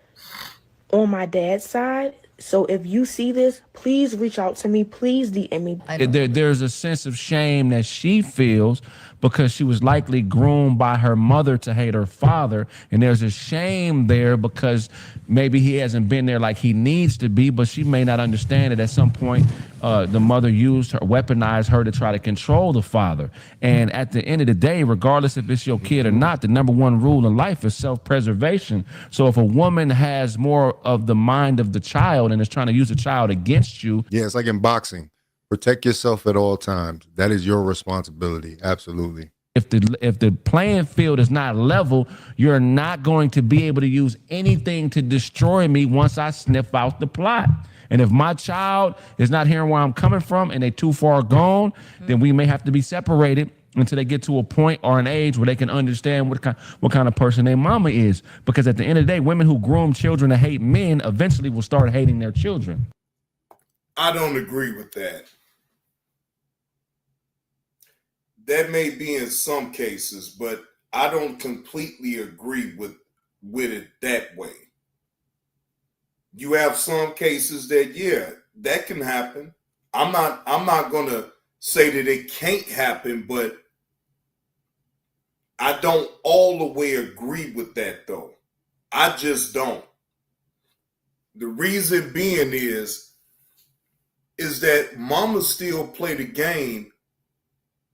on my dad's side. So if you see this, please reach out to me. Please DM me. There's a sense of shame that she feels because she was likely groomed by her mother to hate her father. And there's a shame there because maybe he hasn't been there like he needs to be, but she may not understand that at some point the mother used her, weaponized her to try to control the father. And at the end of the day, regardless if it's your kid or not, the number one rule in life is self-preservation. So if a woman has more of the mind of the child and is trying to use the child against you. Yeah, it's like in boxing. Protect yourself at all times. That is your responsibility. Absolutely. If the playing field is not level, you're not going to be able to use anything to destroy me once I sniff out the plot. And if my child is not hearing where I'm coming from and they too far gone, then we may have to be separated until they get to a point or an age where they can understand what kind of person their mama is. Because at the end of the day, women who groom children to hate men eventually will start hating their children. I don't agree with that. That may be in some cases, but I don't completely agree with it that way. You have some cases that, yeah, that can happen. I'm not gonna say that it can't happen, but I don't all the way agree with that though. I just don't. The reason being is that mama still play the game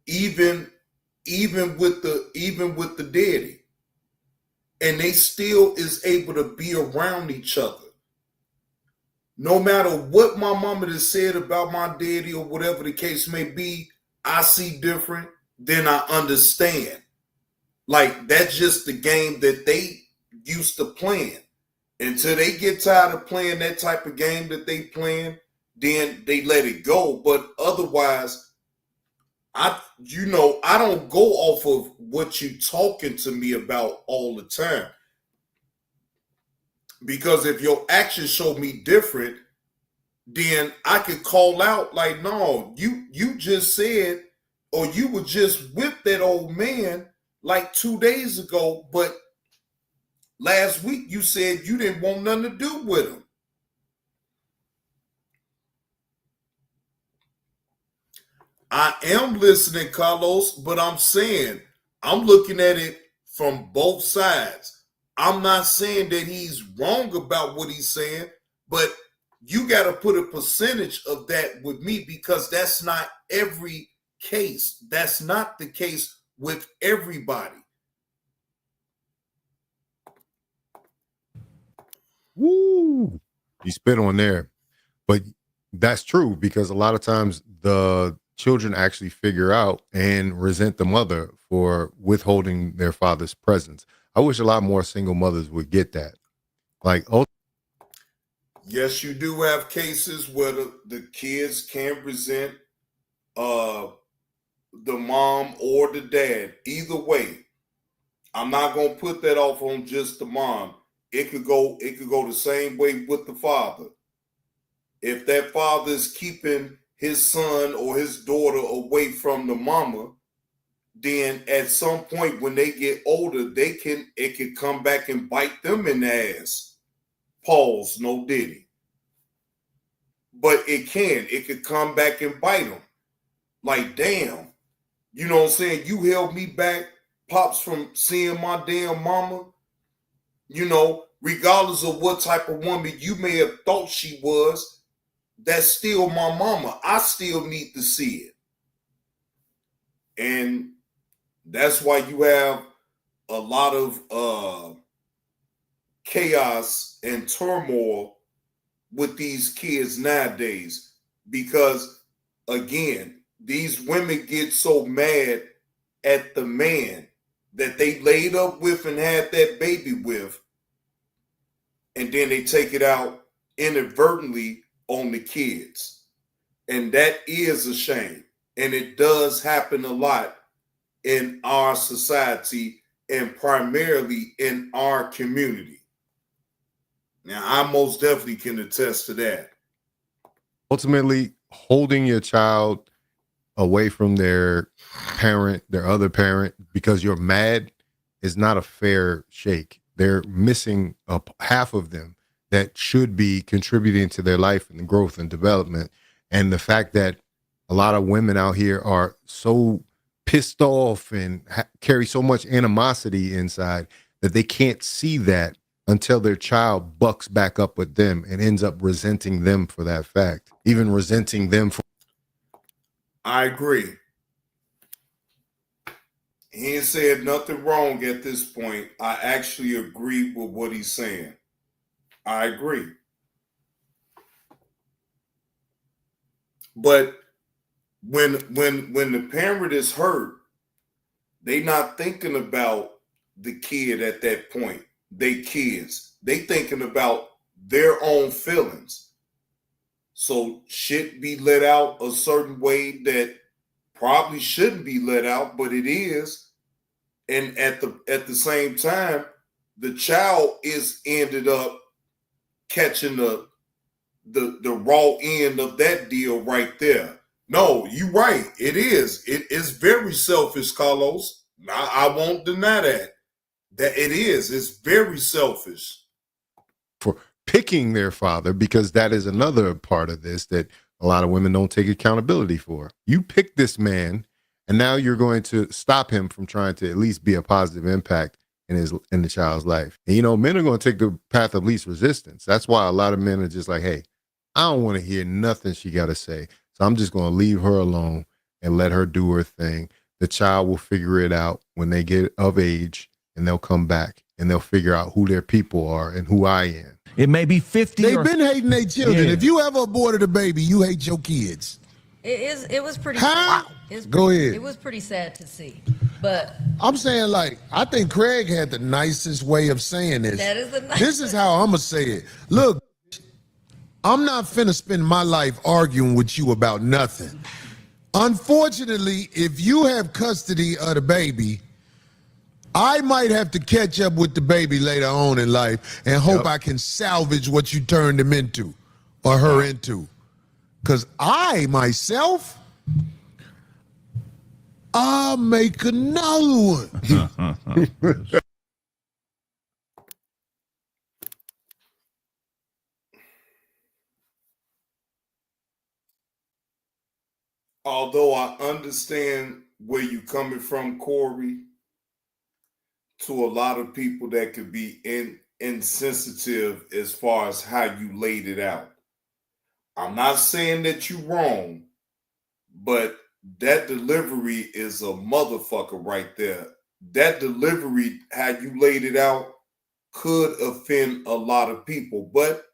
even with the daddy. And they still is able to be around each other. No matter what my mama has said about my daddy or whatever the case may be, I see different, then I understand. Like, that's just the game that they used to playing. Until they get tired of playing that type of game that they playing, then they let it go. But otherwise, I don't go off of what you talking to me about all the time. Because if your actions show me different, then I could call out like, no, you just said, or you were just with that old man like 2 days ago, but last week you said you didn't want nothing to do with him. I am listening, Carlos, but I'm saying I'm looking at it from both sides. I'm not saying that he's wrong about what he's saying, but you got to put a percentage of that with me because that's not every case. That's not the case with everybody. Woo! You spit on there. But that's true because a lot of times the children actually figure out and resent the mother for withholding their father's presence. I wish a lot more single mothers would get that. Like, oh, Yes, you do have cases where the kids can resent the mom or the dad. Either way, I'm not gonna put that off on just the mom. It could go the same way with the father. If that father is keeping his son or his daughter away from the mama, then at some point when they get older, it can come back and bite them in the ass. Pause, no diddy. But it could come back and bite them. Like, damn, you know what I'm saying? You held me back, Pops, from seeing my damn mama. You know, regardless of what type of woman you may have thought she was, that's still my mama. I still need to see it. And that's why you have a lot of chaos and turmoil with these kids nowadays. Because, again, these women get so mad at the man that they laid up with and had that baby with, and then they take it out inadvertently on the kids. And that is a shame. And it does happen a lot in our society and primarily in our community. Now, I most definitely can attest to that. Ultimately, holding your child away from their parent, their other parent, because you're mad is not a fair shake. They're missing half of them that should be contributing to their life and growth and development. And the fact that a lot of women out here are so pissed off and carry so much animosity inside that they can't see that until their child bucks back up with them and ends up resenting them for that fact, even resenting them for. I agree. He ain't said nothing wrong at this point. I actually agree with what he's saying. I agree. But when the parent is hurt, they not thinking about the kid at that point. They kids. They thinking about their own feelings. So shit be let out a certain way that probably shouldn't be let out, but it is. And at the same time, the child is ended up catching the raw end of that deal right there. No, you're right. It is. It is very selfish, Carlos. I won't deny that. That it is. It's very selfish. For picking their father, because that is another part of this that a lot of women don't take accountability for. You pick this man, and now you're going to stop him from trying to at least be a positive impact in the child's life. And you know, men are going to take the path of least resistance. That's why a lot of men are just like, hey, I don't want to hear nothing she got to say. So I'm just going to leave her alone and let her do her thing. The child will figure it out when they get of age, and they'll come back and they'll figure out who their people are and who I am. It may be 50. They've been hating their children. Yeah. If you ever aborted a baby, you hate your kids. It was pretty How? sad. Go ahead. It was pretty sad to see. But I'm saying, like, I think Craig had the nicest way of saying this. that is the This is how I'm going to say it. Look, I'm not finna spend my life arguing with you about nothing. Unfortunately, if you have custody of the baby, I might have to catch up with the baby later on in life and hope I can salvage what you turned him into or her into. Because I, myself, I'll make another one. Although I understand where you're coming from, Corey, to a lot of people that could be insensitive as far as how you laid it out. I'm not saying that you're wrong, but that delivery is a motherfucker right there. That delivery, how you laid it out, could offend a lot of people. But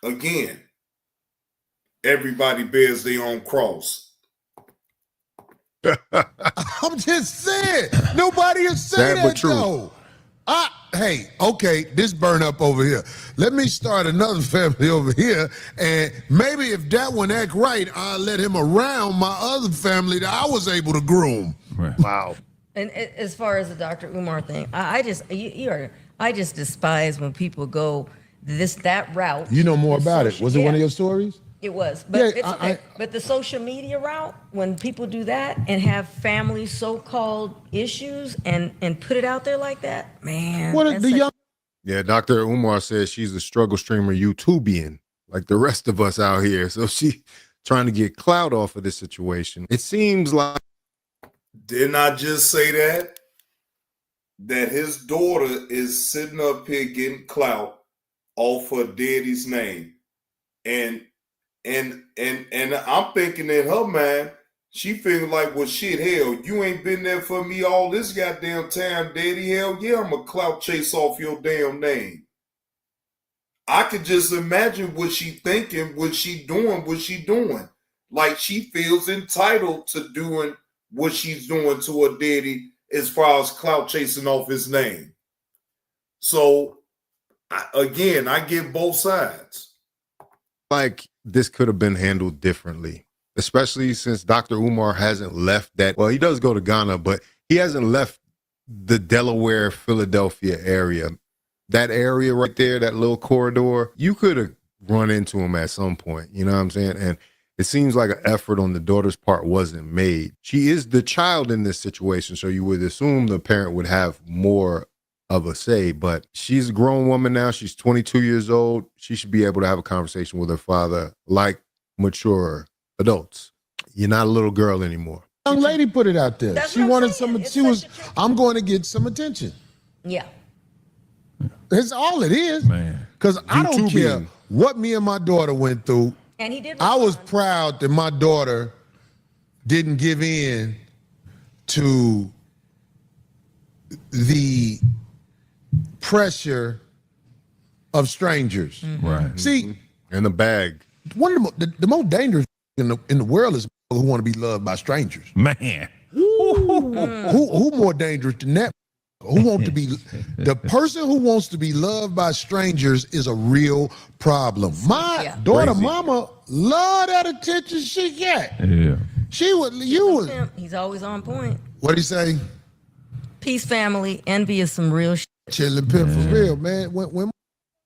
again, everybody bears their own cross. I'm just saying. Nobody is saying Sad but that, true. though. hey, okay, this burn up over here. Let me start another family over here, and maybe if that one act right, I'll let him around my other family that I was able to groom. Right. Wow. And as far as the Dr. Umar thing, I just despise when people go that route. You know more about it. Was it one of your stories? It was, but Yeah, it's okay. But the social media route, when people do that and have family so-called issues and put it out there like that, man. What the young? Yeah, Dr. Umar says she's a struggle streamer YouTubian, like the rest of us out here. So she trying to get clout off of this situation. It seems like. Didn't I just say that? That his daughter is sitting up here getting clout off her daddy's name. And I'm thinking in her mind, she feeling like, well, shit, hell, you ain't been there for me all this goddamn time, daddy. Hell yeah, I'm a clout chase off your damn name. I could just imagine what she thinking, what she doing. Like she feels entitled to doing what she's doing to her daddy as far as clout chasing off his name. So, I get both sides. Like this could have been handled differently, especially since Dr. Umar hasn't left that. Well, he does go to Ghana, but he hasn't left the Delaware, Philadelphia area. That area right there, that little corridor, you could have run into him at some point. You know what I'm saying? And it seems like an effort on the daughter's part wasn't made. She is the child in this situation, so you would assume the parent would have more of a say, but she's a grown woman now. She's 22 years old. She should be able to have a conversation with her father like mature adults. You're not a little girl anymore. Young lady put it out there. That's She what I'm wanted saying. some. I'm going to get some attention. Yeah. That's all it is. Man. Because I don't care YouTubing. what me and my daughter went through. And he did. I was respond. proud that my daughter didn't give in to the pressure of strangers. Right. See, In the bag. one of the most dangerous in the world is who want to be loved by strangers. Man. Who more dangerous than that? Who want to be the person who wants to be loved by strangers is a real problem. My daughter, Crazy. mama, love that attention she get. Yeah. She would. You would. He's always on point. What do you say? Peace, family. Envy is some real shit. Chillin' pimp for real, man. When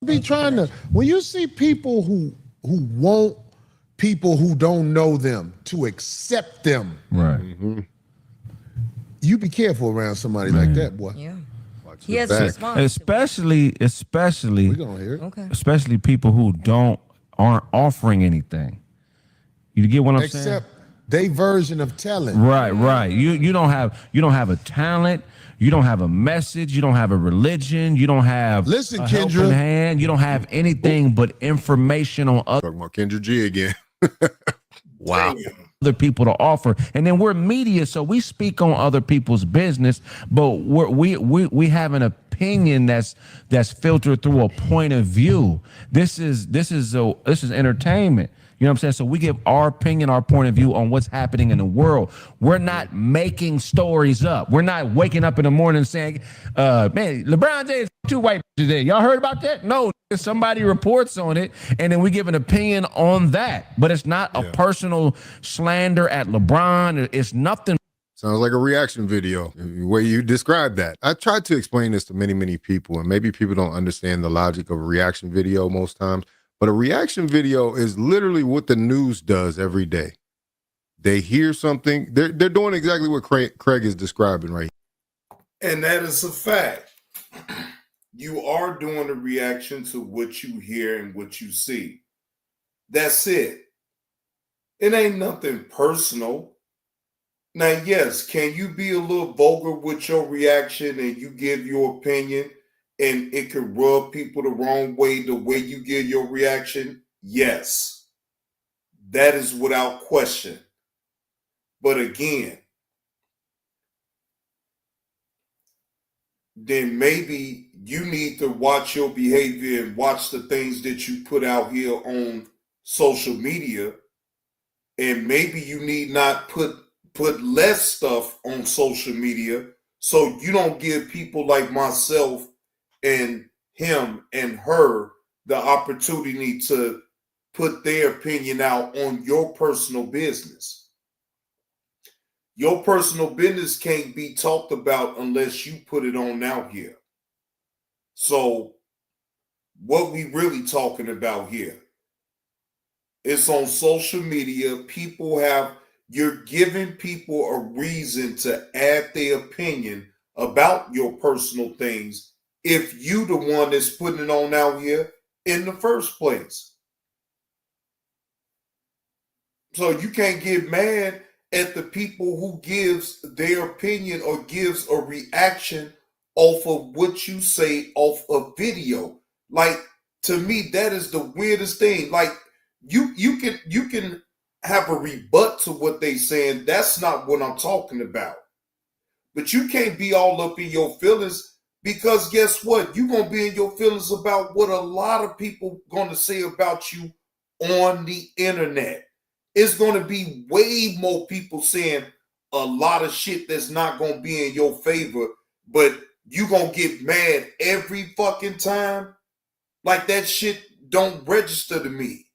be trying to, when you see people who want people who don't know them to accept them, Right. you be careful around somebody like that, boy. Yeah. Watch He your has to back. respond. Especially We gonna hear it. Okay. especially people who aren't offering anything. You get what I'm saying? Except they version of telling. Right. You don't have a talent. You don't have a message. You don't have a religion. You don't have Listen, a Kendra. helping hand. You don't have anything but information on Talking about Kendra G again. Wow. other people to offer. And then we're media, so we speak on other people's business, but we have an opinion that's filtered through a point of view. This is entertainment. You know what I'm saying? So we give our opinion, our point of view on what's happening in the world. We're not making stories up. We're not waking up in the morning saying, man, LeBron James two white today. Y'all heard about that? No, somebody reports on it, and then we give an opinion on that. But it's not a personal slander at LeBron. It's nothing. Sounds like a reaction video, the way you described that. I tried to explain this to many, many people, and maybe people don't understand the logic of a reaction video most times. But a reaction video is literally what the news does every day. They hear something. They're doing exactly what Craig is describing right here. And that is a fact. You are doing a reaction to what you hear and what you see. That's it. It ain't nothing personal. Now, yes, can you be a little vulgar with your reaction and you give your opinion and it could rub people the wrong way, the way you give your reaction? Yes. That is without question. But again, then maybe you need to watch your behavior and watch the things that you put out here on social media. And maybe you need not put less stuff on social media so you don't give people like myself and him and her the opportunity to put their opinion out on your personal business. Your personal business can't be talked about unless you put it on out here. So what we really talking about here? It's on social media. You're giving people a reason to add their opinion about your personal things if you the one that's putting it on out here in the first place. So you can't get mad at the people who gives their opinion or gives a reaction off of what you say off a video. Like, to me, that is the weirdest thing. Like, you can have a rebut to what they saying. That's not what I'm talking about. But you can't be all up in your feelings, because guess what? You're going to be in your feelings about what a lot of people going to say about you on the internet. It's going to be way more people saying a lot of shit that's not going to be in your favor, but you going to get mad every fucking time. Like, that shit don't register to me.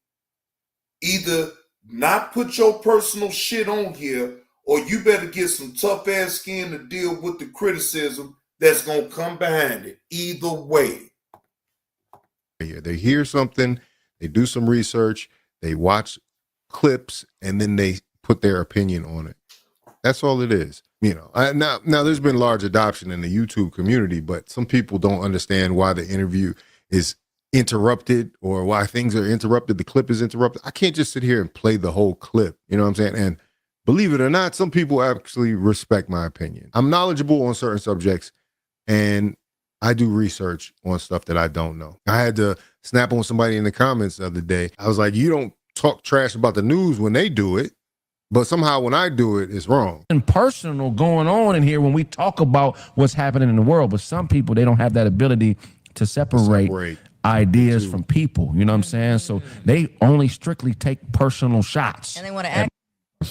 Either not put your personal shit on here, or you better get some tough ass skin to deal with the criticism that's going to come behind it. Either way. They hear something, they do some research, they watch clips, and then they put their opinion on it. That's all it is. You know, now there's been large adoption in the YouTube community, but some people don't understand why the interview is interrupted or why things are interrupted. The clip is interrupted. I can't just sit here and play the whole clip. You know what I'm saying? And believe it or not, some people actually respect my opinion. I'm knowledgeable on certain subjects, and I do research on stuff that I don't know. I had to snap on somebody in the comments the other day. I was like, you don't talk trash about the news when they do it, but somehow when I do it, it's wrong. And personal going on in here when we talk about what's happening in the world, but some people, they don't have that ability to separate ideas from people. You know what I'm saying? So they only strictly take personal shots. And they want to act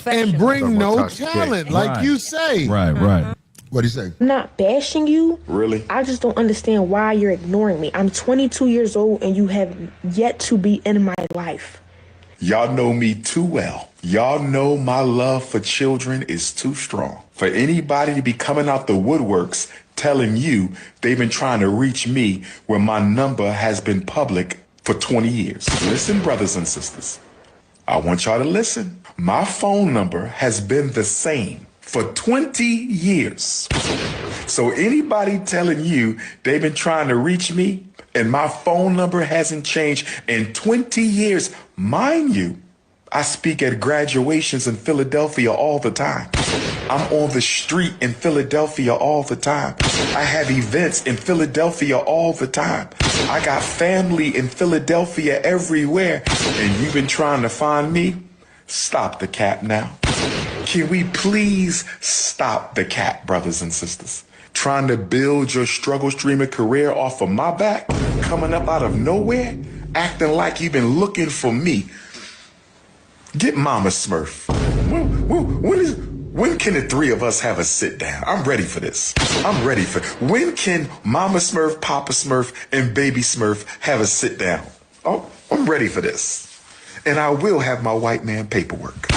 and bring no talent, like you say. Right. What do you say? I'm not bashing you. Really? I just don't understand why you're ignoring me. I'm 22 years old and you have yet to be in my life. Y'all know me too well. Y'all know my love for children is too strong. For anybody to be coming out the woodworks telling you they've been trying to reach me when my number has been public for 20 years. Listen, brothers and sisters, I want y'all to listen. My phone number has been the same for 20 years. So anybody telling you they've been trying to reach me and my phone number hasn't changed in 20 years, mind you, I speak at graduations in Philadelphia all the time. I'm on the street in Philadelphia all the time. I have events in Philadelphia all the time. I got family in Philadelphia everywhere. And you've been trying to find me? Stop the cap now. Can we please stop the cap, brothers and sisters? Trying to build your struggle streamer career off of my back, coming up out of nowhere, acting like you've been looking for me. Get Mama Smurf. When can the three of us have a sit down? I'm ready for this. When can Mama Smurf, Papa Smurf, and Baby Smurf have a sit down? Oh, I'm ready for this. And I will have my white man paperwork.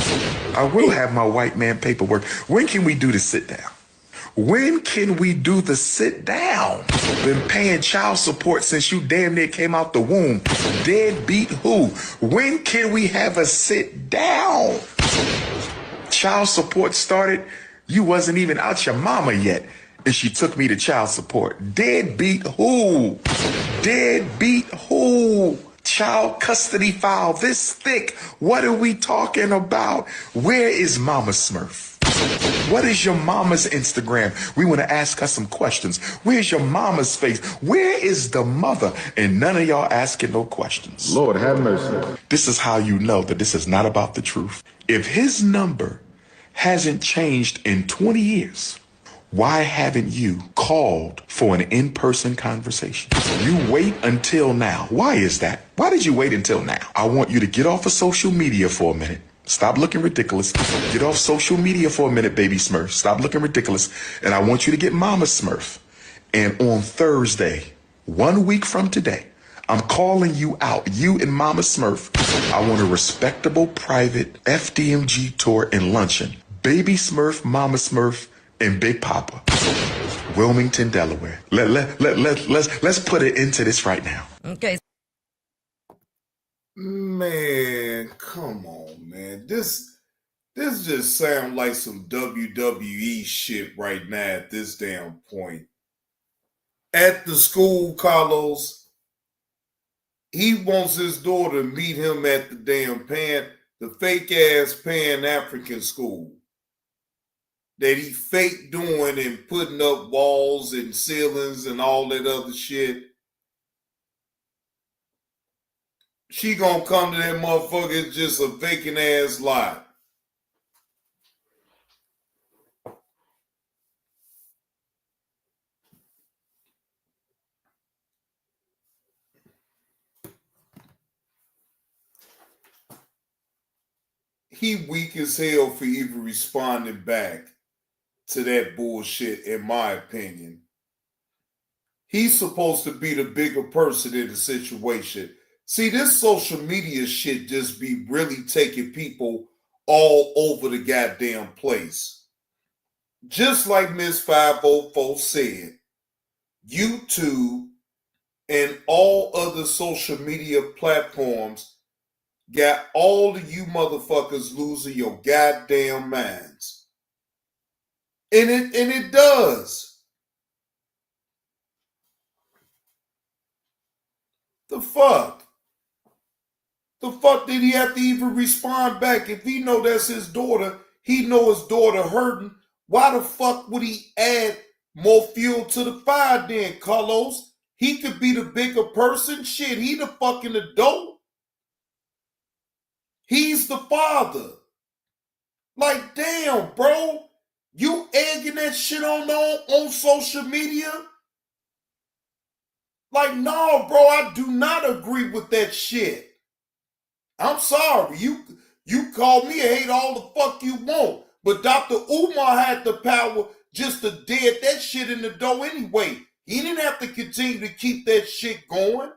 When can we do the sit down? When can we do the sit down? Been paying child support since you damn near came out the womb. Deadbeat who? When can we have a sit down? Child support started, you wasn't even out your mama yet, and she took me to child support. Deadbeat who? Child custody file this thick. What are we talking about? Where is Mama Smurf? What is your mama's Instagram? We want to ask her some questions. Where's your mama's face? Where is the mother? And none of y'all asking no questions. Lord have mercy. This is how you know that this is not about the truth. If his number hasn't changed in 20 years, why haven't you called for an in-person conversation? You wait until now. Why is that? Why did you wait until now? I want you to get off of social media for a minute. Stop looking ridiculous. Get off social media for a minute, Baby Smurf. Stop looking ridiculous. And I want you to get Mama Smurf. And on Thursday, 1 week from today, I'm calling you out, you and Mama Smurf. I want a respectable private FDMG tour and luncheon. Baby Smurf, Mama Smurf, and Big Papa. Wilmington, Delaware. Let's put an end to this right now. Okay. Man, come on, man. This just sounds like some WWE shit right now at this damn point. At the school, Carlos, he wants his daughter to meet him at the damn the fake ass Pan-African school that he fake doing and putting up walls and ceilings and all that other shit. She gonna come to that motherfucker, it's just a vacant ass lot. He weak as hell for even responding back to that bullshit, in my opinion. He's supposed to be the bigger person in the situation. See, this social media shit just be really taking people all over the goddamn place. Just like Miss 504 said, YouTube and all other social media platforms got all of you motherfuckers losing your goddamn minds. And it does. The fuck? The fuck did he have to even respond back? If he know that's his daughter, he know his daughter hurting. Why the fuck would he add more fuel to the fire then, Carlos? He could be the bigger person. Shit, he the fucking adult. He's the father. Like, damn, bro. You egging that shit on social media? Like, no, bro, I do not agree with that shit. I'm sorry. You call me a hate all the fuck you want. But Dr. Umar had the power just to dead that shit in the door anyway. He didn't have to continue to keep that shit going.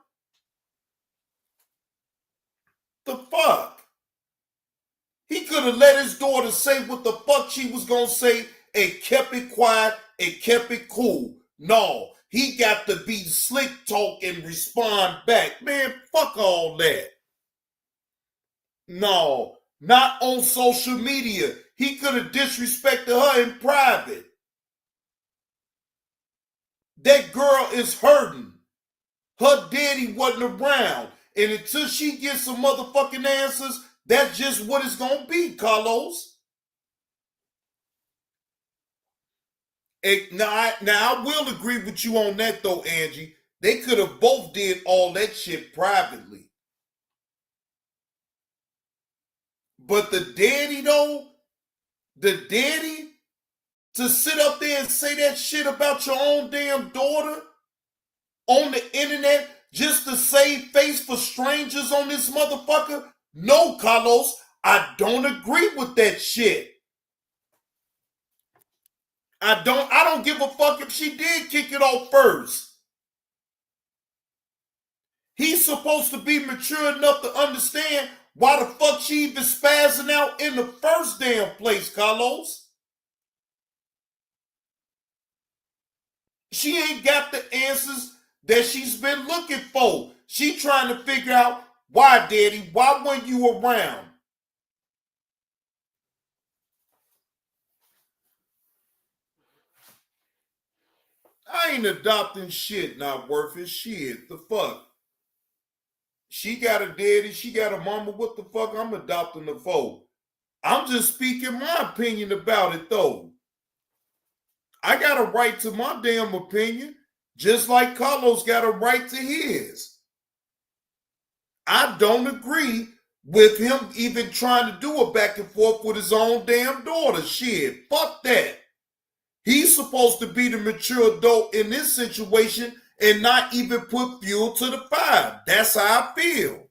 The fuck? He could have let his daughter say what the fuck she was going to say and kept it quiet and kept it cool. No, he got to be slick talk and respond back. Man, fuck all that. No, not on social media. He could have disrespected her in private. That girl is hurting. Her daddy wasn't around. And until she gets some motherfucking answers, that's just what it's going to be, Carlos. Now, I will agree with you on that, though, Angie. They could have both did all that shit privately. But the daddy, though, to sit up there and say that shit about your own damn daughter on the internet just to save face for strangers on this motherfucker? No, Carlos, I don't agree with that shit. I don't give a fuck if she did kick it off first. He's supposed to be mature enough to understand why the fuck she even spazzing out in the first damn place, Carlos. She ain't got the answers that she's been looking for. She trying to figure out, why, Daddy, why weren't you around? I ain't adopting shit not worth it. Shit, the fuck. She got a daddy, she got a mama, what the fuck I'm adopting her for? I'm just speaking my opinion about it, though. I got a right to my damn opinion, just like Carlos got a right to his. I don't agree with him even trying to do a back and forth with his own damn daughter. Shit, fuck that. He's supposed to be the mature adult in this situation and not even put fuel to the fire. That's how I feel.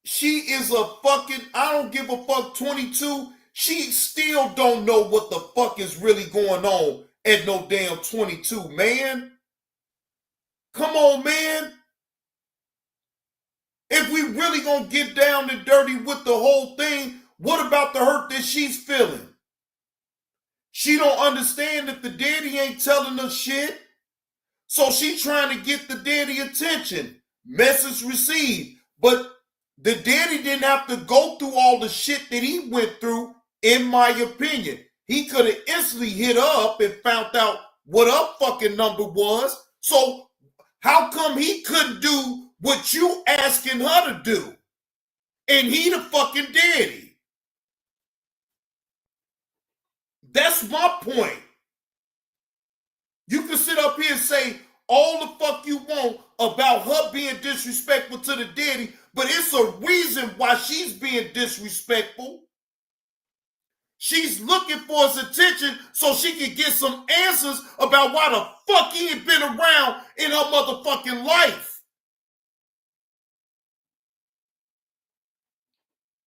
She is a fucking, I don't give a fuck, 22. She still don't know what the fuck is really going on at no damn 22, man. Come on, man. If we really gonna get down and dirty with the whole thing, what about the hurt that she's feeling? She don't understand that the daddy ain't telling her shit. So she trying to get the daddy attention. Message received. But the daddy didn't have to go through all the shit that he went through, in my opinion. He could have instantly hit her up and found out what her fucking number was. So how come he couldn't do what you asking her to do? And he the fucking daddy. That's my point. You can sit up here and say all the fuck you want about her being disrespectful to the daddy, but it's a reason why she's being disrespectful. She's looking for his attention so she can get some answers about why the fuck he ain't been around in her motherfucking life.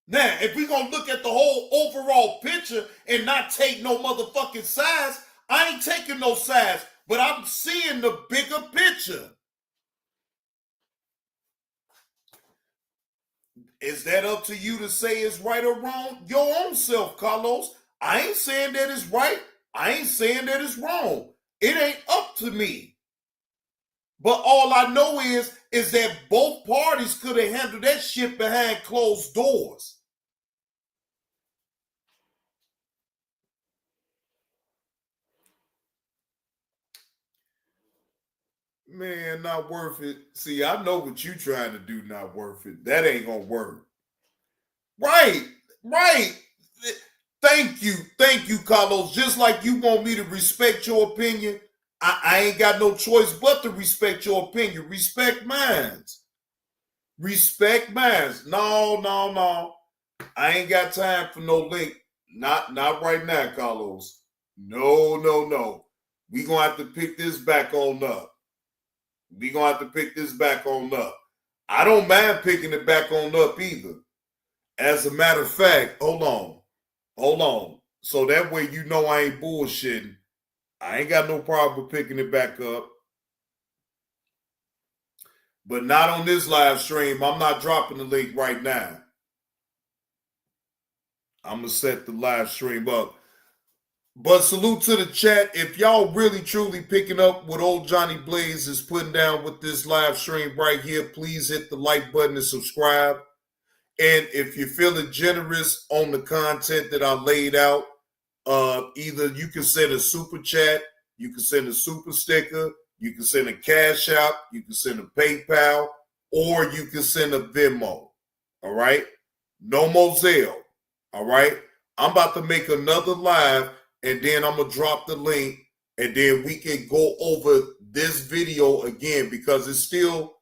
Now, if we're going to look at the whole overall picture and not take no motherfucking sides, I ain't taking no sides, but I'm seeing the bigger picture. Is that up to you to say it's right or wrong? Your own self, Carlos. I ain't saying that it's right. I ain't saying that it's wrong. It ain't up to me. But all I know is that both parties could have handled that shit behind closed doors. Man, not worth it. See, I know what you trying to do, not worth it. That ain't gonna work. Right. Thank you, Carlos. Just like you want me to respect your opinion, I ain't got no choice but to respect your opinion. Respect mine. Respect mine. No. I ain't got time for no link. Not right now, Carlos. No. We gonna have to pick this back on up. I don't mind picking it back on up either. As a matter of fact, hold on. So that way you know I ain't bullshitting. I ain't got no problem with picking it back up. But not on this live stream. I'm not dropping the link right now. I'm going to set the live stream up. But salute to the chat. If y'all really truly picking up what old Johnny Blaze is putting down with this live stream right here, please hit the like button and subscribe. And if you're feeling generous on the content that I laid out, either you can send a super chat, you can send a super sticker, you can send a cash app, you can send a PayPal, or you can send a Venmo. All right? No more Zelle. All right? I'm about to make another live, and then I'm going to drop the link, and then we can go over this video again because it's still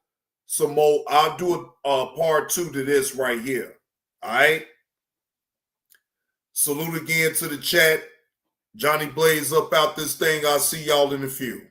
some more. I'll do a part 2 to this right here. All right? Salute again to the chat. Johnny Blaze up out this thing. I'll see y'all in a few.